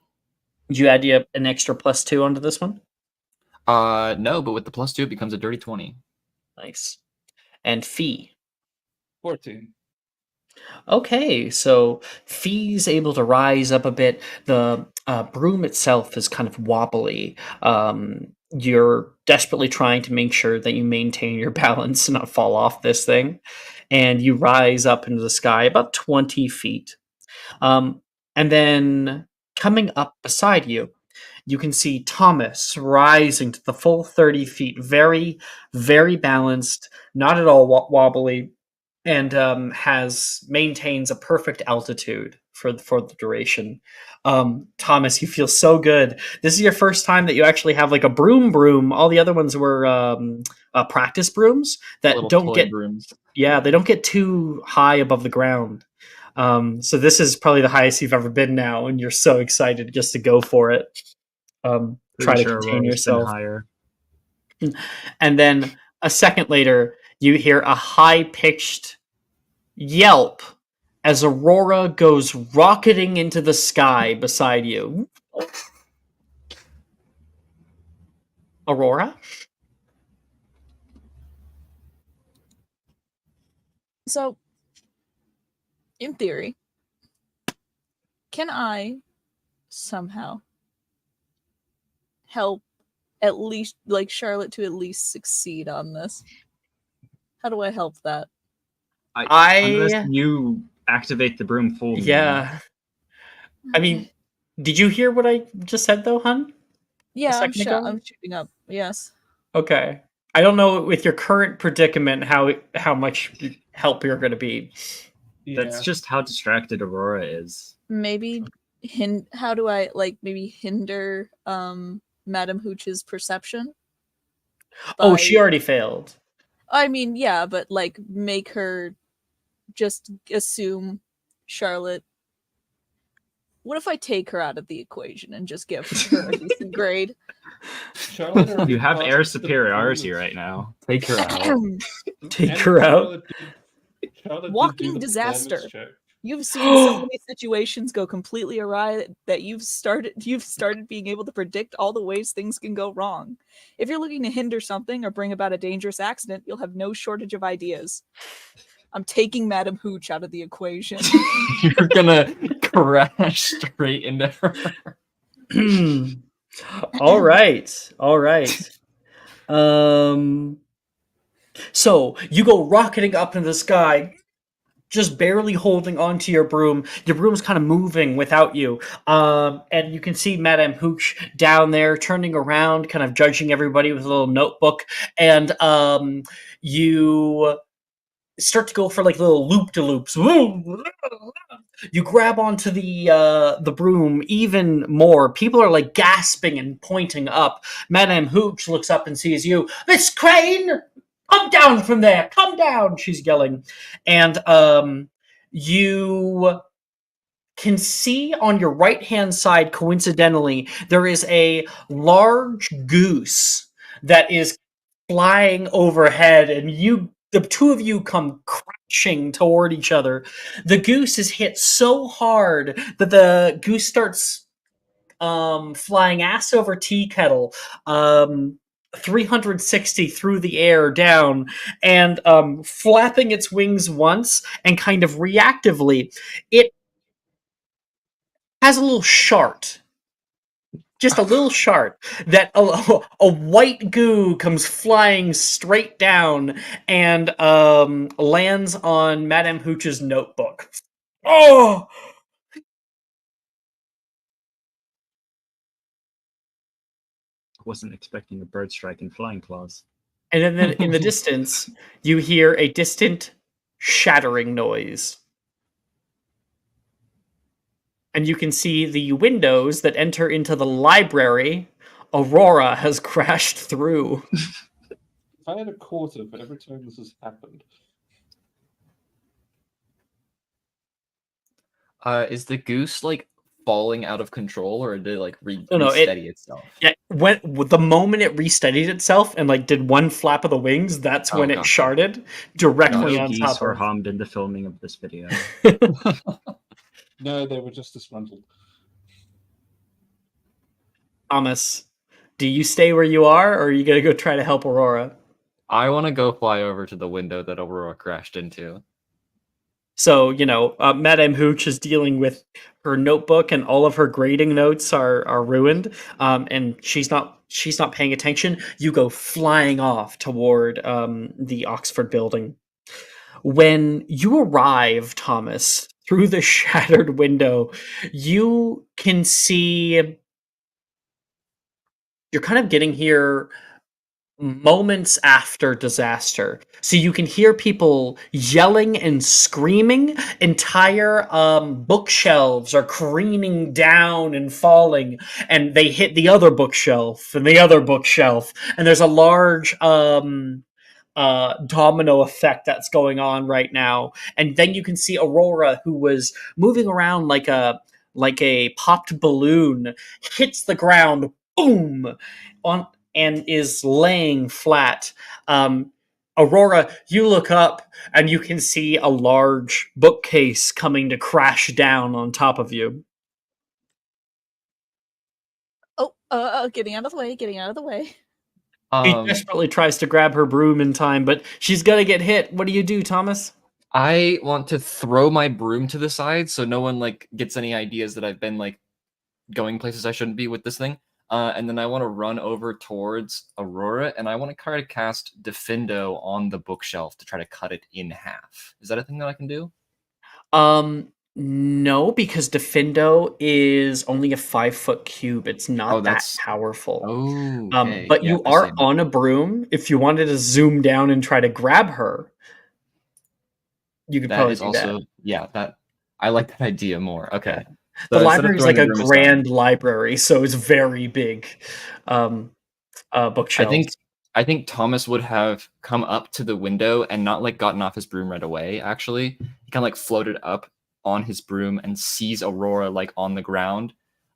did you add an extra +2 onto this one? No, but with the +2, it becomes a dirty 20. Nice. And Fee? 14. Okay, so Fee's able to rise up a bit. The broom itself is kind of wobbly. You're desperately trying to make sure that you maintain your balance and not fall off this thing. And you rise up into the sky about 20 feet. And then coming up beside you, you can see Thomas rising to the full 30 feet, very, very balanced, not at all wobbly, and maintains a perfect altitude for the duration. Thomas, you feel so good. This is your first time that you actually have a broom. All the other ones were practice brooms that Little don't toy get brooms. Yeah, they don't get too high above the ground. So this is probably the highest you've ever been now, and you're so excited just to go for it. Try to contain yourself. Higher. And then a second later, you hear a high-pitched yelp as Aurora goes rocketing into the sky beside you. Aurora? So, in theory, can I somehow help at least Charlotte to at least succeed on this? How do I help that? Unless you activate the broom for me. Yeah. I mean, Did you hear what I just said, though, hun? Yeah, I'm second ago? shooting up. Yes. Okay. I don't know with your current predicament how much help you're going to be. That's just how distracted Aurora is. Maybe how do I maybe hinder Madame Hooch's perception? Oh, she already failed. I mean, yeah, but make her just assume Charlotte. What if I take her out of the equation and just give her a decent grade? Charlotte You have air superiority right now. Take her out. Take her out. Walking disaster. You've seen so many situations go completely awry that you've started being able to predict all the ways things can go wrong. If you're looking to hinder something or bring about a dangerous accident, you'll have no shortage of ideas. I'm taking Madame Hooch out of the equation. You're gonna crash straight into her. All right. So you go rocketing up into the sky, just barely holding onto your broom. Your broom's kind of moving without you. And you can see Madame Hooch down there turning around, kind of judging everybody with a little notebook. And you start to go for little loop-de-loops. You grab onto the broom even more. People are gasping and pointing up. Madame Hooch looks up and sees you. Miss Crane! Come down from there! Come down! She's yelling. And you can see on your right-hand side, coincidentally, there is a large goose that is flying overhead, and the two of you come crashing toward each other. The goose is hit so hard that the goose starts flying ass over tea kettle, 360 through the air down, and flapping its wings once, and kind of reactively, it has a little shart. Just a little shart that a white goo comes flying straight down and lands on Madame Hooch's notebook. Oh! Wasn't expecting a bird strike in flying claws. And then in the distance, you hear a distant shattering noise. And you can see the windows that enter into the library. Aurora has crashed through. I had a quarter for every time this has happened. Is the goose falling out of control, or did it No, resteady itself? Yeah, the moment it resteadied itself and did one flap of the wings, that's when it sharded directly on geese top were of. harmed in the filming of this video. No, they were just disgruntled. Thomas, do you stay where you are, or are you gonna go try to help Aurora? I want to go fly over to the window that Aurora crashed into. So, Madame Hooch is dealing with her notebook, and all of her grading notes are ruined, and she's not paying attention. You go flying off toward the Oxford building. When you arrive, Thomas, through the shattered window, you can see you're kind of getting here moments after disaster. So you can hear people yelling and screaming. Entire bookshelves are careening down and falling, and they hit the other bookshelf and the other bookshelf. And there's a large domino effect that's going on right now. And then you can see Aurora, who was moving around like a popped balloon, hits the ground, boom, and is laying flat. Aurora, you look up and you can see a large bookcase coming to crash down on top of you. Oh, getting out of the way. She desperately tries to grab her broom in time, but she's gonna get hit. What do you do, Thomas? I want to throw my broom to the side so no one gets any ideas that I've been going places I shouldn't be with this thing. And then I want to run over towards Aurora, and I want to try to cast Defendo on the bookshelf to try to cut it in half. Is that a thing that I can do? No, because Defendo is only a 5-foot cube. It's not that that's powerful. oh okay. But Yeah, you the are same. on a broom. If you wanted to zoom down and try to grab her, you could That probably is do that. also that I like that idea more. Okay. Yeah. So The instead of library is throwing like the a broom aside, grand library, so it's very big. Bookshelves. I think Thomas would have come up to the window and not like gotten off his broom right away. Actually, he kind of like floated up on his broom and sees Aurora like on the ground,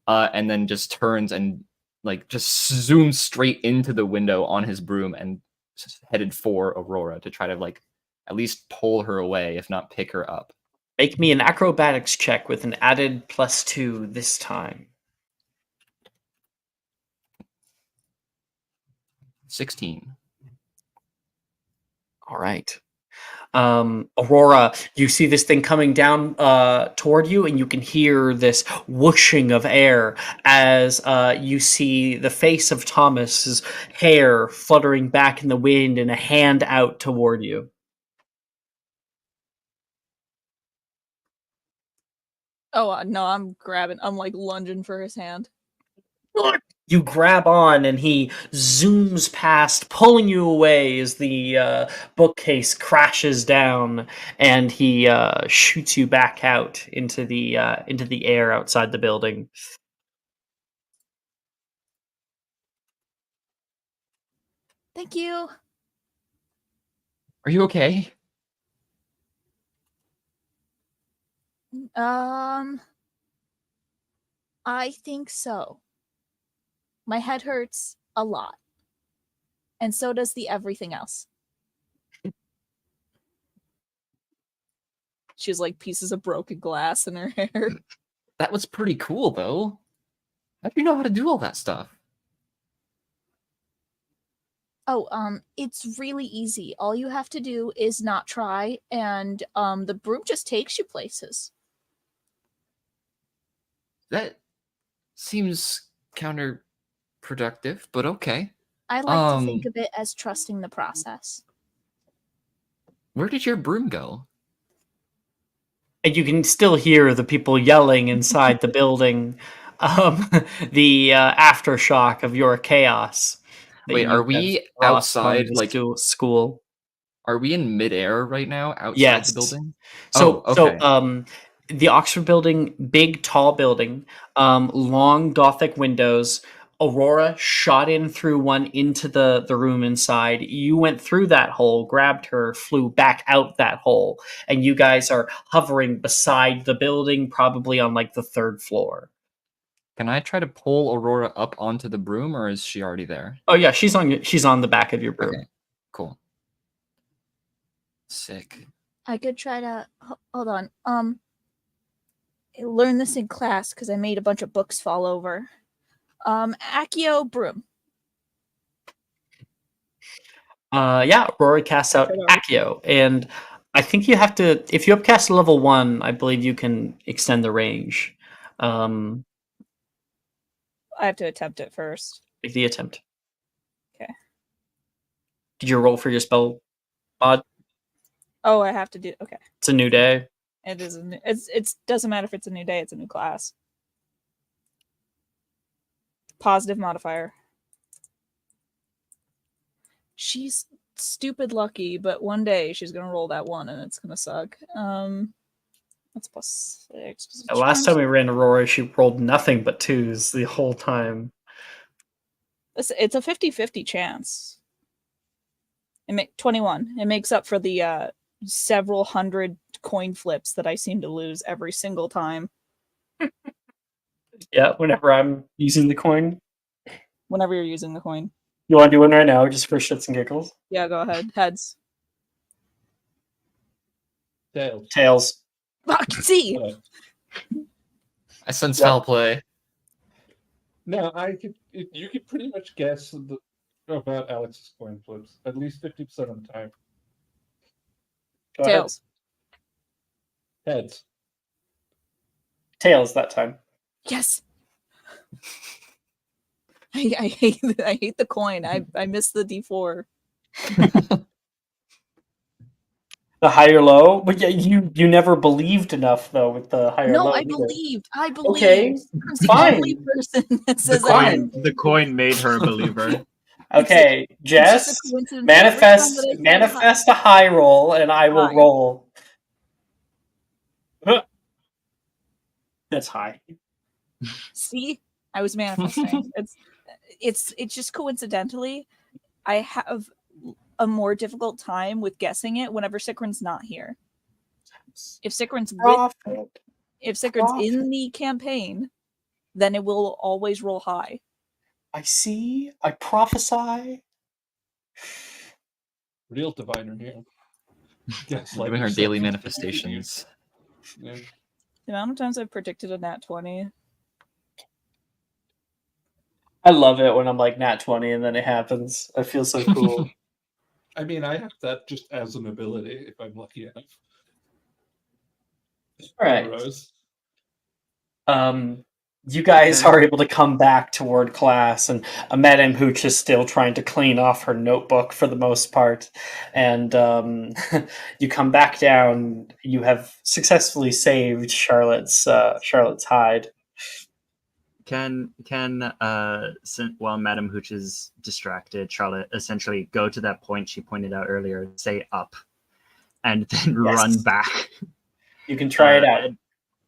and then just turns and like just zooms straight into the window on his broom and just headed for Aurora to try to like at least pull her away, if not pick her up. Make me an acrobatics check with an added +2 this time. 16. All right. Aurora, you see this thing coming down toward you, and you can hear this whooshing of air as you see the face of Thomas's hair fluttering back in the wind and a hand out toward you. Oh no, I'm like lunging for his hand. You grab on, and he zooms past, pulling you away as the bookcase crashes down, and he shoots you back out into the air outside the building. Thank you. Are you okay? I think so. My head hurts a lot. And so does the everything else. She has like pieces of broken glass in her hair. That was pretty cool though. How do you know how to do all that stuff? Oh, it's really easy. All you have to do is not try, and the broom just takes you places. That seems counterproductive, but okay. I like to think of it as trusting the process. Where did your broom go? And you can still hear the people yelling inside the building. The aftershock of your chaos. Wait, are we outside, like school? Are we in midair right now outside Yes. the building? So, oh, okay. The Oxford building, big, tall building, long Gothic windows. Aurora shot in through one into the room inside. You went through that hole, grabbed her, flew back out that hole, and you guys are hovering beside the building, probably on like the 3rd floor. Can I try to pull Aurora up onto the broom, or is she already there? Oh yeah, she's on the back of your broom. Okay, cool. Sick. I could try to hold on. I learned this in class because I made a bunch of books fall over. Accio broom. Yeah, Rory casts out Accio, and I think you have to, if you upcast level 1, I believe you can extend the range. I have to attempt it first. Make the attempt. Okay. Did you roll for your spell mod? Oh, I have to do. Okay. It's a new day. It is. It doesn't matter if it's a new day. It's a new class. Positive modifier. She's stupid lucky, but one day she's gonna roll that 1 and it's gonna suck. That's +6. The last time we ran Aurora, she rolled nothing but 2s the whole time. It's a 50-50 chance. 21. It makes up for the several hundred coin flips that I seem to lose every single time. Yeah, whenever I'm using the coin. Whenever you're using the coin. You want to do one right now, just for shits and giggles? Yeah, go ahead. Heads. Tails. Fuck, see! I sense foul play. No, you could pretty much guess about Alex's coin flips at least 50% of the time. Go Tails. Ahead. Heads. Tails that time. Yes. I hate the coin. I miss the D4. The higher low, but yeah, you never believed enough though with the higher No, low. I either. believed. Okay, Secret's the fine. only person that The says Fine. coin made her a believer. Okay, It's just a Jess, coincidence that every time that I said manifest a high roll, and I will High. roll. That's high. See, I was manifesting. It's just coincidentally, I have a more difficult time with guessing it whenever Sikrin's not here. If Sikrin's Profit. if Sikrin's in the campaign, then it will always roll high. I see. I prophesy. Real diviner here. Yes, like Doing her you said, daily she's manifestations. Yeah. The amount of times I've predicted a nat 20. I love it when I'm like nat 20 and then it happens. I feel so cool. I mean, I have that just as an ability if I'm lucky enough. All right. Rose. You guys Okay. are able to come back toward class, and Madame Hooch is still trying to clean off her notebook for the most part. And you come back down. You have successfully saved Charlotte's hide. Can while Madame Hooch is distracted, Charlotte essentially go to that point she pointed out earlier, say up, and then run back. You can try it out.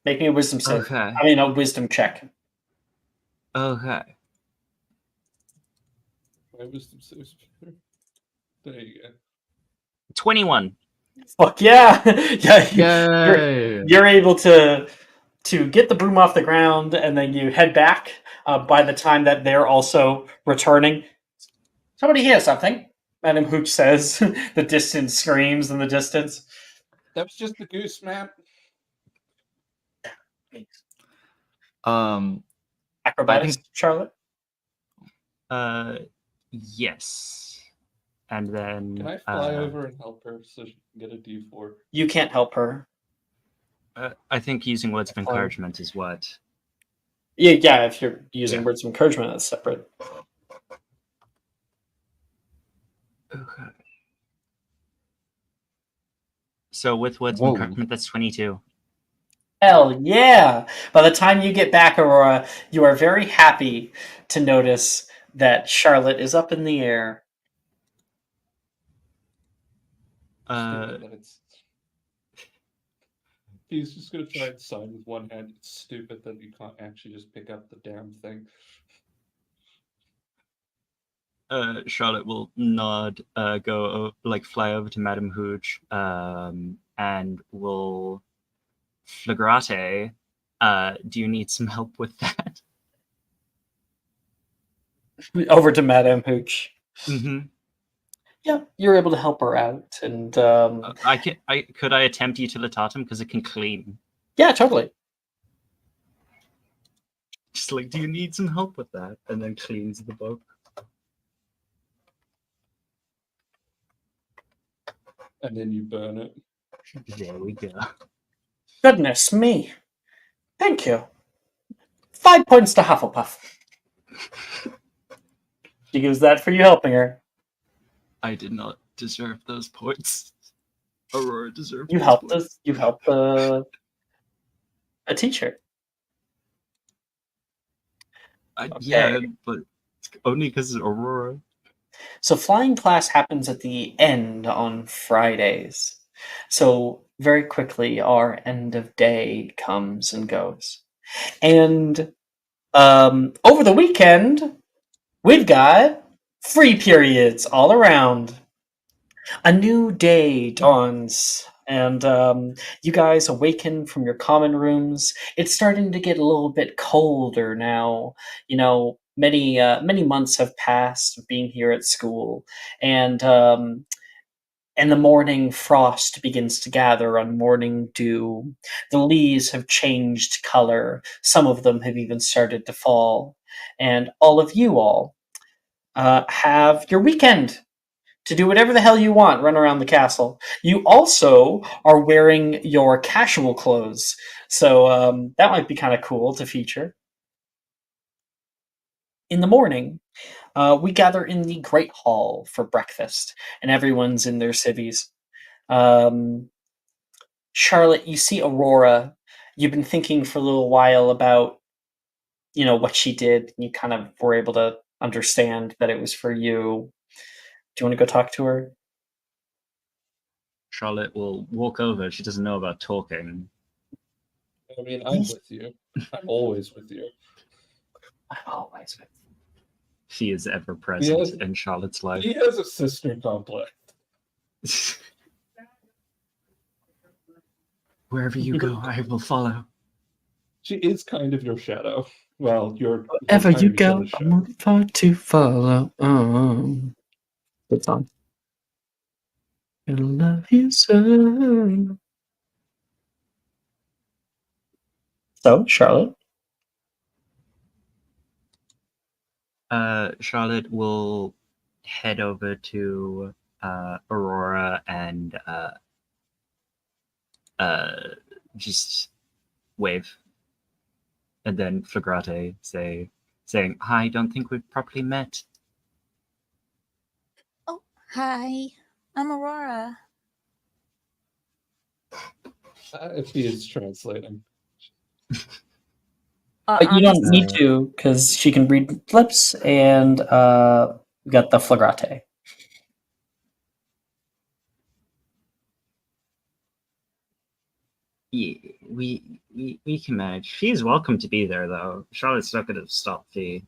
Make me a wisdom save. Okay. I mean, a wisdom check. Okay. My wisdom saves. There you go. 21. Fuck yeah! Yeah, Yay! you're able to get the broom off the ground, and then you head back. By the time that they're also returning, somebody hear something? Madame Hooch says. The distance screams in the distance. That was just the goose, man. Acrobatics, Charlotte? Yes. And then Can I fly over and help her so she can get a D4? You can't help her. I think using words of encouragement is what. Yeah, if you're using words of encouragement, that's separate. Okay. So with words Whoa. of encouragement, that's 22. Hell yeah! By the time you get back, Aurora, you are very happy to notice that Charlotte is up in the air. He's just gonna try and sign with one hand. It's stupid that you can't actually just pick up the damn thing. Charlotte will nod, fly over to Madame Hooch, and will flagrate. Do you need some help with that? Over to Madame Hooch. Mm-hmm. Yeah, you're able to help her out, and could I attempt utilitatum because it can clean? Yeah, totally. Just like, do you need some help with that? And then cleans the book. And then you burn it. There we go. Goodness me. Thank you. 5 points to Hufflepuff. She gives that for you helping her. I did not deserve those points. Aurora deserved. You helped us. You helped a teacher. Yeah, but only because it's Aurora. So flying class happens at the end on Fridays. So very quickly, our end of day comes and goes. And over the weekend, we've got free periods all around. A new day dawns, and you guys awaken from your common rooms. It's starting to get a little bit colder now. You know, many months have passed of being here at school, and the morning frost begins to gather on morning dew. The leaves have changed color. Some of them have even started to fall, and all of you all have your weekend to do whatever the hell you want, run around the castle. You also are wearing your casual clothes, so that might be kind of cool to feature. In the morning, we gather in the Great Hall for breakfast, and everyone's in their civvies. Charlotte, you see Aurora. You've been thinking for a little while about, what she did. You kind of were able to understand that it was for you. Do you want to go talk to her? Charlotte will walk over. She doesn't know about talking. I mean, I'm with you. I'm always with you. I'm always with you. She is ever present in Charlotte's life. He has a sister complex. Wherever you go, I will follow. She is kind of your shadow. Well, Wherever you go, I'm far to follow. Good song. I love you so. So, Charlotte? Charlotte will head over to Aurora and just wave. And then Flagrate saying, "Hi, don't think we've properly met." Oh, hi. I'm Aurora. If he is translating. You don't need to, because she can read lips, and we got the Flagrate. Yeah, we can manage. She's welcome to be there, though. Charlotte's not going to stop Fee.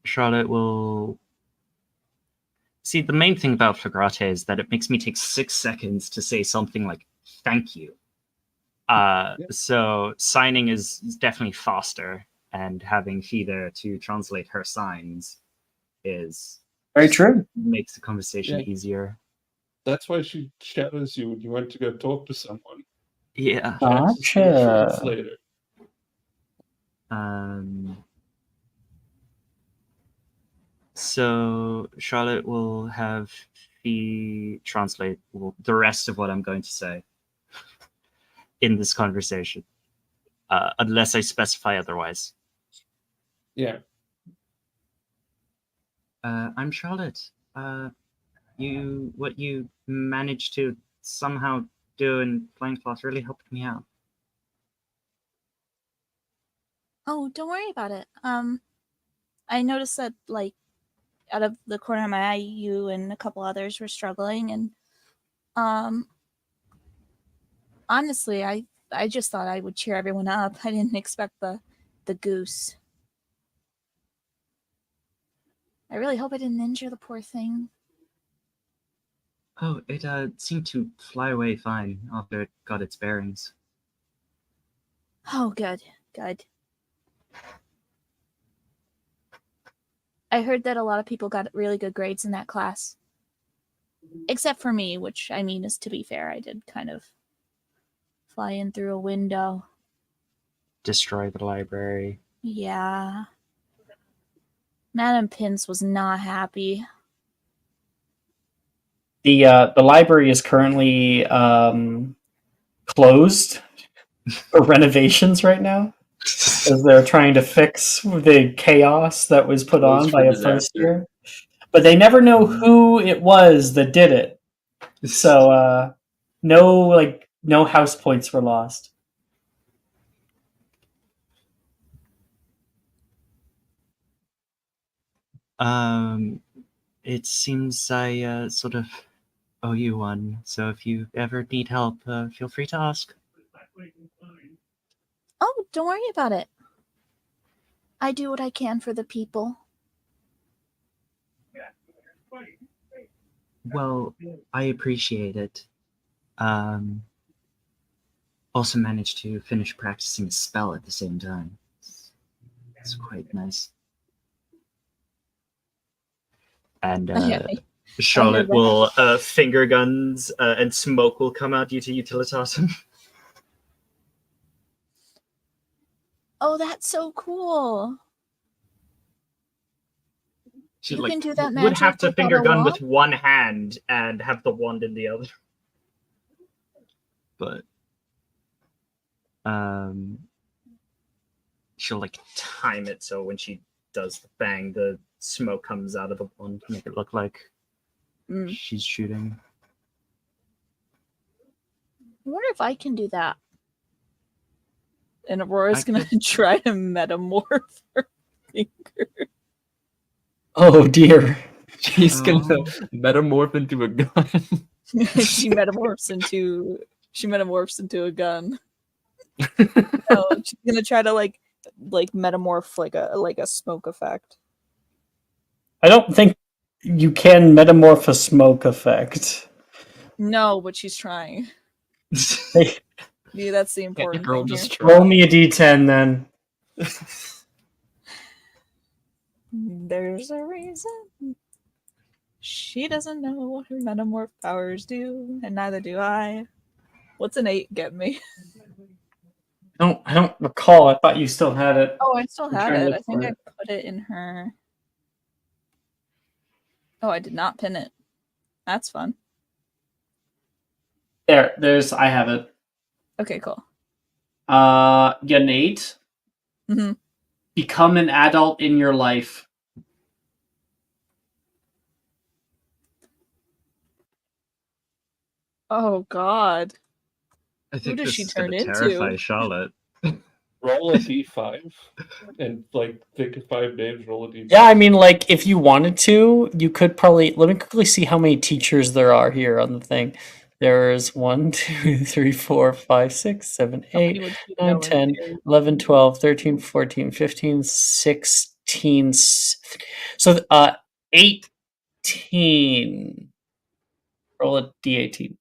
Charlotte will... See, the main thing about Flagrate is that it makes me take 6 seconds to say something like, thank you. So signing is definitely faster, and having Fee there to translate her signs is... Very true. Makes the conversation easier. That's why she shadows you when you went to go talk to someone. Yeah. Gotcha. Translator. So Charlotte will have Fee translate the rest of what I'm going to say in this conversation, unless I specify otherwise. Yeah. I'm Charlotte. What you managed to somehow do in Plaincloth really helped me out. Oh, don't worry about it. I noticed that, like, out of the corner of my eye, you and a couple others were struggling, and honestly, I just thought I would cheer everyone up. I didn't expect the goose. I really hope I didn't injure the poor thing. Oh, it seemed to fly away fine after it got its bearings. Oh, good. I heard that a lot of people got really good grades in that class. Except for me, which, I mean, is to be fair, I did kind of fly in through a window. Destroy the library. Yeah. Madam Pince was not happy. The library is currently closed for renovations right now, as they're trying to fix the chaos that was put on by a first year. But they never know who it was that did it. So no house points were lost. It seems I sort of owe you one, so if you ever need help, feel free to ask. Oh, don't worry about it. I do what I can for the people. Well, I appreciate it. Also managed to finish practicing a spell at the same time. It's quite nice. And Charlotte will finger guns and smoke will come out due to Utilitatum. Oh, that's so cool. She you can do that magic would have to finger gun wand? with one hand and have the wand in the other. But she'll like time it so when she does the bang, the smoke comes out of the wand to make it look like Mm. she's shooting. I wonder if I can do that. And Aurora's I gonna try to metamorph her finger. Oh dear. She's gonna Oh. metamorph into a gun. she metamorphs into a gun. No, she's gonna try to like metamorph like a smoke effect. I don't think you can metamorph a smoke effect. No, but she's trying. Hey, Yeah, that's the Can't the important girl thing just here. try? roll me a d10 then. There's a reason. She doesn't know what her metamorph powers do, and neither do I. What's an 8 get me? I don't recall. I thought you still had it. Oh, I still I'm had trying to it. look I think for I it. put it in her. Oh, I did not pin it. That's fun. There's I have it. Okay, cool. Get an 8. Mm-hmm. Become an adult in your life. Oh God. I think does this she is going to turn terrify into? Charlotte. Roll a d5 and like think of 5 names. Roll a d5. Yeah, I mean, like if you wanted to, you could probably. Let me quickly see how many teachers there are here on the thing. There's 1, 2, 3, 4, 5, 6, 7, How many 8, would you 9, know in 10, theory? 11, 12, 13, 14, 15, 16. So 18. Roll a d18.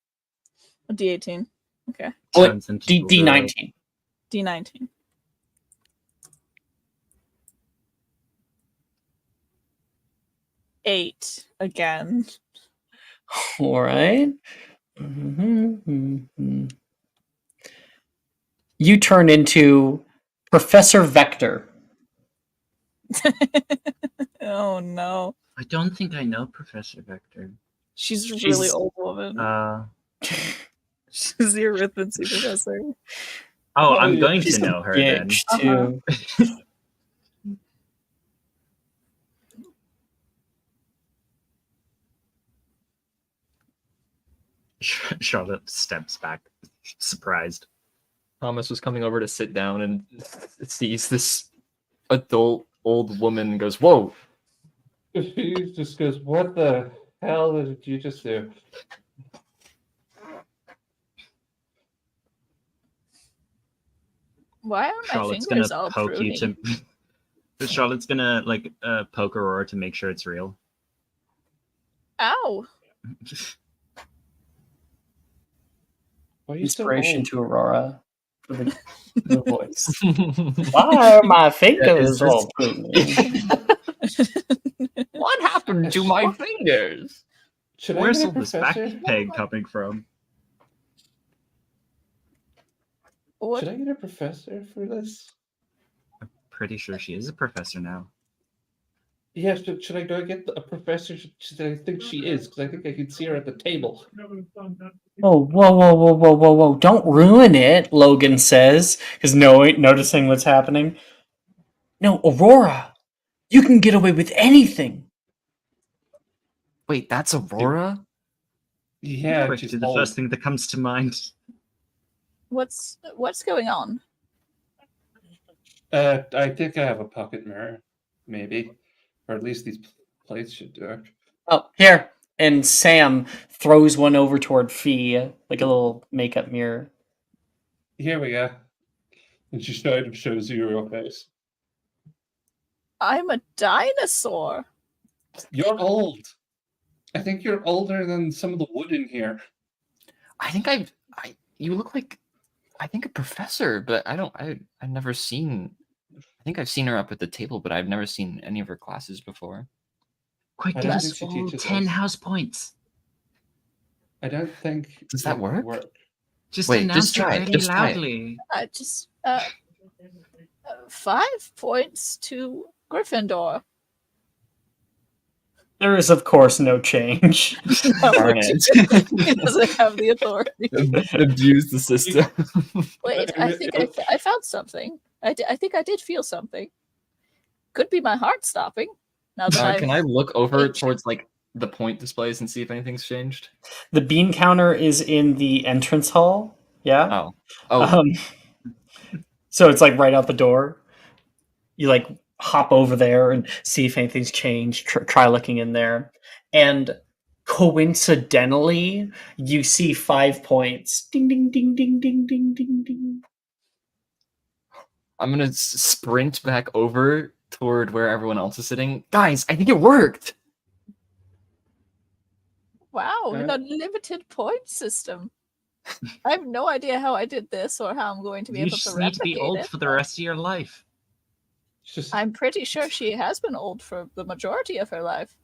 A D18. Okay. Oh, wait, Turns into d19. D19. Eight again. All right. Mhm. You turn into Professor Vector. Oh no. I don't think I know Professor Vector. She's a She's- really old woman. She's the arithmetic professor. Oh, Oh, I'm yeah, going She's to a know her then. bitch, Uh-huh. too. Charlotte steps back, surprised. Thomas was coming over to sit down and sees this adult old woman and goes, "Whoa!" He just goes, "What the hell did you just do?" Why are my Charlotte's fingers gonna all poke pruny? you to. Charlotte's gonna like poke Aurora to make sure it's real. Ow. Why are you so Inspiration old? to Aurora for the voice. Why are my fingers this- all pruny? What happened to my fingers? Should Where's I all get a this professor? back peg coming from? What? Should I get a professor for this? Pretty sure she is a professor now. Yeah, should I go get a professor? Should I think she is? Because I think I can see her at the table. Oh, whoa. Don't ruin it, Logan says, because noticing what's happening. No, Aurora, you can get away with anything. Wait, that's Aurora? Yeah, Quick, she's do the old. first thing that comes to mind. What's going on? I think I have a pocket mirror, maybe, or at least these plates should do it. Oh, here. And Sam throws one over toward Fee, like a little makeup mirror. Here we go. And she shows you your face. I'm a dinosaur. You're old. I think you're older than some of the wood in here. I think you look like, I think a professor, but I've never seen, I think I've seen her up at the table, but I've never seen any of her classes before. Quick, I give don't us think she all teaches 10 us. house points. I don't think Does that it work? would Just Wait, announce just try it, it really just try it. loudly. Just 5 points to Gryffindor. There is, of course, no change. Darn He doesn't have the authority. Abuse the system. Wait, I think I found something. I think I did feel something. Could be my heart stopping. Now that Can I look over towards like the point displays and see if anything's changed? The bean counter is in the entrance hall. Yeah. Oh. So it's like right out the door. You like hop over there and see if anything's changed. Try looking in there, and coincidentally, you see 5 points. Ding ding ding ding ding ding ding ding. I'm gonna sprint back over toward where everyone else is sitting. Guys, I think it worked. Wow, with a limited point system. I have no idea how I did this or how I'm going to be able to replicate it. You just need to be old for the rest of your life. I'm pretty sure she has been old for the majority of her life.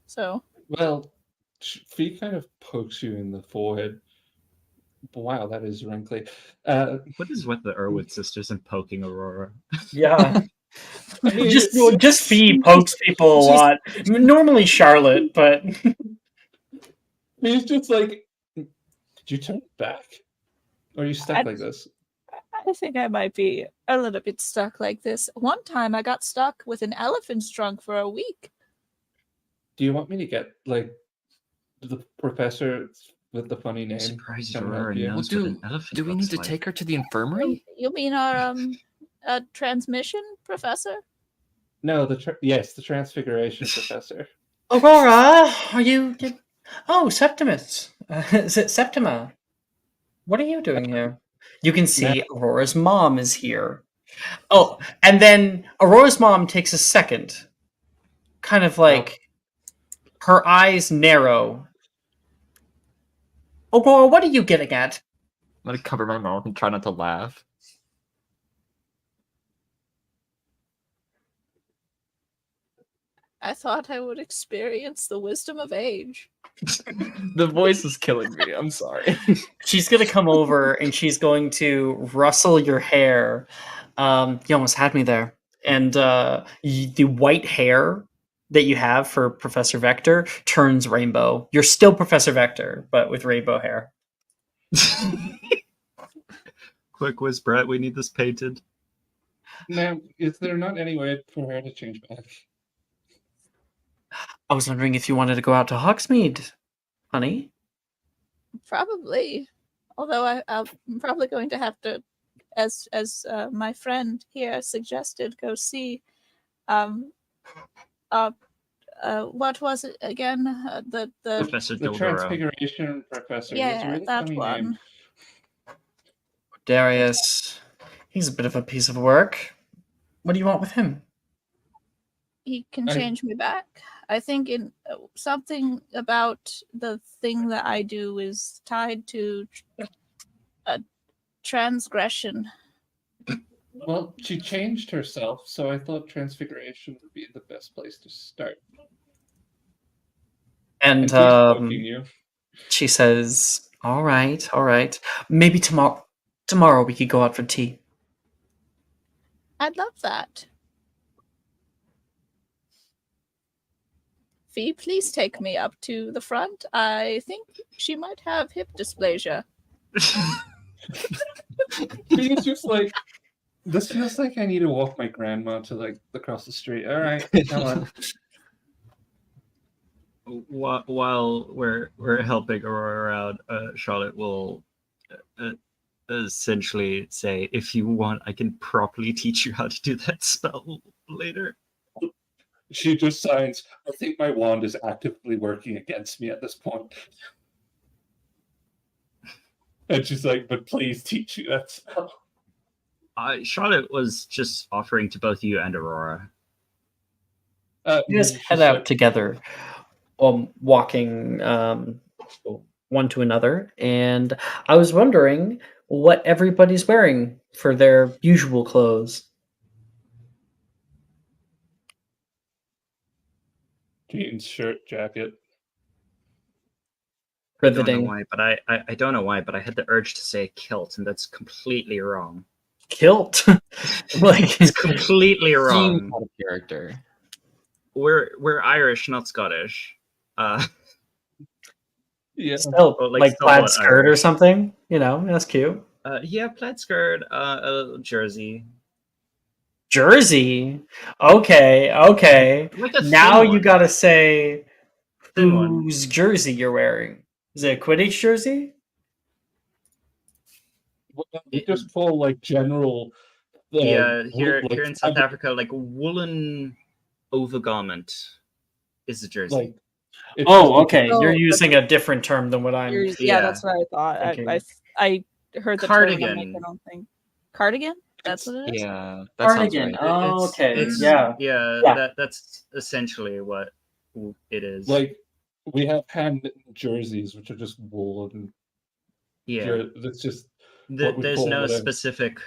So. Well, Fee kind of pokes you in the forehead. Wow, that is wrinkly. What is with the Irwood sisters and poking Aurora? Yeah. I mean, just Fee pokes people a lot. Normally Charlotte, but he's just like, did you turn back? Or are you stuck like this? I think I might be a little bit stuck like this. One time I got stuck with an elephant's trunk for a week. Do you want me to get, like, the professor with the funny name? Surprised come Aurora help you? knows what an elephant Do we need looks to like. take her to the infirmary? You mean our transmission professor? No, the Transfiguration professor. Aurora, are you? Oh, Septimus. Septima. What are you doing here? You can see Aurora's mom is here. Oh, and then Aurora's mom takes a second. Kind of like her eyes narrow. Aurora, what are you getting at? I'm gonna cover my mouth and try not to laugh. I thought I would experience the wisdom of age. The voice is killing me. I'm sorry. She's gonna come over and she's going to rustle your hair. You almost had me there. And the white hair that you have for Professor Vector turns rainbow. You're still Professor Vector, but with rainbow hair. Quick whiz, Brett, we need this painted. Now, is there not any way for her to change back? I was wondering if you wanted to go out to Hogsmeade, honey. Probably. Although I'm probably going to have to, as my friend here suggested, go see what was it again? The Professor The Dildoro. Transfiguration professor. He has a Yeah, really that funny one. name. Darius. He's a bit of a piece of work. What do you want with him? He can change me back. I think in something about the thing that I do is tied to a transgression. Well, she changed herself, so I thought Transfiguration would be the best place to start. And he's poking you. she says, all right. Maybe tomorrow we could go out for tea. I'd love that. Fee, please take me up to the front. I think she might have hip dysplasia. Fee's just like, this feels like I need to walk my grandma to like across the street. All right, come on. While we're helping Aurora out, Charlotte will essentially say, "If you want, I can properly teach you how to do that spell later." She just signs, I think my wand is actively working against me at this point. And she's like, but please teach you that spell. Charlotte was just offering to both you and Aurora. You guys head out together, walking one to another, and I was wondering what everybody's wearing for their usual clothes. Jeans, shirt, jacket. Riveting. I don't know why, but I had the urge to say kilt, and that's completely wrong. Kilt? Like it's completely wrong. Out of character. We're Irish, not Scottish. Yeah. Still, like plaid skirt Irish. Or something. You know, that's cute. Yeah, plaid skirt, a jersey. Jersey. Okay. Like a Now thin you one. gotta say Thin one. whose jersey you're wearing. Is it a Quidditch jersey? We just call like general. Yeah, here like, in South Africa, like woolen overgarment is a jersey. Like, oh, okay. Oh, You're that's- using a different term than what I'm. Yeah, that's what I thought. thinking. I heard the Cardigan. term. I'm like, I don't think cardigan. That's what it is. Yeah, that sounds Cardigan. right. Oh, okay. It's, Yeah. That's essentially what it is. Like, we have hand jerseys, which are just wool and that's just. There's no specific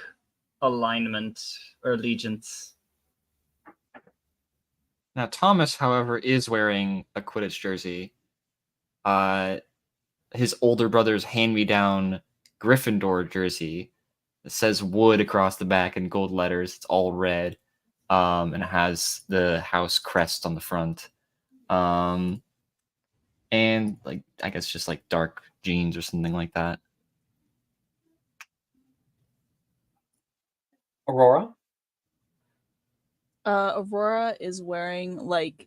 alignment or allegiance. Now, Thomas, however, is wearing a Quidditch jersey. His older brother's hand-me-down Gryffindor jersey. It says Wood across the back in gold letters. It's all red. And it has the house crest on the front. And, like, I guess just, like, dark jeans or something like that. Aurora? Aurora is wearing like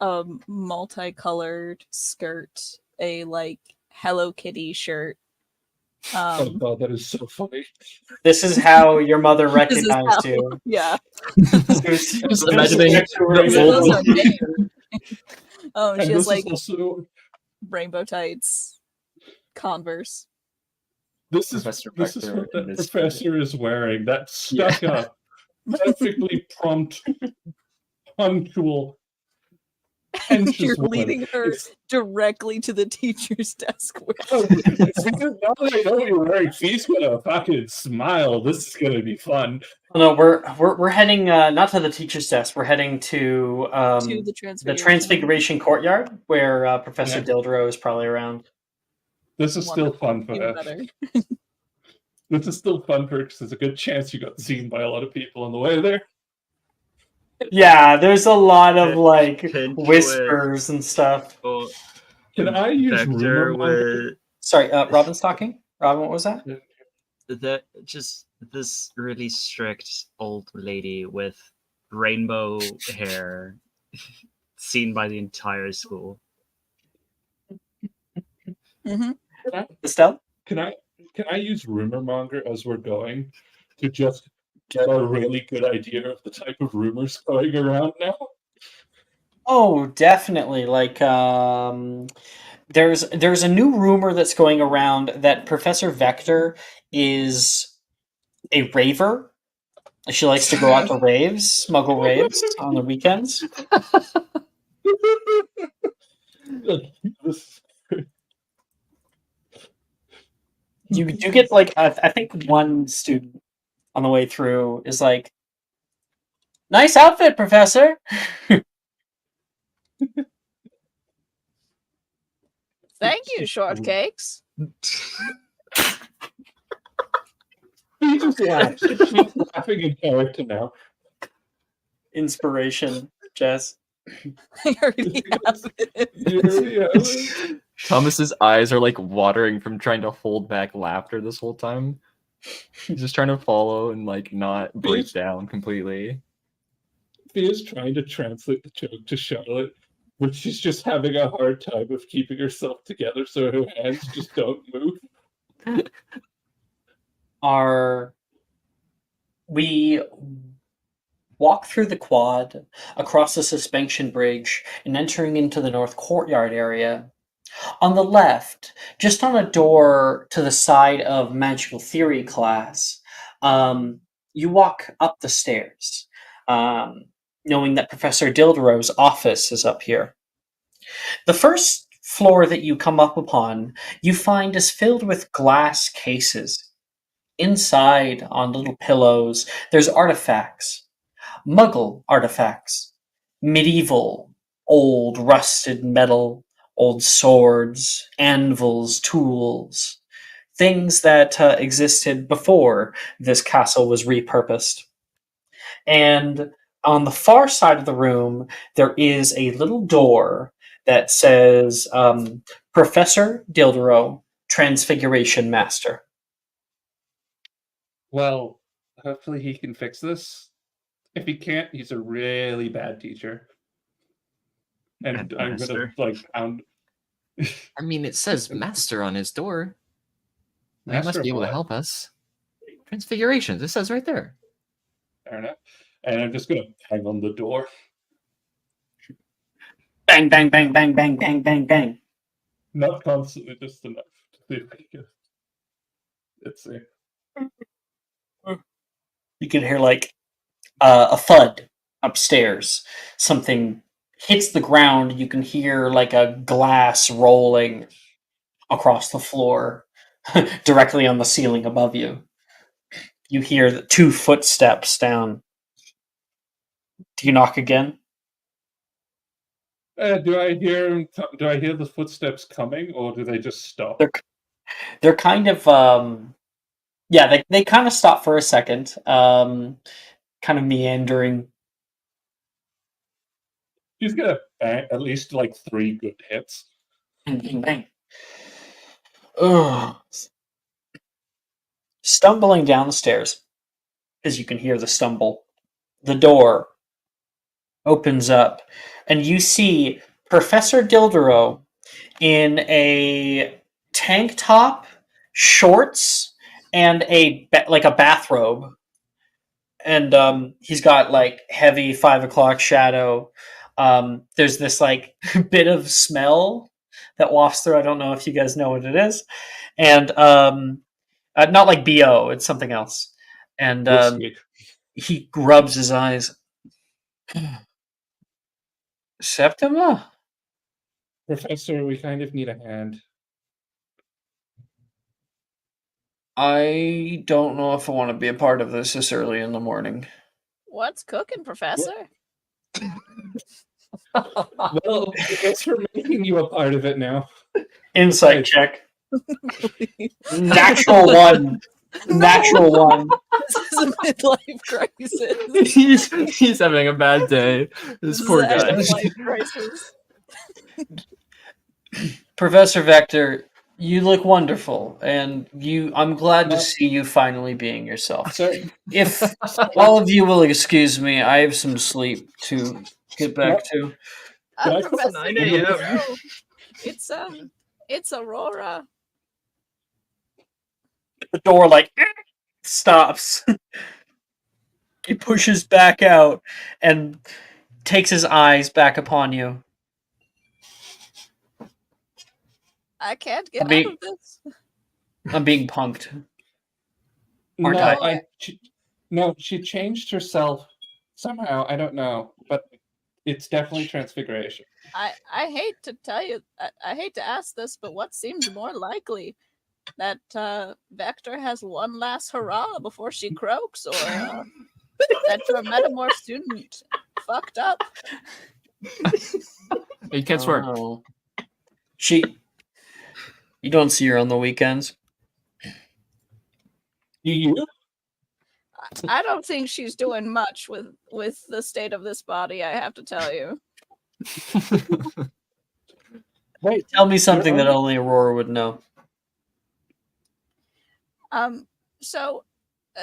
a multicolored skirt, a like Hello Kitty shirt. Oh god, that is so funny. This is how your mother recognized you. Yeah. Just imagining Oh, And she has this like is also rainbow tights, Converse. this is Professor what Vector that in this professor is wearing. That stuck up, perfectly punctual. You're leading her directly to the teacher's desk. Now that I know what you're wearing, she's gonna fucking smile. This is gonna be fun. No, we're heading not to the teacher's desk. We're heading to the Transfiguration Courtyard, where Professor Dildro is probably around. This is still fun for her. This is still fun for her because there's a good chance you got seen by a lot of people on the way there. Yeah, there's a lot of like whispers and stuff. Can I use rumor with... Sorry, Robin's talking. Robin, what was that? Just this really strict old lady with rainbow hair, seen by the entire school. Estelle? Can I use rumor monger as we're going to just get a really good idea of the type of rumors going around now? Oh, definitely. Like, there's a new rumor that's going around that Professor Vector is a raver. She likes to go out to raves, smuggle raves on the weekends. You get like I think one student on the way through is like, "Nice outfit, Professor." Thank you, shortcakes. He just laughs. She's laughing in character now. Inspiration, Jess. I already have it. Thomas's eyes are like watering from trying to hold back laughter this whole time. He's just trying to follow and like not break down completely. Fia's trying to translate the joke to Charlotte, but she's just having a hard time of keeping herself together so her hands just don't move. We walk through the quad, across the suspension bridge, and entering into the North Courtyard area. On the left, just on a door to the side of Magical Theory class, you walk up the stairs, knowing that Professor Dildero's office is up here. The first floor that you come up upon, you find is filled with glass cases. Inside, on little pillows, there's artifacts. Muggle artifacts. Medieval, old rusted metal, old swords, anvils, tools. Things that existed before this castle was repurposed. And on the far side of the room, there is a little door that says, Professor Dildero, Transfiguration Master. Well, hopefully he can fix this. if he can't, he's a really bad teacher. And I'm gonna Headmaster. like pound. I mean, it says master on his door. He must Master be of able to what? help us. Transfigurations. It says right there. Fair enough. And I'm just gonna bang on the door. Bang, bang, bang, bang, bang, bang, bang, bang. Not constantly, just enough to see if I can. Let's see. You can hear like a thud upstairs. Something hits the ground. You can hear like a glass rolling across the floor directly on the ceiling above you. You hear the 2 footsteps down. Do you knock again? Do I hear the footsteps coming, or do they just stop? They're kind of yeah, they kind of stop for a second, kind of meandering. He's gonna bang at least like 3 good hits. Bang, bang, bang. Ugh. Stumbling down the stairs, as you can hear the stumble, the door opens up, and you see Professor Dildero in a tank top, shorts, and a bathrobe, and he's got like heavy 5 o'clock shadow. There's this like bit of smell that wafts through. I don't know if you guys know what it is, and not like BO. It's something else, and Whiskey. he rubs his eyes. Septima? Professor, we kind of need a hand. I don't know if I want to be a part of this early in the morning. What's cooking, Professor? Well, I guess we're making you a part of it now. Insight check. Natural 1. Natural 1. This is a midlife crisis. he's having a bad day. This poor is a guy. life crisis. Professor Vector, you look wonderful, and I'm glad to see you finally being yourself. Sorry. If all of you will excuse me, I have some sleep to get back to. Professor 9 a.m. It's Aurora. The door like stops. He pushes back out and takes his eyes back upon you. I can't get Be- out of this. I'm being punked. No, Aren't I? she changed herself somehow. I don't know, but it's definitely transfiguration. I hate to tell you, I hate to ask this, but what seems more likely? That Vector has one last hurrah before she croaks, or that your metamorph student fucked up? You can't swear. Oh. You don't see her on the weekends. You? I don't think she's doing much with the state of this body, I have to tell you. Wait, tell me something that only Aurora would know. So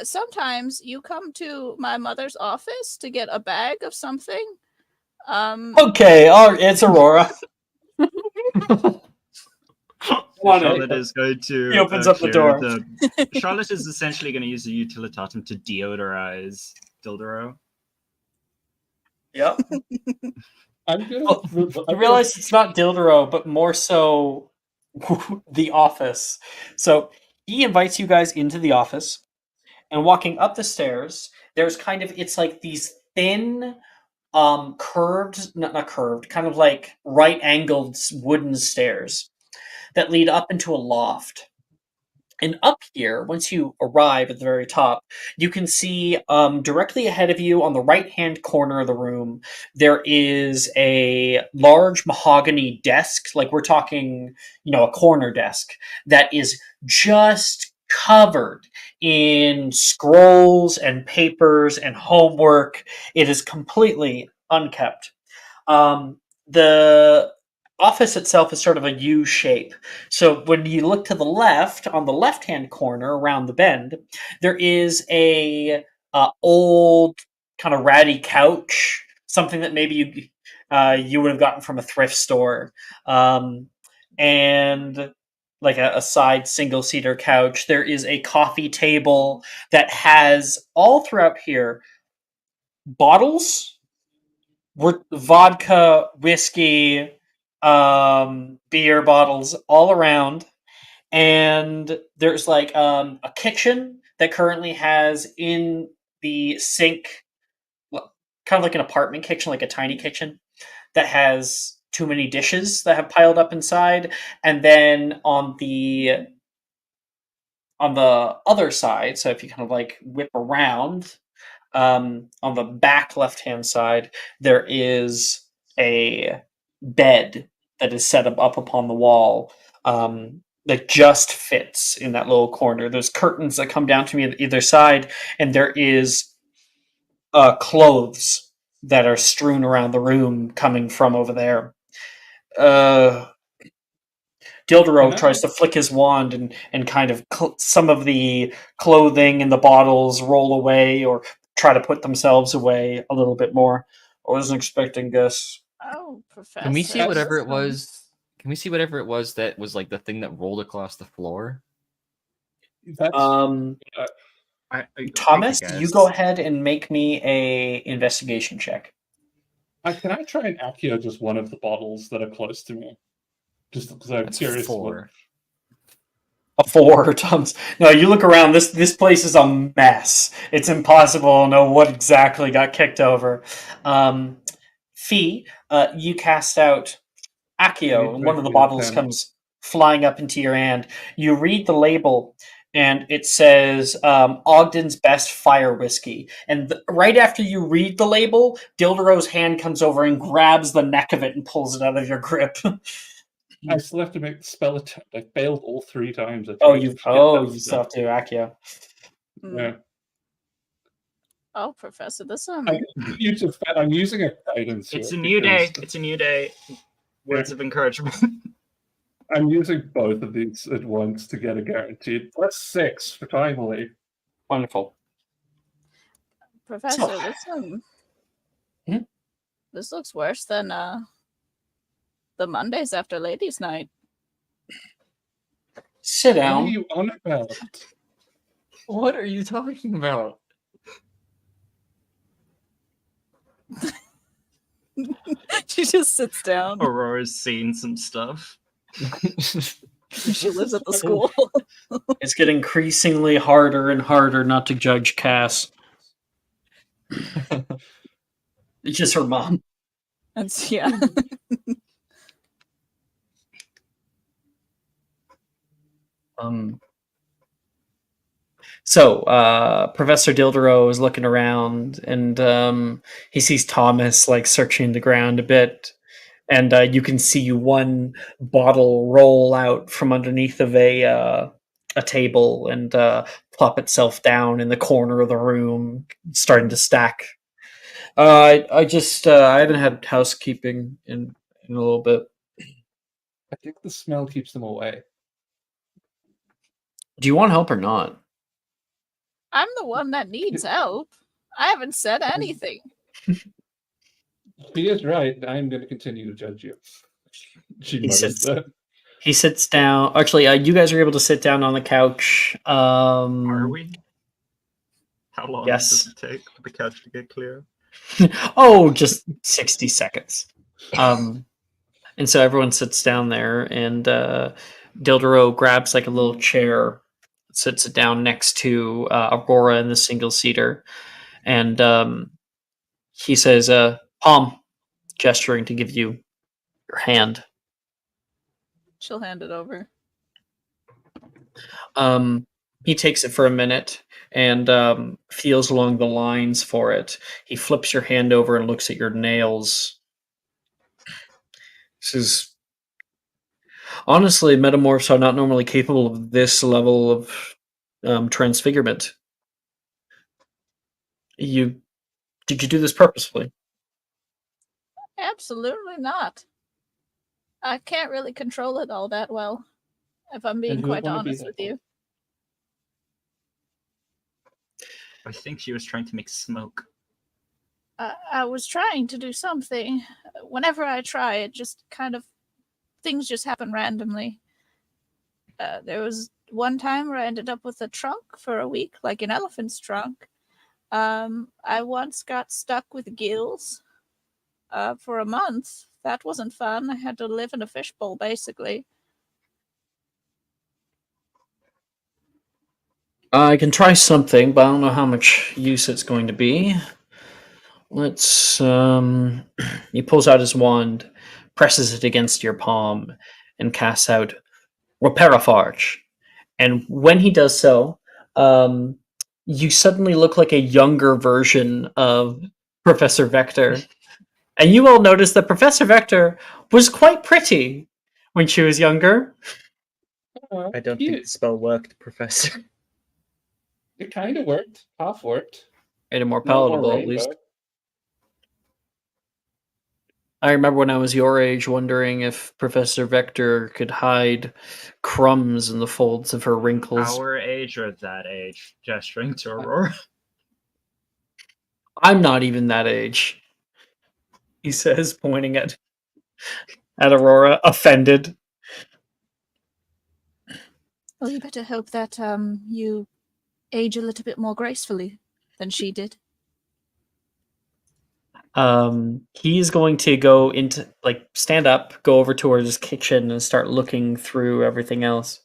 sometimes you come to my mother's office to get a bag of something. Okay, it's Aurora. Charlotte is going to. He opens up the door. Charlotte is essentially going to use the utilitatum to deodorize Dildero. Yep. I'm good. You realize it's not Dildero, but more so the office. So he invites you guys into the office, and walking up the stairs, there's it's like these thin, curved, not curved, kind of like right-angled wooden stairs that lead up into a loft. And up here, once you arrive at the very top, you can see directly ahead of you on the right-hand corner of the room, there is a large mahogany desk, like we're talking, a corner desk, that is just covered in scrolls and papers and homework. It is completely unkept. The office itself is sort of a U shape. So when you look to the left, on the left-hand corner around the bend, there is a old kind of ratty couch, something that maybe you would have gotten from a thrift store, and like a side single-seater couch. There is a coffee table that has all throughout here bottles, vodka, whiskey, beer bottles all around, and there's like a kitchen that currently has in the sink, kind of like an apartment kitchen, like a tiny kitchen that has too many dishes that have piled up inside, and then on the other side, so if you kind of like whip around, on the back left hand side, there is a bed that is set up upon the wall, that just fits in that little corner. There's curtains that come down to me on either side, and there is clothes that are strewn around the room coming from over there. Dildero tries to flick his wand and kind of some of the clothing and the bottles roll away or try to put themselves away a little bit more. I wasn't expecting this. Oh, Professor. Can we see whatever it was? Can we see whatever it was that was like the thing that rolled across the floor? That's Thomas, you go ahead and make me a investigation check. Can I try and Accio just one of the bottles that are close to me? Just because I'm curious. 4. A 4, Thomas. No, you look around. This place is a mess. It's impossible to know what exactly got kicked over. Fee, you cast out Accio, and one of the bottles comes flying up into your hand. You read the label, and it says Ogden's Best Fire Whiskey. And right after you read the label, Dildero's hand comes over and grabs the neck of it and pulls it out of your grip. I still have to make the spell attempt. I failed all 3 times. You still have to do Accio. Yeah. Oh, Professor, this one. I'm using a guidance. It's a new day. It's a new day. Words of encouragement. I'm using both of these at once to get a guaranteed +6 for finally. Wonderful. Professor, this one. This looks worse than the Mondays after Ladies' Night. Sit down. What are you on about? What are you talking about? She just sits down. Aurora's seen some stuff. She lives at the school. It's getting increasingly harder and harder not to judge Cass. It's just her mom. That's, yeah. So, Professor Dildero is looking around, and he sees Thomas like searching the ground a bit, and you can see one bottle roll out from underneath of a table and plop itself down in the corner of the room, starting to stack. I haven't had housekeeping in a little bit. I think the smell keeps them away. Do you want help or not? I'm the one that needs help. I haven't said anything. He is right. I'm going to continue to judge you. He sits down. Actually, you guys are able to sit down on the couch. Are we? How long Yes. does it take for the couch to get clear? Just 60 seconds. And so everyone sits down there, and Dildero grabs like a little chair, sits it down next to Aurora in the single seater, and he says, "Palm," gesturing to give you your hand. She'll hand it over. He takes it for a minute and feels along the lines for it. He flips your hand over and looks at your nails. Says, honestly, metamorphs are not normally capable of this level of transfigurement. Did you do this purposefully? Absolutely not. I can't really control it all that well, if I'm being quite honest with you. I think she was trying to make smoke. I was trying to do something. Whenever I try, it just kind of things just happen randomly. There was one time where I ended up with a trunk for a week, like an elephant's trunk. I once got stuck with gills for a month. That wasn't fun. I had to live in a fishbowl, basically. I can try something, but I don't know how much use it's going to be. Let's. He pulls out his wand, presses it against your palm, and casts out Reparafarge. And when he does so, you suddenly look like a younger version of Professor Vector. And you all notice that Professor Vector was quite pretty when she was younger. I don't think the spell worked, Professor. It kind of worked. Half worked. Made it more No more palatable, at rainbow. least. I remember when I was your age wondering if Professor Vector could hide crumbs in the folds of her wrinkles. Our age or that age? Gesturing to Aurora. I'm not even that age, he says, pointing at Aurora, offended. Well, you better hope that you age a little bit more gracefully than she did. He's going to go into, like, stand up, go over towards his kitchen and start looking through everything else.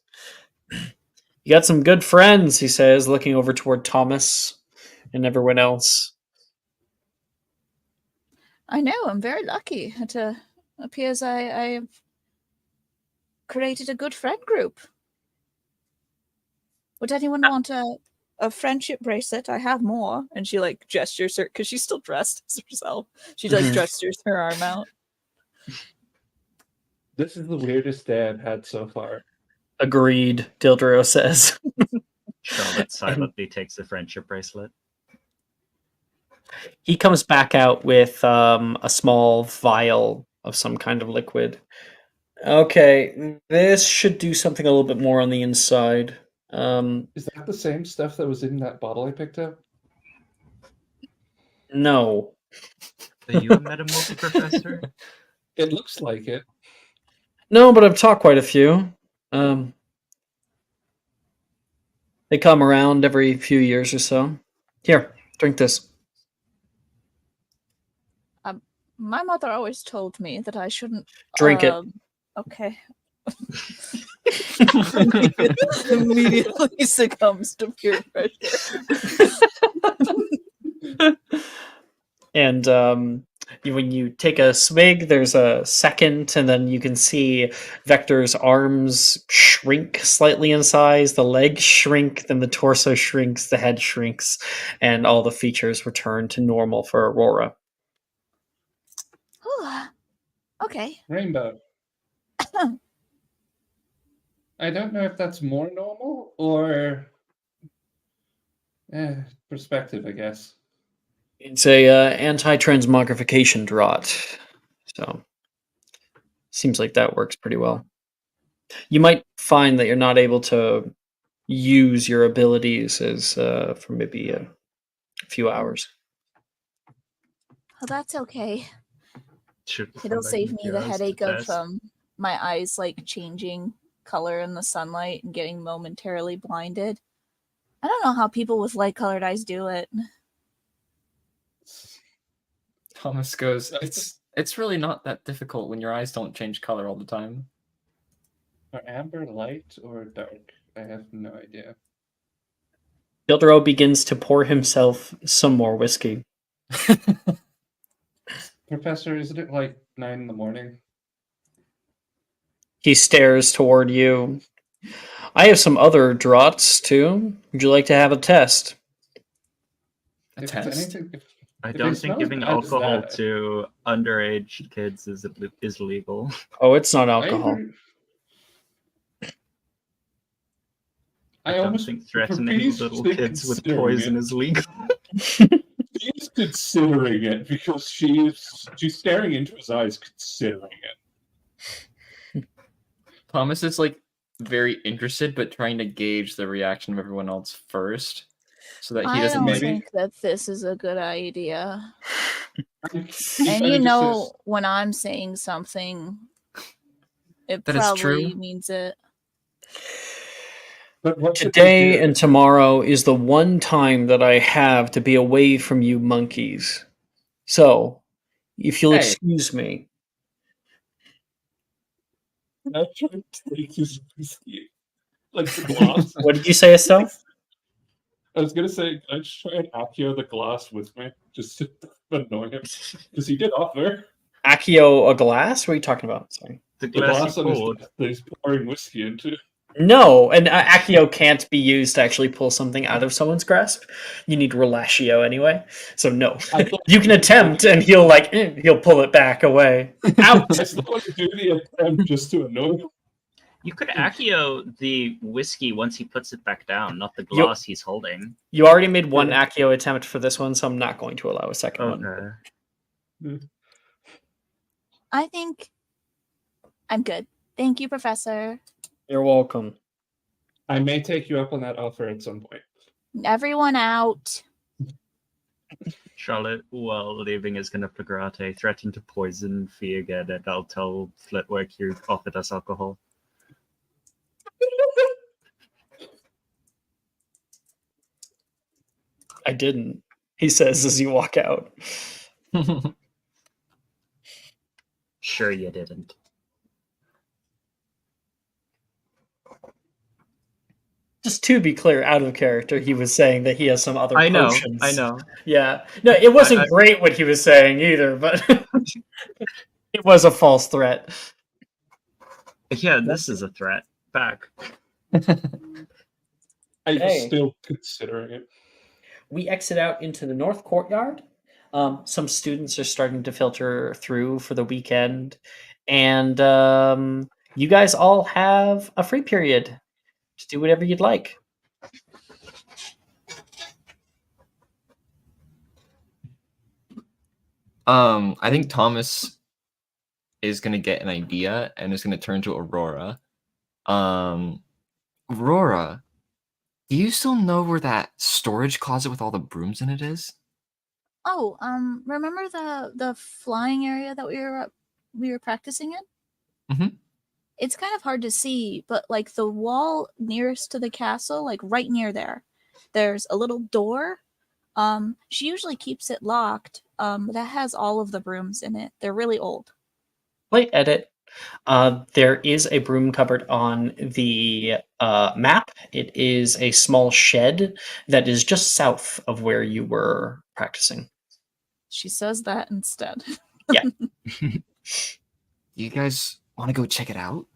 You got some good friends, he says, looking over toward Thomas and everyone else. I know, I'm very lucky. It appears I have created a good friend group. Would anyone want a friendship bracelet? I have more. And she like gestures her, because she's still dressed as herself. She like gestures her arm out. This is the weirdest day I've had so far. Agreed, Dildro says. Charlotte silently takes the friendship bracelet. He comes back out with a small vial of some kind of liquid. Okay, this should do something a little bit more on the inside. Is that the same stuff that was in that bottle I picked up? No. Are you a metamorph professor? It looks like it. No, but I've taught quite a few. They come around every few years or so. Here, drink this. My mother always told me that I shouldn't Drink it. Okay. Immediately succumbs to peer pressure. And when you take a swig, there's a second, and then you can see Vector's arms shrink slightly in size, the legs shrink, then the torso shrinks, the head shrinks, and all the features return to normal for Aurora. Okay. Rainbow. I don't know if that's more normal or perspective, I guess. It's a anti-transmogrification draught, so seems like that works pretty well. You might find that you're not able to use your abilities as for maybe a few hours. Well, that's okay. Should It'll save me the heroes headache of test? my eyes like changing color in the sunlight and getting momentarily blinded. I don't know how people with light-colored eyes do it. Thomas goes, it's really not that difficult when your eyes don't change color all the time. Are amber light or dark? I have no idea. Gildro begins to pour himself some more whiskey. Professor, isn't it like 9 in the morning? He stares toward you. I have some other draughts too. Would you like to have a test? A test? I don't think giving alcohol to underage kids is legal. Oh, it's not alcohol. I don't think threatening little kids with poison is legal. She's considering it because she's staring into his eyes, considering it. Thomas is like very interested, but trying to gauge the reaction of everyone else first. so that he I doesn't don't like. think that this is a good idea. I'm And kinda you just know, says- when I'm saying something, it That it's probably true? means it. But what did we Today do? and tomorrow is the one time that I have to be away from you monkeys. So, if you'll Hey. excuse me. I tried to take his whiskey, like the glass. What did you say, Estelle? I was gonna say, I just try and Accio the glass with me, just to annoy him, because he did offer Accio a glass? What are you talking about? Sorry. The the glass glass you on his poured. desk that he's pouring whiskey into. No, and Accio can't be used to actually pull something out of someone's grasp. You need Relatio anyway. So no. I thought You can attempt, and he'll he'll pull it back away. Out. I still want to do the attempt just to annoy him. You could Accio the whiskey once he puts it back down, not the You- glass he's holding. You already made one Yeah. Accio attempt for this one, so I'm not going to allow a second one. Okay. I think I'm good. Thank you, Professor. You're welcome. I may take you up on that offer at some point. Everyone out. Charlotte, while leaving, is going to flagrante threaten to poison Fee again, and I'll tell Flitwick you offered us alcohol. I didn't. He says as you walk out. Sure you didn't. Just to be clear, out of character, he was saying that he has some other I know, potions. I know. Yeah. No, it wasn't I- great what he was saying either, but it was a false threat. Yeah, this is a threat. Back. I'm Hey. still considering it. We exit out into the north courtyard. Some students are starting to filter through for the weekend, and you guys all have a free period to do whatever you'd like. I think Thomas is gonna get an idea and is gonna turn to Aurora. Aurora, do you still know where that storage closet with all the brooms in it is? Oh, remember the flying area that we were practicing in? Mhm. It's kind of hard to see, but like the wall nearest to the castle, like right near there, there's a little door. She usually keeps it locked. That has all of the brooms in it. They're really old. Light edit. There is a broom cupboard on the map. It is a small shed that is just south of where you were practicing. She says that instead. You guys want to go check it out?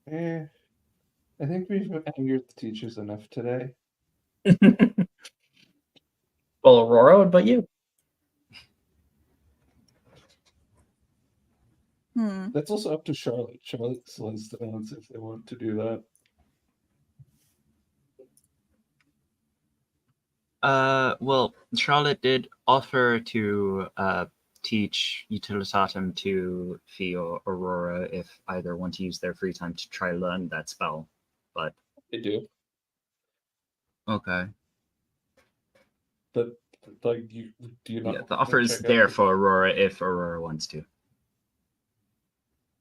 I think we've angered the teachers enough today. Well, Aurora, what about you? That's also up to Charlotte. Charlotte slows down if they want to do that. Well, Charlotte did offer to teach Utilitatum to Fee or Aurora if either want to use their free time to try learn that spell, but They do. okay. But like, do you not? Yeah, the wanna offer is check out there the- for Aurora if Aurora wants to.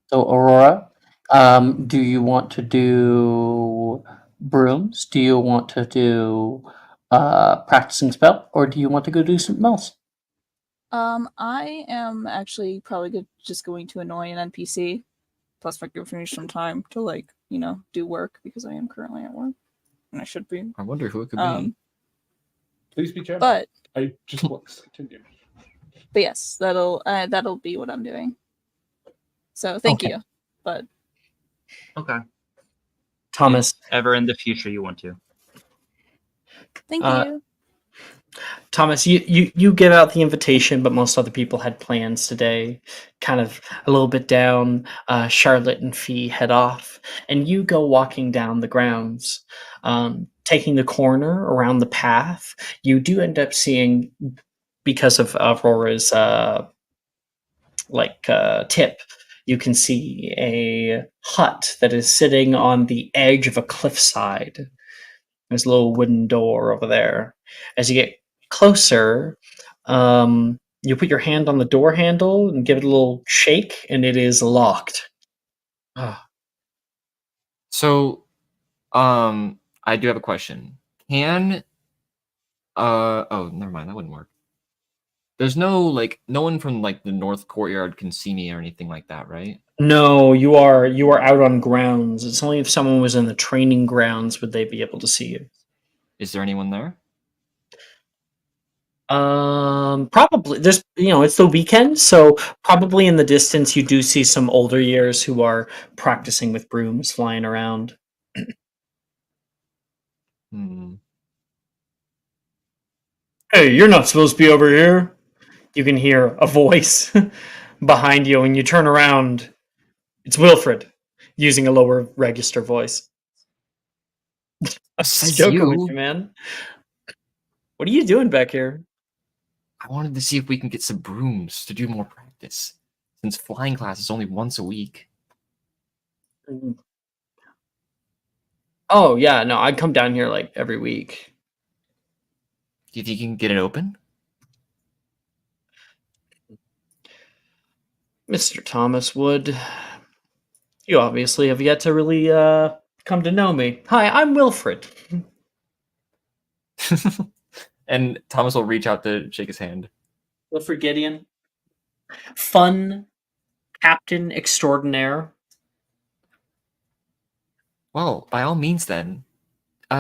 So, Aurora, do you want to do brooms? Do you want to do practicing spell? Or do you want to go do something else? I am actually probably just going to annoy an NPC. Plus, that gives me some time to, like, do work because I am currently at work. And I should be. I wonder who it could be. Please be generous. But I just want to continue. yes, that'll be what I'm doing. So thank you. But Okay. Thomas. Ever in the future you want to. thank you. Thomas, you give out the invitation, but most other people had plans today. Kind of a little bit down. Charlotte and Fee head off, and you go walking down the grounds. Taking the corner around the path, you do end up seeing, because of Aurora's tip, you can see a hut that is sitting on the edge of a cliffside. There's a little wooden door over there. As you get closer, you put your hand on the door handle and give it a little shake, and it is locked. So, I do have a question. Can oh, never mind, that wouldn't work. There's no one from like the North Courtyard can see me or anything like that, right? No, you are out on grounds. It's only if someone was in the training grounds would they be able to see you. Is there anyone there? Probably there's it's the weekend, so probably in the distance you do see some older years who are practicing with brooms flying around. Hey, you're not supposed to be over here. You can hear a voice behind you, and you turn around. It's Wilfred, using a lower register voice. I'm just Says joking you. with you, man. What are you doing back here? I wanted to see if we can get some brooms to do more practice, since flying class is only once a week. Oh yeah, no, I come down here like every week. Do you think you can get it open? Mr. Thomas Wood, you obviously have yet to really come to know me. Hi, I'm Wilfred. And Thomas will reach out to shake his hand. Wilfred Gideon. Fun captain extraordinaire. Well, by all means then,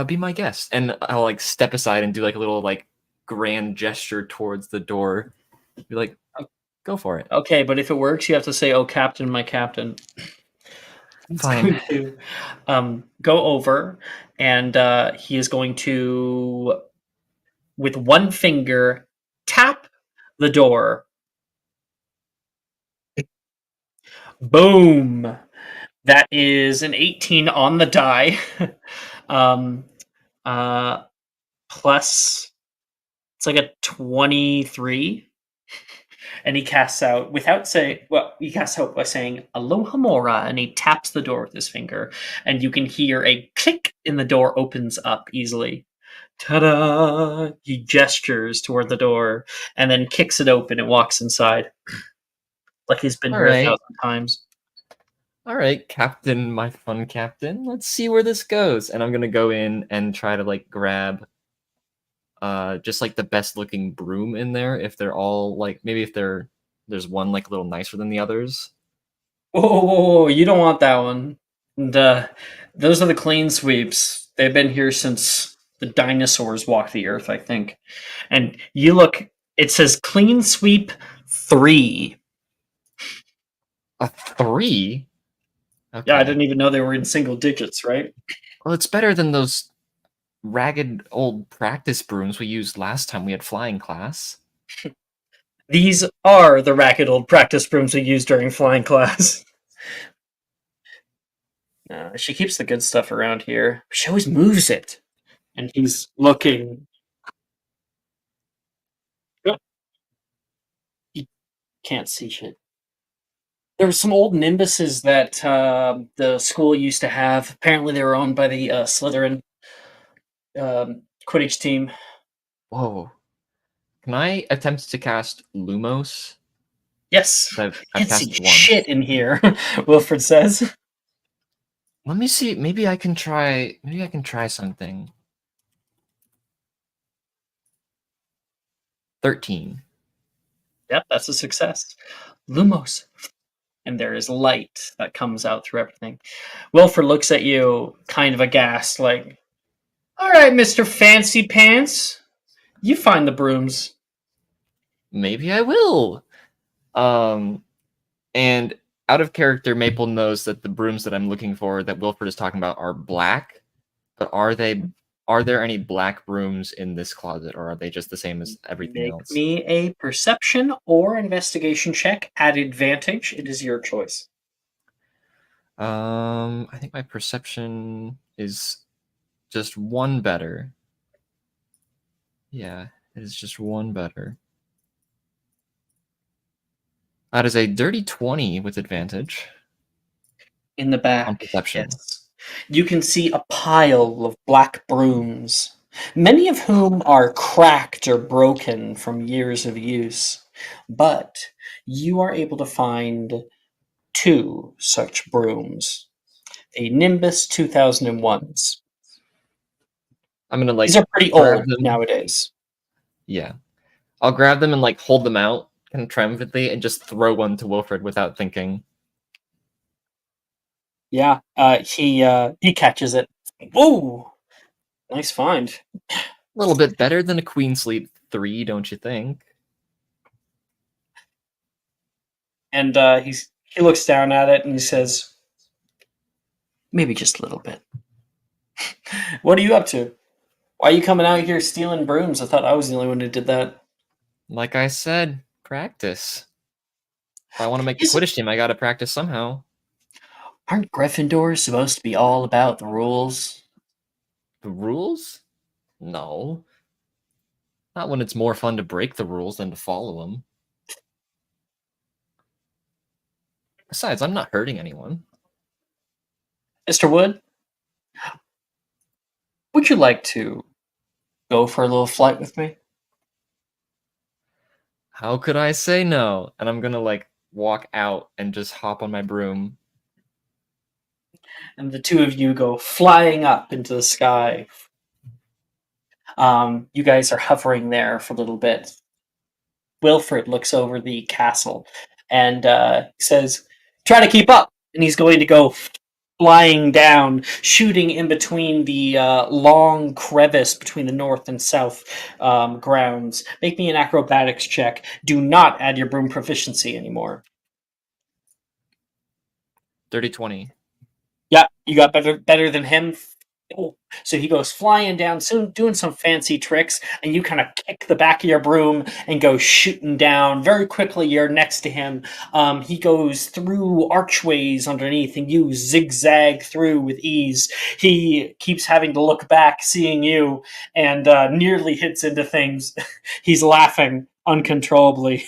be my guest. And I'll like step aside and do like a little like grand gesture towards the door. Be like, go for it. Okay, but if it works, you have to say, "Oh, captain, my captain." Fine. To go over, and he is going to, with one finger, tap the door. Boom! That is an 18 on the die. Plus, it's like a 23. And he casts out without saying, well, he casts out by saying Aloha Mora, and he taps the door with his finger, and you can hear a click, and the door opens up easily. Ta-da! He gestures toward the door and then kicks it open and walks inside. Like he's been here 1,000 times. All right, Captain, my fun captain. Let's see where this goes. And I'm gonna go in and try to like grab just like the best looking broom in there. If they're all like, maybe if there's one like a little nicer than the others. Oh, you don't want that one. And those are the clean sweeps. They've been here since the dinosaurs walked the earth, I think. And you look, it says clean sweep 3. A 3? Okay. Yeah, I didn't even know they were in single digits, right? Well, it's better than those ragged old practice brooms we used last time we had flying class. These are the ragged old practice brooms we used during flying class. She keeps the good stuff around here. She always moves it. And he's looking. You can't see shit. There were some old Nimbuses that the school used to have. Apparently they were owned by the Slytherin Quidditch team. Whoa. Can I attempt to cast Lumos? Yes. I've Can't cast see it once. shit in here, Wilfred says. Let me see. Maybe I can try something. 13. Yep, that's a success. Lumos. And there is light that comes out through everything. Wilfred looks at you, kind of aghast, like, all right, Mr. Fancy Pants, you find the brooms. Maybe I will. And out of character, Maple knows that the brooms that I'm looking for that Wilfred is talking about are black. But are there any black brooms in this closet, or are they just the same as everything else? Make me a perception or investigation check at advantage. It is your choice. I think my perception is just one better. Yeah, it is just one better. That is a dirty 20 with advantage. In the On back, perception. yes, you can see a pile of black brooms, many of whom are cracked or broken from years of use. But you are able to find 2 such brooms. A Nimbus 2001s. I'm gonna like These are pretty grab old them. nowadays. Yeah. I'll grab them and like hold them out kind of triumphantly and just throw one to Wilfred without thinking. Yeah, he catches it. Ooh, nice find. A little bit better than a Queen Sleep 3, don't you think? And he looks down at it and he says, "Maybe just a little bit." What are you up to? Why are you coming out here stealing brooms? I thought I was the only one who did that. Like I said, practice. If I want to make the Is- Quidditch team, I gotta practice somehow. Aren't Gryffindors supposed to be all about the rules? The rules? No. Not when it's more fun to break the rules than to follow them. Besides, I'm not hurting anyone. Mr. Wood, would you like to go for a little flight with me? How could I say no? And I'm gonna like walk out and just hop on my broom. And the 2 of you go flying up into the sky. You guys are hovering there for a little bit. Wilfred looks over the castle and says, "Try to keep up." And he's going to go flying down, shooting in between the long crevice between the north and south grounds. Make me an acrobatics check. Do not add your broom proficiency anymore. Dirty 20. Yeah, you got better than him. Oh, so he goes flying down, soon doing some fancy tricks, and you kind of kick the back of your broom and go shooting down. Very quickly, you're next to him. He goes through archways underneath, and you zigzag through with ease. He keeps having to look back, seeing you, and nearly hits into things. He's laughing uncontrollably.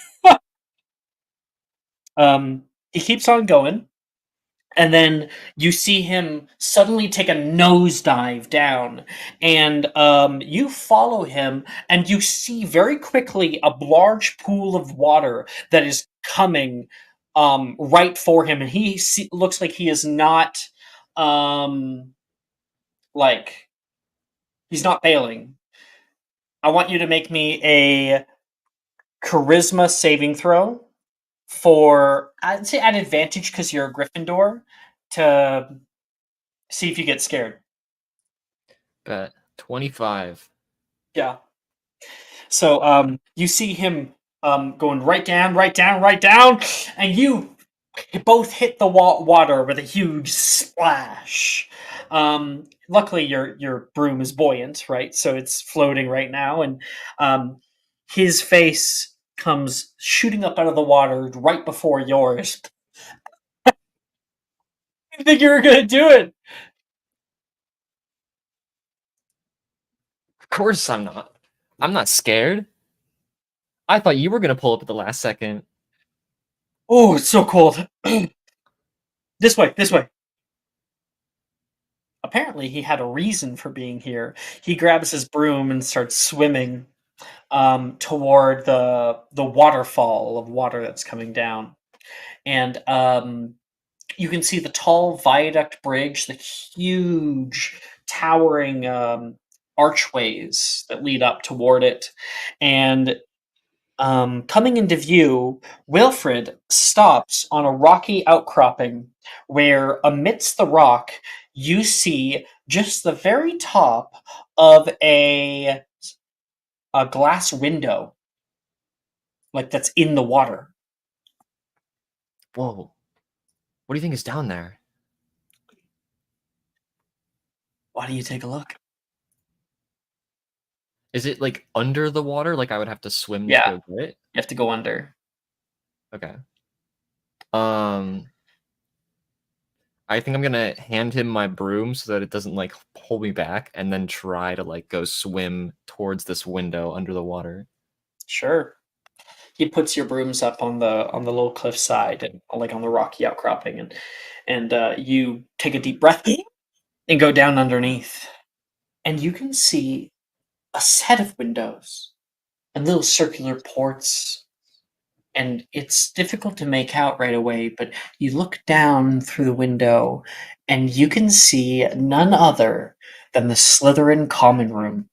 He keeps on going. And then you see him suddenly take a nosedive down, and you follow him, and you see very quickly a large pool of water that is coming right for him, and looks like he is not like he's not failing. I want you to make me a charisma saving throw for, I'd say, at advantage because you're a Gryffindor, to see if you get scared. Bet 25. Yeah. So you see him going right down, right down, right down, and you both hit the water with a huge splash. Luckily, your broom is buoyant, right? So it's floating right now, and his face comes shooting up out of the water right before yours. I think you were gonna do it. Of course I'm not. I'm not scared. I thought you were gonna pull up at the last second. Oh, it's so cold. This way, this way. Apparently, he had a reason for being here. He grabs his broom and starts swimming toward the waterfall of water that's coming down. And you can see the tall viaduct bridge, the huge towering archways that lead up toward it. And coming into view, Wilfred stops on a rocky outcropping where, amidst the rock, you see just the very top of a glass window, like that's in the water. Whoa. What do you think is down there? Why don't you take a look? Is it like under the water? Like I would have to swim Yeah. to go get it? You have to go under. Okay. I think I'm gonna hand him my broom so that it doesn't like pull me back, and then try to like go swim towards this window under the water. Sure. he puts your brooms up on the little cliff side and like on the rocky outcropping, and you take a deep breath and go down underneath, and you can see a set of windows and little circular ports. And it's difficult to make out right away, but you look down through the window and you can see none other than the Slytherin common room.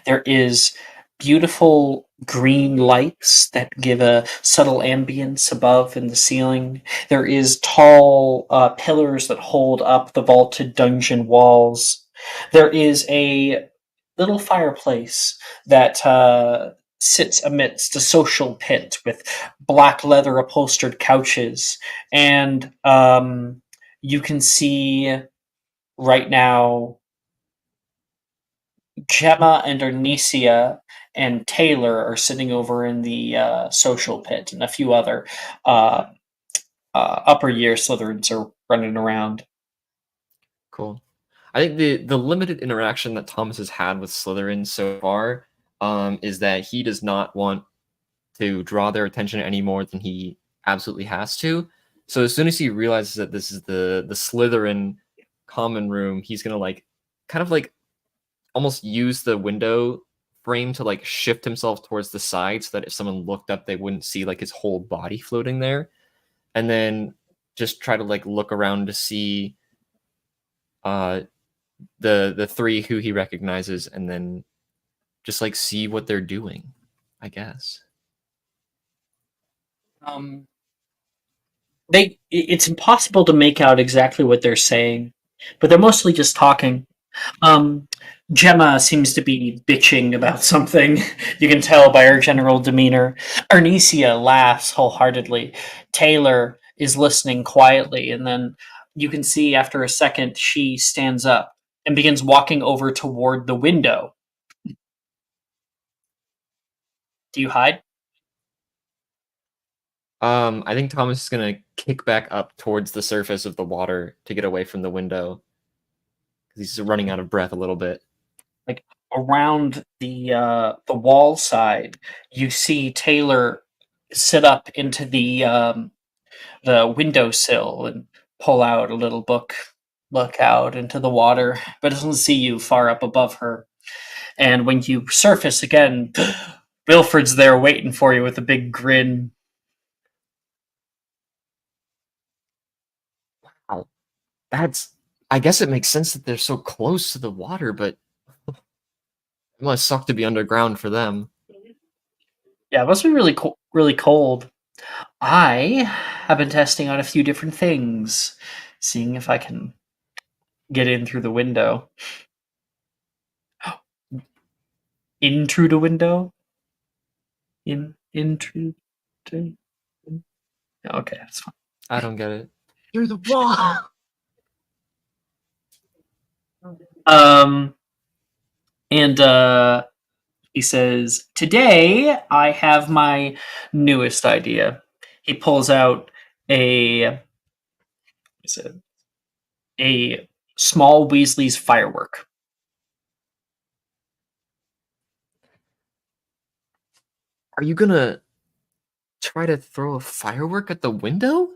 There is beautiful green lights that give a subtle ambience above in the ceiling. There is tall pillars that hold up the vaulted dungeon walls. There is a little fireplace that sits amidst a social pit with black leather upholstered couches. And you can see right now Gemma and Arnesia and Taylor are sitting over in the social pit, and a few other upper year Slytherins are running around. Cool. I think the limited interaction that Thomas has had with Slytherin so far is that he does not want to draw their attention any more than he absolutely has to. So as soon as he realizes that this is the Slytherin common room, he's gonna like kind of like almost use the window frame to like shift himself towards the side so that if someone looked up, they wouldn't see like his whole body floating there, and then just try to like look around to see the three who he recognizes, and then just like see what they're doing, I guess. It's impossible to make out exactly what they're saying, but they're mostly just talking. Gemma seems to be bitching about something. You can tell by her general demeanor. Arnesia laughs wholeheartedly. Taylor is listening quietly, and then you can see after a second she stands up and begins walking over toward the window. Do you hide? I think Thomas is gonna kick back up towards the surface of the water to get away from the window because he's running out of breath a little bit. Like around the wall side, you see Taylor sit up into the windowsill and pull out a little book, look out into the water, but doesn't see you far up above her. And when you surface again, Wilfred's there waiting for you with a big grin. Wow, I guess it makes sense that they're so close to the water, but it must suck to be underground for them. Yeah, it must be really really cold. I have been testing out a few different things, seeing if I can get in through the window. In through the window? In through. Okay, that's fine. I don't get it. Through the wall. And he says, "Today I have my newest idea." He pulls out a small Weasley's firework. Are you gonna try to throw a firework at the window?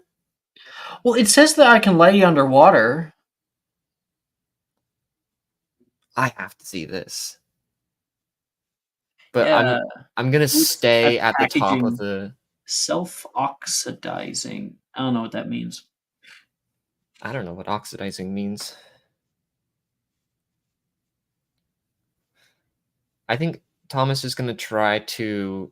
Well, it says that I can light you underwater. I have to see this. But Yeah, I'm gonna stay at the top packaging. of the. Self-oxidizing. I don't know what that means. I don't know what oxidizing means. I think Thomas is gonna try to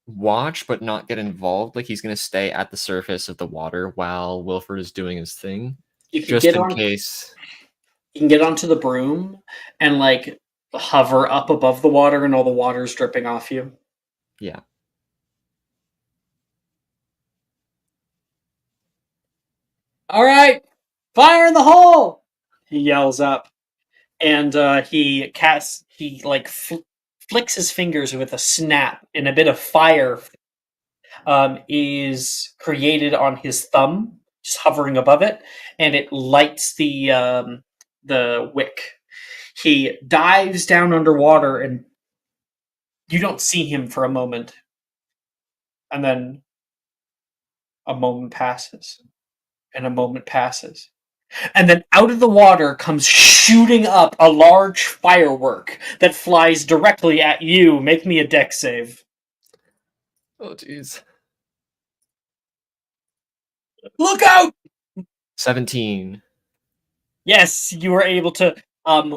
watch but not get involved. Like he's gonna stay at the surface of the water while Wilfred is doing his thing, just in case. You can get onto the broom and like hover up above the water, and all the water's dripping off you. Yeah. All right, fire in the hole! He yells up, and he flicks his fingers with a snap, and a bit of fire is created on his thumb, just hovering above it, and it lights the wick. He dives down underwater and You don't see him for a moment. And then a moment passes. And a moment passes. And then out of the water comes shooting up a large firework that flies directly at you. Make me a dex save. Oh, jeez. Look out! 17. Yes, you are able to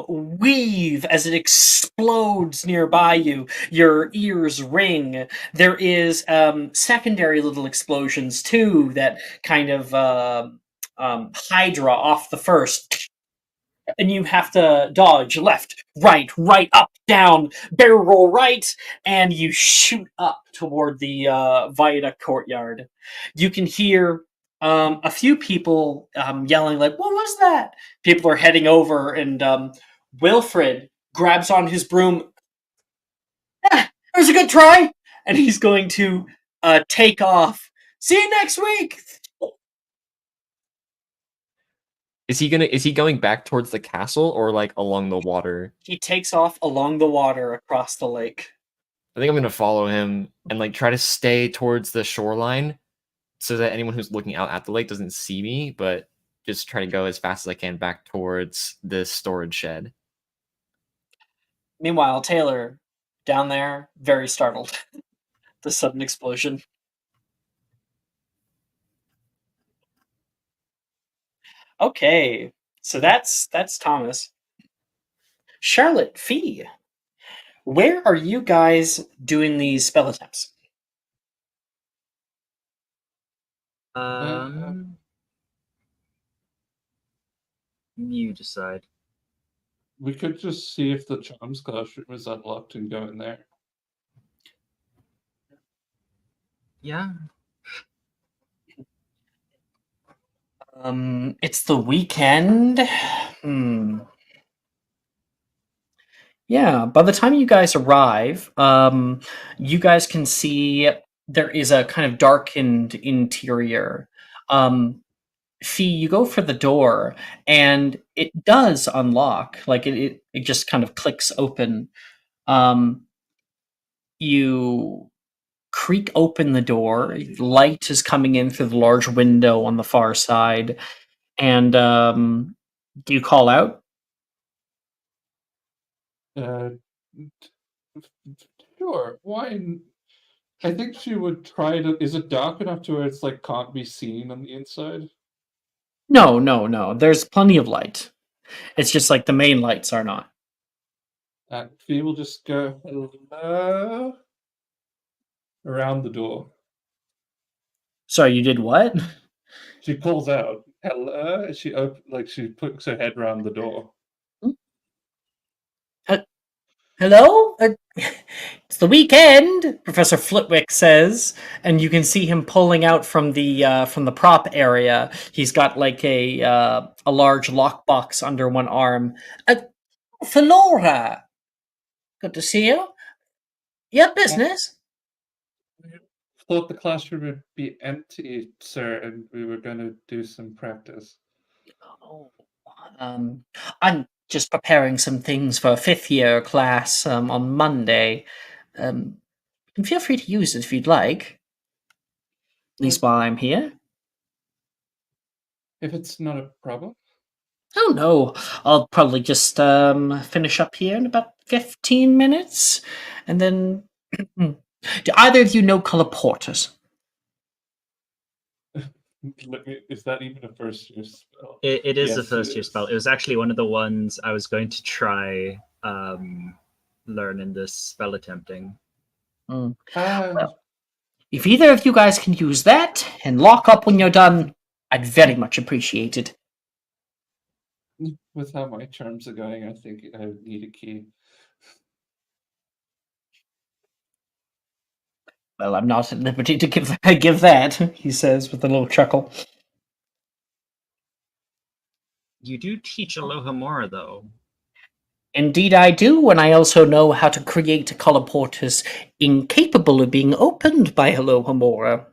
weave as it explodes nearby you. Your ears ring. There is secondary little explosions too that kind of hydra off the first. And you have to dodge left, right, up, down, barrel roll right, and you shoot up toward the viaduct courtyard. You can hear a few people yelling, like, "What was that?" People are heading over, and Wilfred grabs on his broom. "Ah, that was a good try!" And he's going to take off. See you next week! Is he going back towards the castle or like along the water? He takes off along the water across the lake. I think I'm gonna follow him and like try to stay towards the shoreline so that anyone who's looking out at the lake doesn't see me, but just try to go as fast as I can back towards this storage shed. Meanwhile, Taylor, down there, very startled. The sudden explosion. Okay, so that's Thomas. Charlotte, Fee, where are you guys doing these spell attempts? You decide. We could just see if the charms classroom is unlocked and go in there. Yeah. It's the weekend. Yeah, by the time you guys arrive, you guys can see there is a kind of darkened interior. Fee, you go for the door, and it does unlock. Like it just kind of clicks open. You creak open the door. Light is coming in through the large window on the far side, and do you call out? Sure. Why? I think she would try to. Is it dark enough to where it's like can't be seen on the inside? No. There's plenty of light. It's just like the main lights are not. Fee will just go hello around the door. Sorry, you did what? She calls out hello. She she puts her head around the door. Hello? It's the weekend, Professor Flitwick says, and you can see him pulling out from the prop area. He's got like a large lockbox under one arm. Flora, good to see you. Yeah, business. Thought the classroom would be empty, sir, and we were going to do some practice. Oh, I'm just preparing some things for a fifth year class on Monday. You can feel free to use it if you'd like. At least while I'm here. If it's not a problem. Oh no, I'll probably just finish up here in about 15 minutes, and then do either of you know colloporters? Is that even a first year spell? It is a first year spell. It was actually one of the ones I was going to try learn in this spell attempting. Well, if either of you guys can use that and lock up when you're done, I'd very much appreciate it. With how my charms are going, I think I need a key. Well, I'm not at liberty to give that, he says with a little chuckle. You do teach Alohomora, though. Indeed I do, and I also know how to create colloporters incapable of being opened by Alohomora.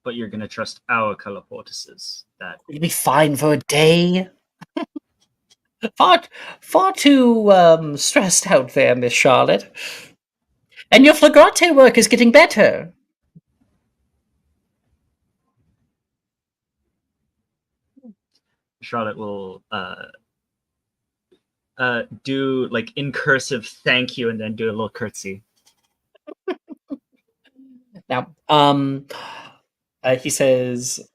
But you're going to trust our colloportuses. That It'll be fine for a day. far too stressed out there, Miss Charlotte. And your flagrante work is getting better. Charlotte will do like in cursive thank you and then do a little curtsy. Now, he says,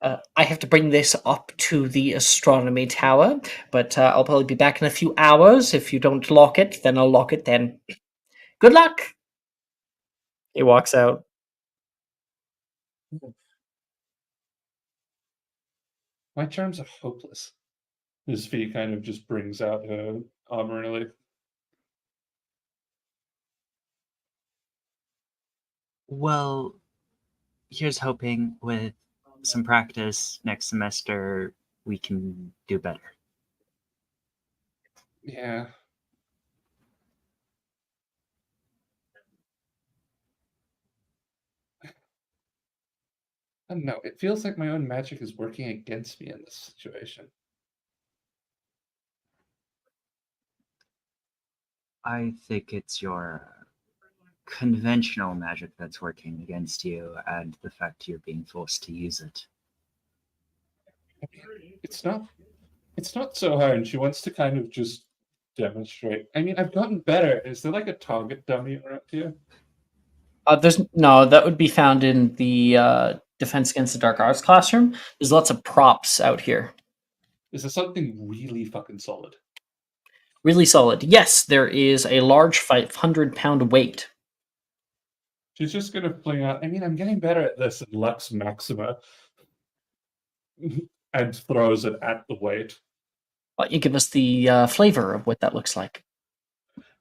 I have to bring this up to the astronomy tower, but I'll probably be back in a few hours. If you don't lock it, then I'll lock it then. Good luck. He walks out. My charms are hopeless. His fee kind of just brings out her armor early. Well, here's hoping with some practice next semester we can do better. Yeah. I don't know. It feels like my own magic is working against me in this situation. I think it's your conventional magic that's working against you and the fact you're being forced to use it. I mean, it's not so hard, and she wants to kind of just demonstrate. I mean, I've gotten better. Is there like a target dummy around here? There's no, that would be found in the Defense Against the Dark Arts classroom. There's lots of props out here. Is there something really fucking solid? Really solid. Yes, there is a large 500-pound weight. She's just gonna fling out. I mean, I'm getting better at this in Lux Maxima, and throws it at the weight. Why don't you give us the flavor of what that looks like?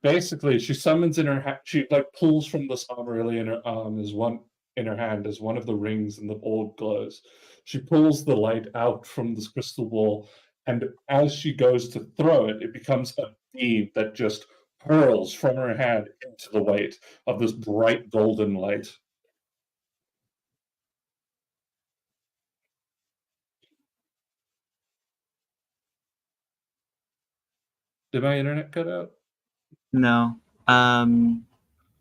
Basically, she summons in her hand. She like pulls from this armor really in her arm as one in her hand as one of the rings in the orb glows. She pulls the light out from this crystal ball, and as she goes to throw it, it becomes a beam that just hurls from her hand into the weight of this bright golden light. Did my internet cut out? No.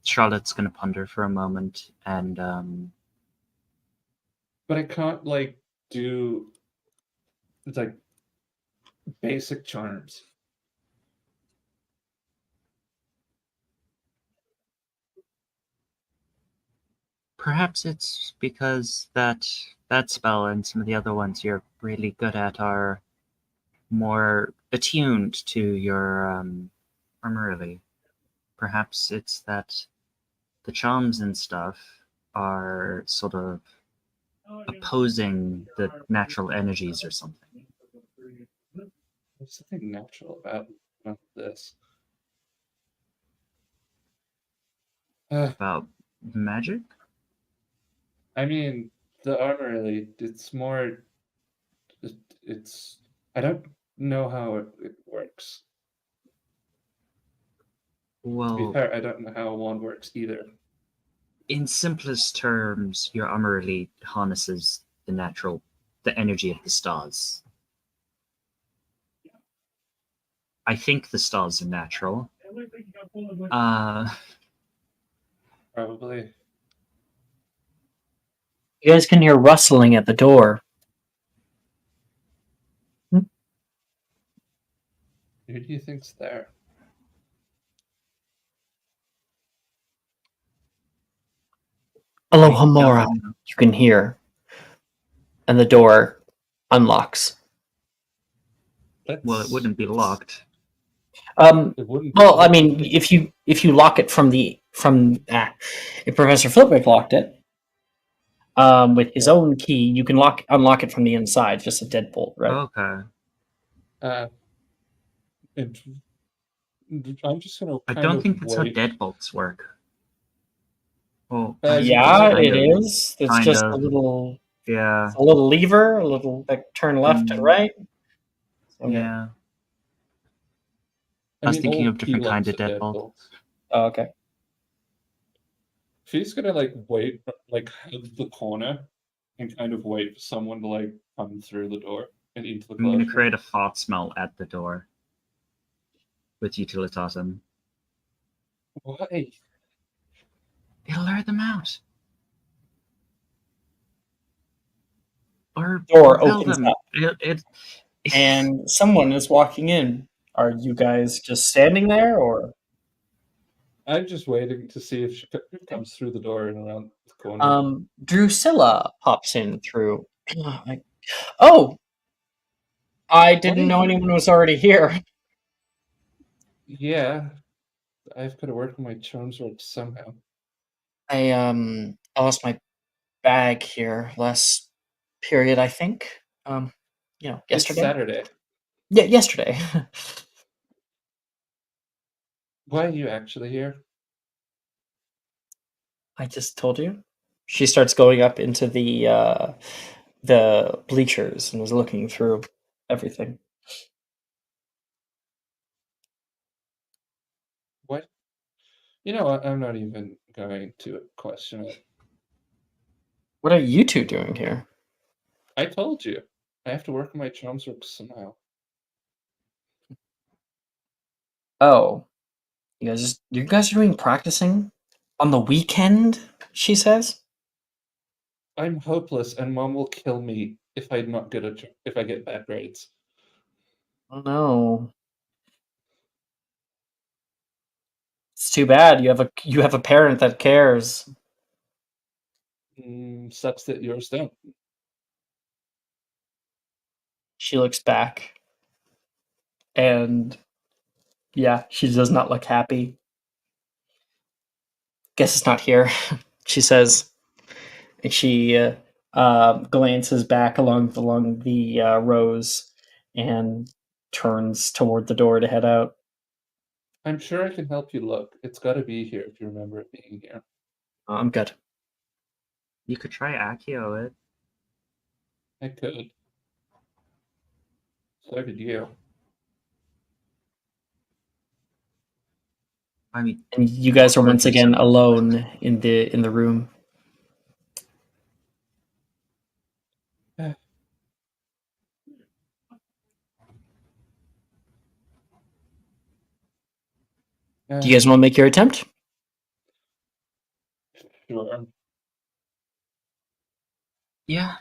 Charlotte's gonna ponder for a moment and But I can't like do like basic charms. perhaps it's because that spell and some of the other ones you're really good at are more attuned to your armorily. Perhaps it's that the charms and stuff are sort of opposing the natural energies or something. There's something natural about this. About magic? I mean, the armor really, it's more. It's. I don't know how it works. To be Well, fair, I don't know how one works either. in simplest terms, your armor really harnesses the energy of the stars. I think the stars are natural. Probably. You guys can hear rustling at the door. Who do you think's there? Aloha Mora, you can hear. And the door unlocks. Well, it wouldn't be locked. It wouldn't. Well, I mean, if you lock it if Professor Flitwick locked it with his own key, you can unlock it from the inside, just a deadbolt, right? Okay. I'm just gonna. I don't think that's how deadbolts work. Well, yeah, it is. It's kind just of. a little. Yeah. A little lever, a little like turn left and right. Okay. Yeah. I was thinking of different kinds of deadbolts. Oh, okay. She's gonna like wait, like hug the corner, and kind of wait for someone to like come through the door and into the. I'm gonna create a fart smell at the door. with Utilitatum. Why? It'll lure them out. Or Door repel opens them. up. And someone is walking in. Are you guys just standing there, or? I'm just waiting to see if she comes through the door and around the corner. Drusilla pops in through. Oh, I didn't know anyone was already here. Yeah, I've got to work on my charms work somehow. I lost my bag here last period, I think. Yesterday. It's Saturday. Yeah, yesterday. Why are you actually here? I just told you. She starts going up into the bleachers and is looking through everything. What? You know what? I'm not even going to question it. What are you two doing here? I told you. I have to work on my charms work somehow. Oh, you guys are doing practicing on the weekend? She says. I'm hopeless, and Mom will kill me if I get bad grades. Oh no. It's too bad. You have a parent that cares. Sucks that yours don't. She looks back. And yeah, she does not look happy. Guess it's not here, she says. And she glances back along the rows and turns toward the door to head out. I'm sure I can help you look. It's got to be here if you remember it being here. I'm good. You could try Accio it. I could. So could you. I mean, and you guys are once again alone in the room. Do you guys want to make your attempt? Sure. Yeah.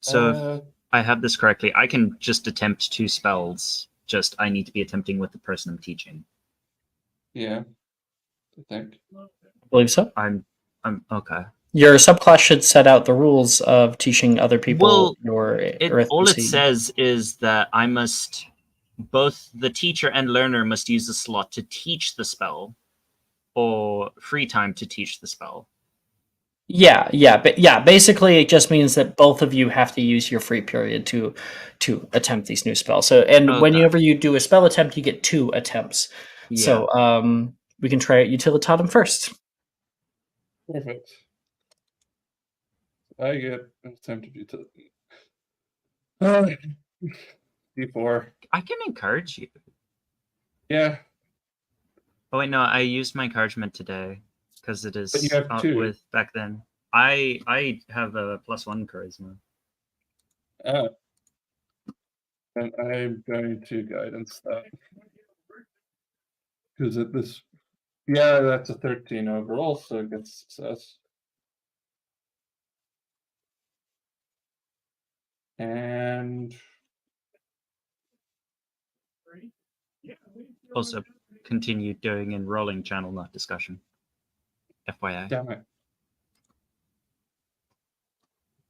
So if I have this correctly, I can just attempt 2 spells. Just I need to be attempting with the person I'm teaching. Yeah. I think. I believe so. I'm okay. Your subclass should set out the rules of teaching other people your arithmetic. All it says is that I must, both the teacher and learner must use a slot to teach the spell, or free time to teach the spell. But basically it just means that both of you have to use your free period to attempt these new spells. So whenever you do a spell attempt, you get 2 attempts. Yeah. So we can try Utilitatum first. Perfect. I get an attempt to Utilitatum. D4. I can encourage you. Yeah. Oh wait, no, I used my encouragement today because it is but you have up 2. with back then. I have a +1 charisma. Oh. And I'm going to guidance that. Because that's a 13 overall, so it gets success. And Also continue doing in rolling channel, not discussion. FYI. Damn it.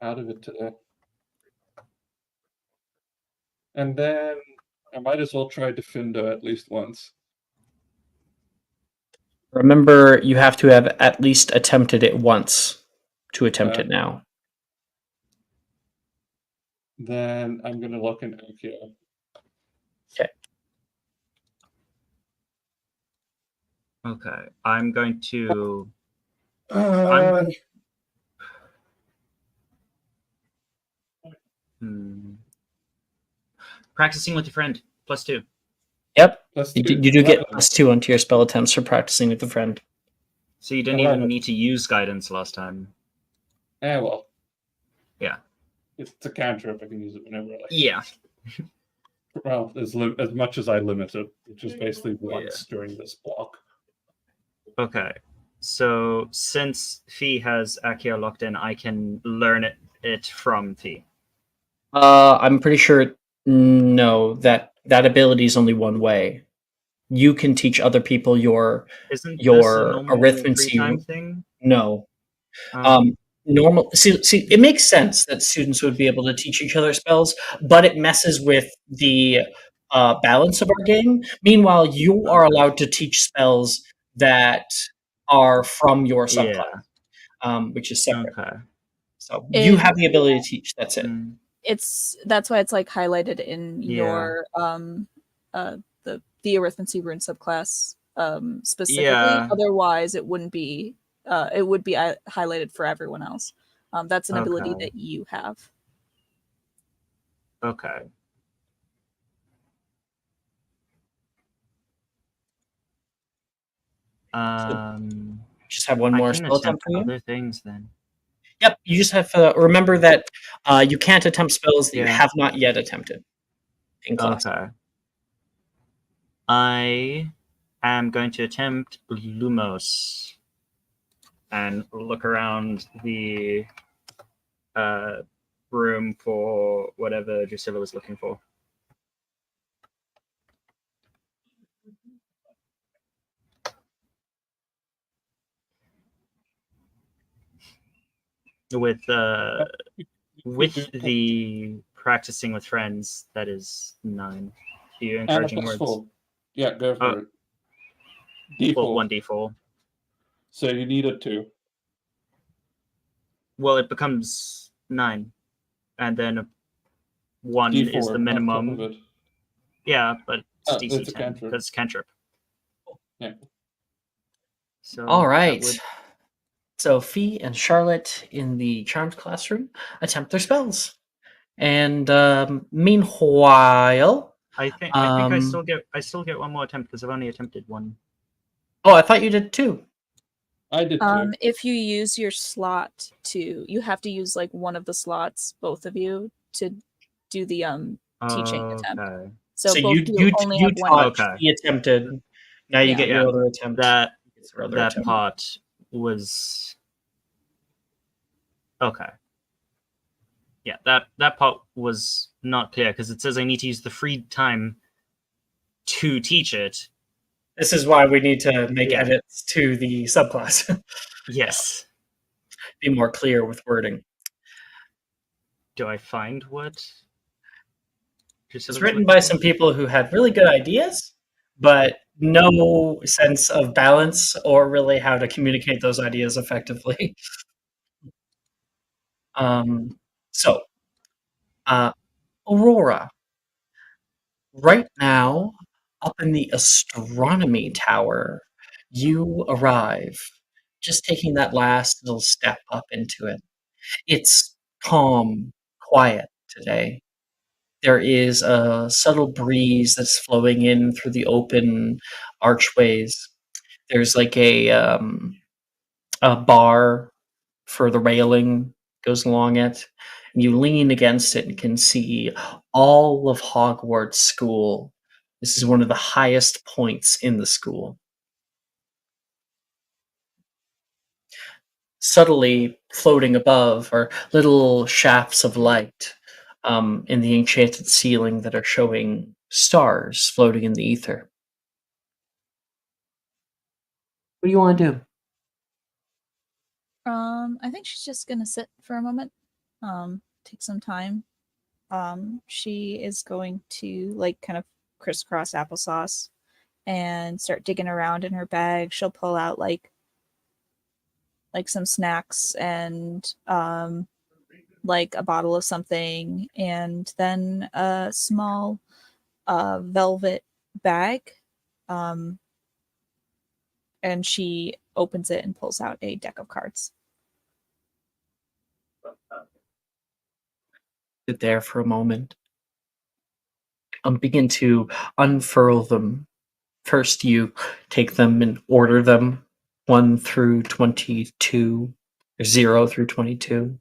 Out of it today. And then I might as well try Defindo at least once. Remember, you have to have at least attempted it once to attempt it now. Then I'm going to look in Accio. Okay. Okay, I'm going to. Practicing with a friend, +2. Yep. +2. You do get +2 onto your spell attempts for practicing with a friend. So you didn't even need to use guidance last time. Well. Yeah. It's a cantrip. I can use it whenever I like. Yeah. Well, as much as I limit it, which is basically once during this block. Okay. So since Fee has Accio locked in, I can learn it from Fee. I'm pretty sure no, that ability is only one way. You can teach other people your Isn't this a normal arithmancy. free time thing? No. Normal. See, it makes sense that students would be able to teach each other spells, but it messes with the balance of our game. Meanwhile, you are allowed to teach spells that are from your subclass, which is separate. Okay. So you have the ability to teach. That's it. That's why it's like highlighted in your the arithmancy rune subclass specifically. Yeah. Otherwise, it wouldn't be. It would be highlighted for everyone else. That's an ability Okay. that you have. Okay. Just have one more I can spell attempt attempt for you. other things then. Yep, you just have to remember that you can't attempt spells that you Yeah. have not yet attempted in class. Okay. I am going to attempt Lumos and look around the room for whatever Drusilla was looking for. With the practicing with friends, that is 9. Do you encouraging words? Full. Yeah, go for it. D4. Well, 1d4. So you need a 2. Well, it becomes 9, and then 1 D4 is the minimum. on top of it. Yeah, but it's DC it's a 10 cantrip. because it's cantrip. Yeah. So All right. that would- So Fee and Charlotte in the Charmed classroom attempt their spells, and meanwhile, I think I still get one more attempt because I've only attempted one. Oh, I thought you did too. I did too. If you use your slot you have to use like one of the slots, both of you, to do the teaching attempt. So both you only have one. Okay. He attempted. Now you get your other attempt. That part was okay. Yeah, that part was not clear because it says I need to use the free time to teach it. This is why we need to make edits to the subclass. Yes. Be more clear with wording. Do I find what? It's written by some people who had really good ideas, but no sense of balance or really how to communicate those ideas effectively. Aurora, right now, up in the astronomy tower, you arrive, just taking that last little step up into it. It's calm, quiet today. There is a subtle breeze that's flowing in through the open archways. There's like a bar for the railing goes along it. And you lean against it and can see all of Hogwarts School. This is one of the highest points in the school. Subtly floating above are little shafts of light in the enchanted ceiling that are showing stars floating in the ether. What do you want to do? I think she's just gonna sit for a moment, take some time. She is going to like kind of crisscross applesauce and start digging around in her bag. She'll pull out like some snacks and like a bottle of something, and then a small velvet bag. And she opens it and pulls out a deck of cards. Sit there for a moment. Begin to unfurl them. First, you take them and order them 1 through 22, 0 through 22,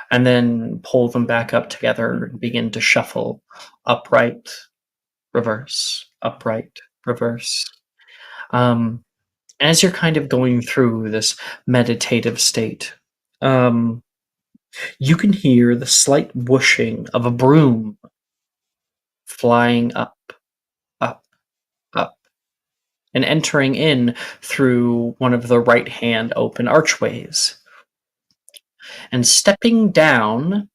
and then pull them back up together and begin to shuffle upright reverse, upright, reverse. As you're kind of going through this meditative state, you can hear the slight whooshing of a broom flying up, up, up, and entering in through one of the right-hand open archways. And stepping down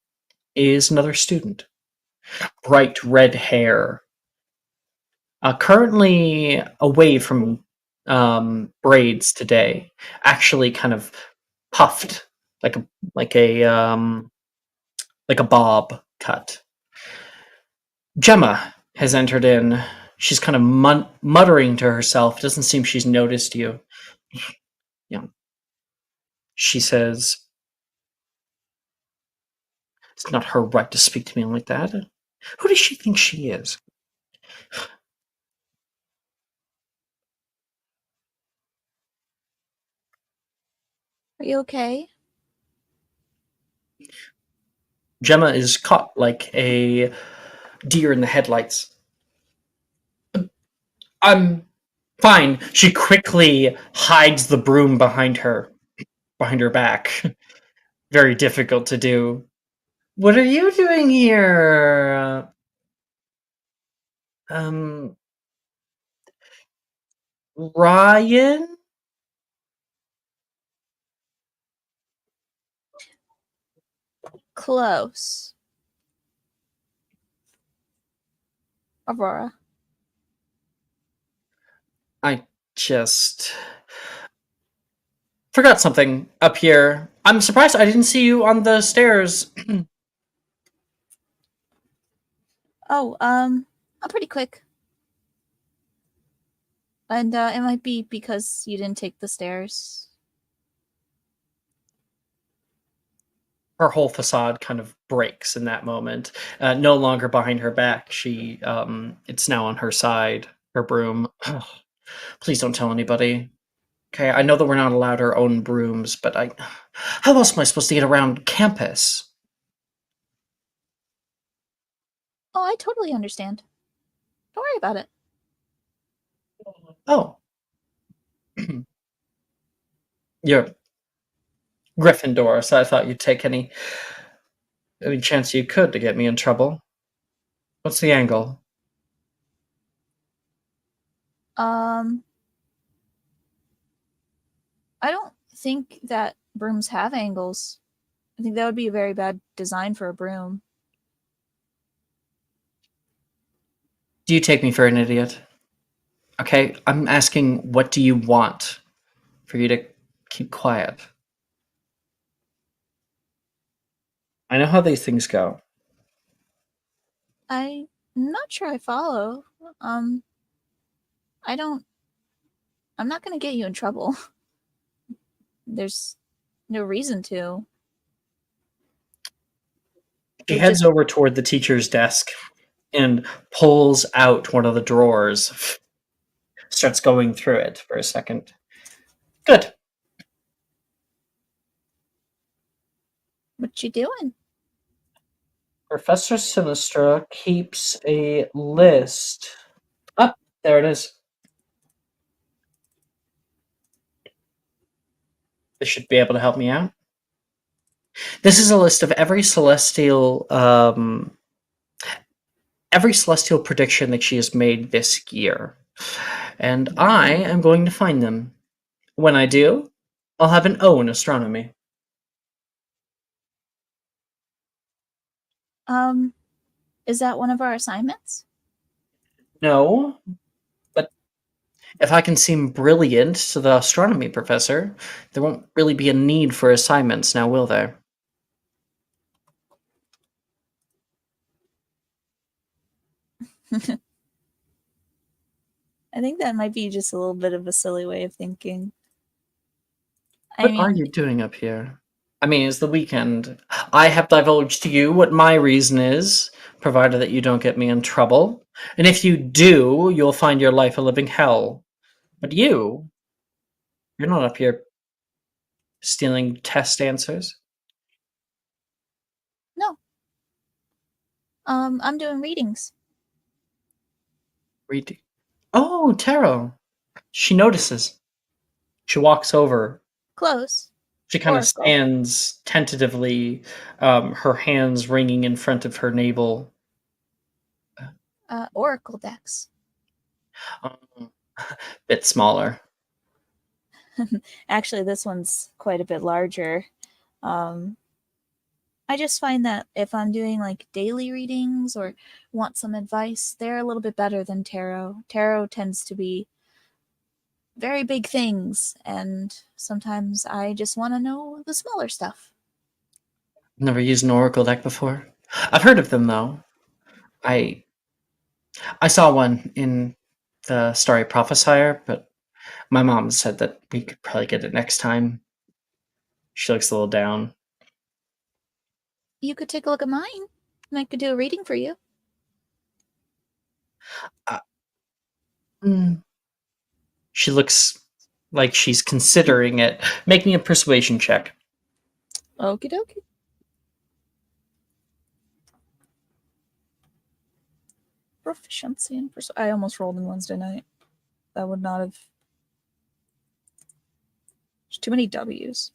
is another student. Bright red hair. Currently away from braids today. Actually kind of puffed like a bob cut. Gemma has entered in. She's kind of muttering to herself. Doesn't seem she's noticed you. She says, "It's not her right to speak to me like that. Who does she think she is?" Are you okay? Gemma is caught like a deer in the headlights. I'm fine. She quickly hides the broom behind her back. Very difficult to do. What are you doing here? Ryan? Close. Aurora. I just forgot something up here. I'm surprised I didn't see you on the stairs. Oh, I'm pretty quick. And it might be because you didn't take the stairs. Her whole facade kind of breaks in that moment. No longer behind her back. It's now on her side, her broom. Ugh. Please don't tell anybody. Okay, I know that we're not allowed our own brooms, but how else am I supposed to get around campus? Oh, I totally understand. Don't worry about it. Oh. You're Gryffindor, so I thought you'd take any chance you could to get me in trouble. What's the angle? I don't think that brooms have angles. I think that would be a very bad design for a broom. Do you take me for an idiot? Okay, I'm asking, what do you want for you to keep quiet? I know how these things go. I'm not sure I follow. I'm not gonna get you in trouble. There's no reason to. She heads over toward the teacher's desk and pulls out one of the drawers. Starts going through it for a second. Good. What you doing? Professor Sinistra keeps a list. Ah, there it is. This should be able to help me out. This is a list of every celestial prediction that she has made this year. And I am going to find them. When I do, I'll have an O in astronomy. Is that one of our assignments? No, but if I can seem brilliant to the astronomy professor, there won't really be a need for assignments now, will there? I think that might be just a little bit of a silly way of thinking. What are you doing up here? I mean, it's the weekend. I have divulged to you what my reason is, provided that you don't get me in trouble. And if you do, you'll find your life a living hell. But you're not up here stealing test answers. No. I'm doing readings. Read. Oh, tarot. She notices. She walks over. Close. She kind of Oracle. stands tentatively, her hands ringing in front of her navel. Oracle decks. Bit smaller. Actually, this one's quite a bit larger. I just find that if I'm doing like daily readings or want some advice, they're a little bit better than tarot. Tarot tends to be very big things, and sometimes I just want to know the smaller stuff. Never used an oracle deck before. I've heard of them though. I saw one in the Starry Prophesier, but my mom said that we could probably get it next time. She looks a little down. You could take a look at mine, and I could do a reading for you. She looks like she's considering it. Make me a persuasion check. Okie dokie. Proficiency in I almost rolled in Wednesday night. That would not have. There's too many W's.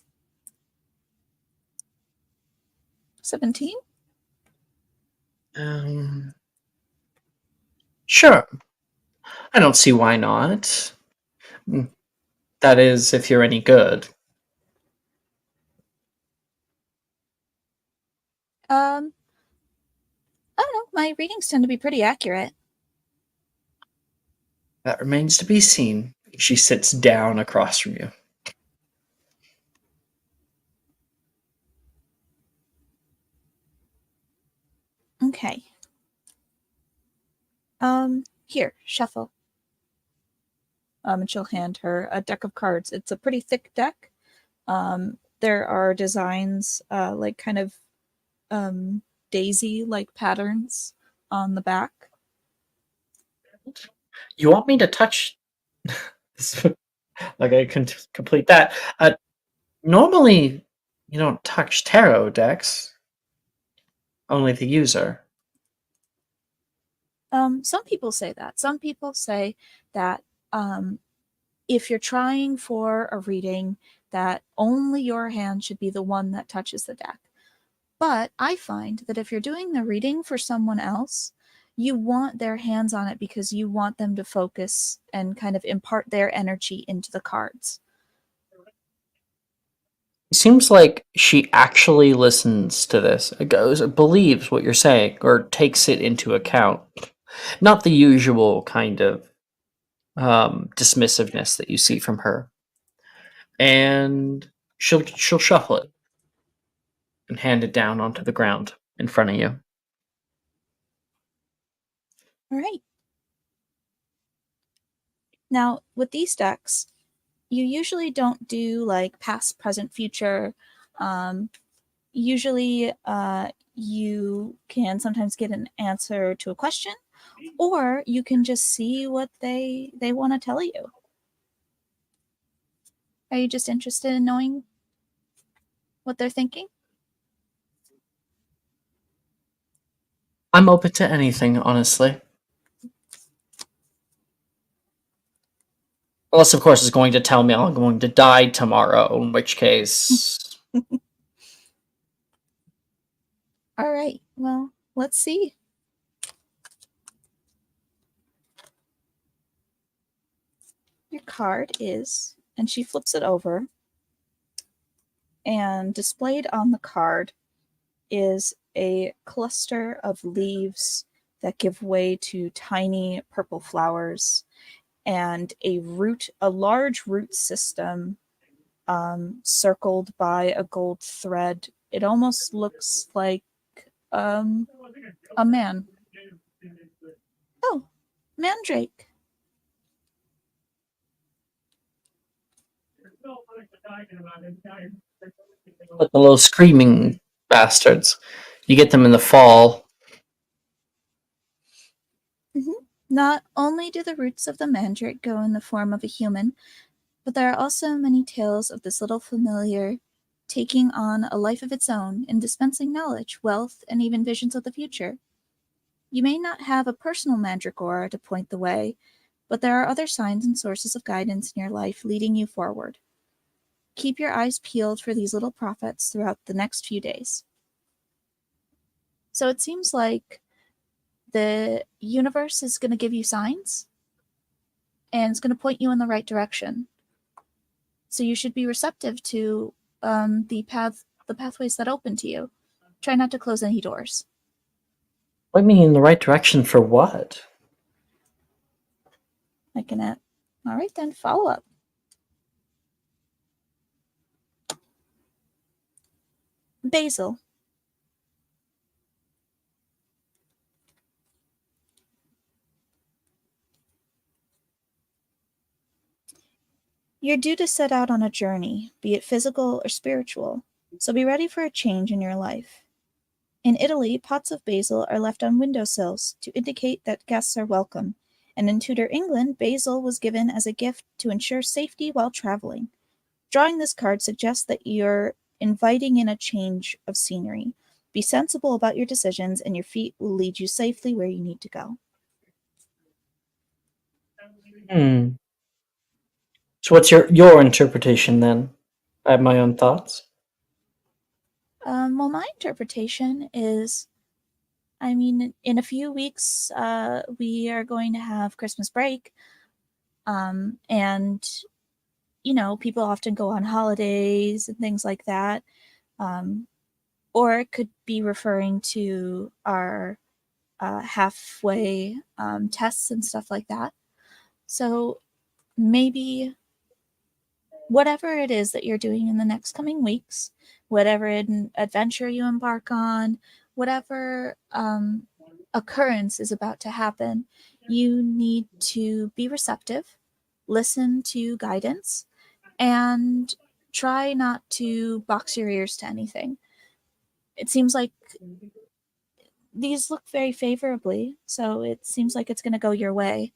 17? Sure. I don't see why not. That is, if you're any good. I don't know. My readings tend to be pretty accurate. That remains to be seen. She sits down across from you. Okay. Here, shuffle. And she'll hand her a deck of cards. It's a pretty thick deck. There are designs, like kind of daisy-like patterns on the back. You want me to touch? Like I can complete that. Normally, you don't touch tarot decks. Only the user. Some people say that. Some people say that if you're trying for a reading, that only your hand should be the one that touches the deck. But I find that if you're doing the reading for someone else, you want their hands on it because you want them to focus and kind of impart their energy into the cards. It seems like she actually listens to this, believes what you're saying, or takes it into account. Not the usual kind of dismissiveness that you see from her. And she'll shuffle it and hand it down onto the ground in front of you. All right. Now, with these decks, you usually don't do like past, present, future. Usually, you can sometimes get an answer to a question, or you can just see what they want to tell you. Are you just interested in knowing what they're thinking? I'm open to anything, honestly. Unless, of course, it's going to tell me I'm going to die tomorrow, in which case... All right, well, let's see. Your card is, and she flips it over, and displayed on the card is a cluster of leaves that give way to tiny purple flowers and a large root system circled by a gold thread. It almost looks like a man. Oh, Mandrake. But the little screaming bastards. You get them in the fall. Mm-hmm. Not only do the roots of the mandrake go in the form of a human, but there are also many tales of this little familiar taking on a life of its own and dispensing knowledge, wealth, and even visions of the future. You may not have a personal mandragora to point the way, but there are other signs and sources of guidance in your life leading you forward. Keep your eyes peeled for these little prophets throughout the next few days. So it seems like the universe is going to give you signs, and it's going to point you in the right direction. So you should be receptive to the pathways that open to you. Try not to close any doors. Point me in the right direction for what? All right then, follow up. Basil. You're due to set out on a journey, be it physical or spiritual, so be ready for a change in your life. In Italy, pots of basil are left on windowsills to indicate that guests are welcome, and in Tudor England, basil was given as a gift to ensure safety while traveling. Drawing this card suggests that you're inviting in a change of scenery. Be sensible about your decisions, and your feet will lead you safely where you need to go. So what's your interpretation then? I have my own thoughts. Well, my interpretation is, in a few weeks, we are going to have Christmas break. And, people often go on holidays and things like that. Or it could be referring to our halfway tests and stuff like that. So maybe whatever it is that you're doing in the next coming weeks, whatever adventure you embark on, whatever occurrence is about to happen, you need to be receptive, listen to guidance, and try not to box your ears to anything. It seems like these look very favorably, so it seems like it's going to go your way.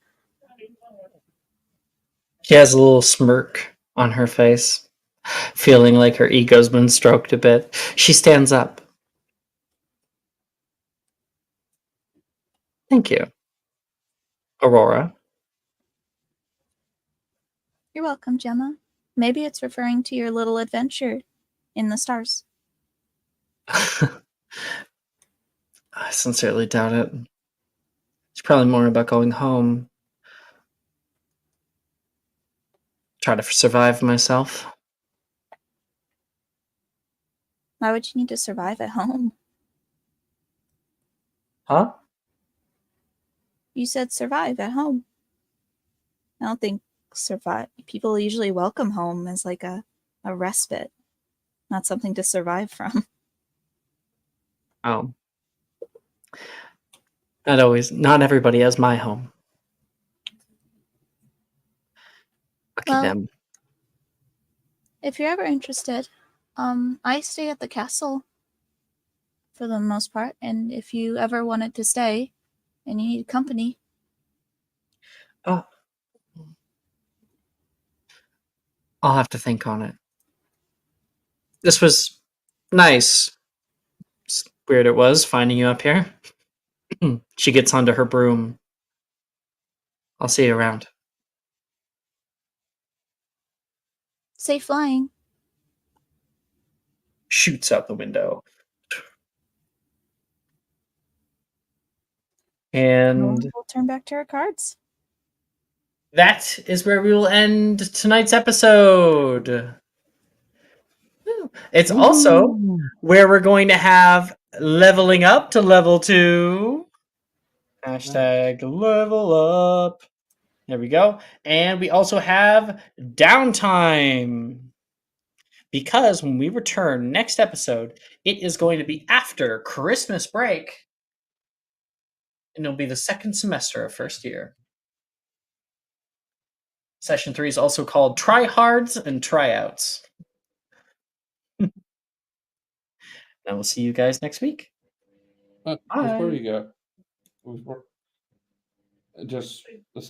She has a little smirk on her face, feeling like her ego's been stroked a bit. She stands up. Thank you, Aurora. You're welcome, Gemma. Maybe it's referring to your little adventure in the stars. I sincerely doubt it. It's probably more about going home. Try to survive myself. Why would you need to survive at home? Huh? You said survive at home. I don't think people usually welcome home as like a respite, not something to survive from. Oh. Not everybody has my home. Lucky them. If you're ever interested, I stay at the castle for the most part, and if you ever wanted to stay and you need company. Oh. I'll have to think on it. This was nice. It's weird it was finding you up here. She gets onto her broom. I'll see you around. Safe flying. Shoots out the window. And we'll turn back to our cards. That is where we will end tonight's episode. It's also where we're going to have leveling up to level 2. Hashtag level up. There we go. And we also have downtime. Because when we return next episode, it is going to be after Christmas break. And it'll be the second semester of first year. Session 3 is also called Tryhards and Tryouts. And we'll see you guys next week. Before you go, just a second.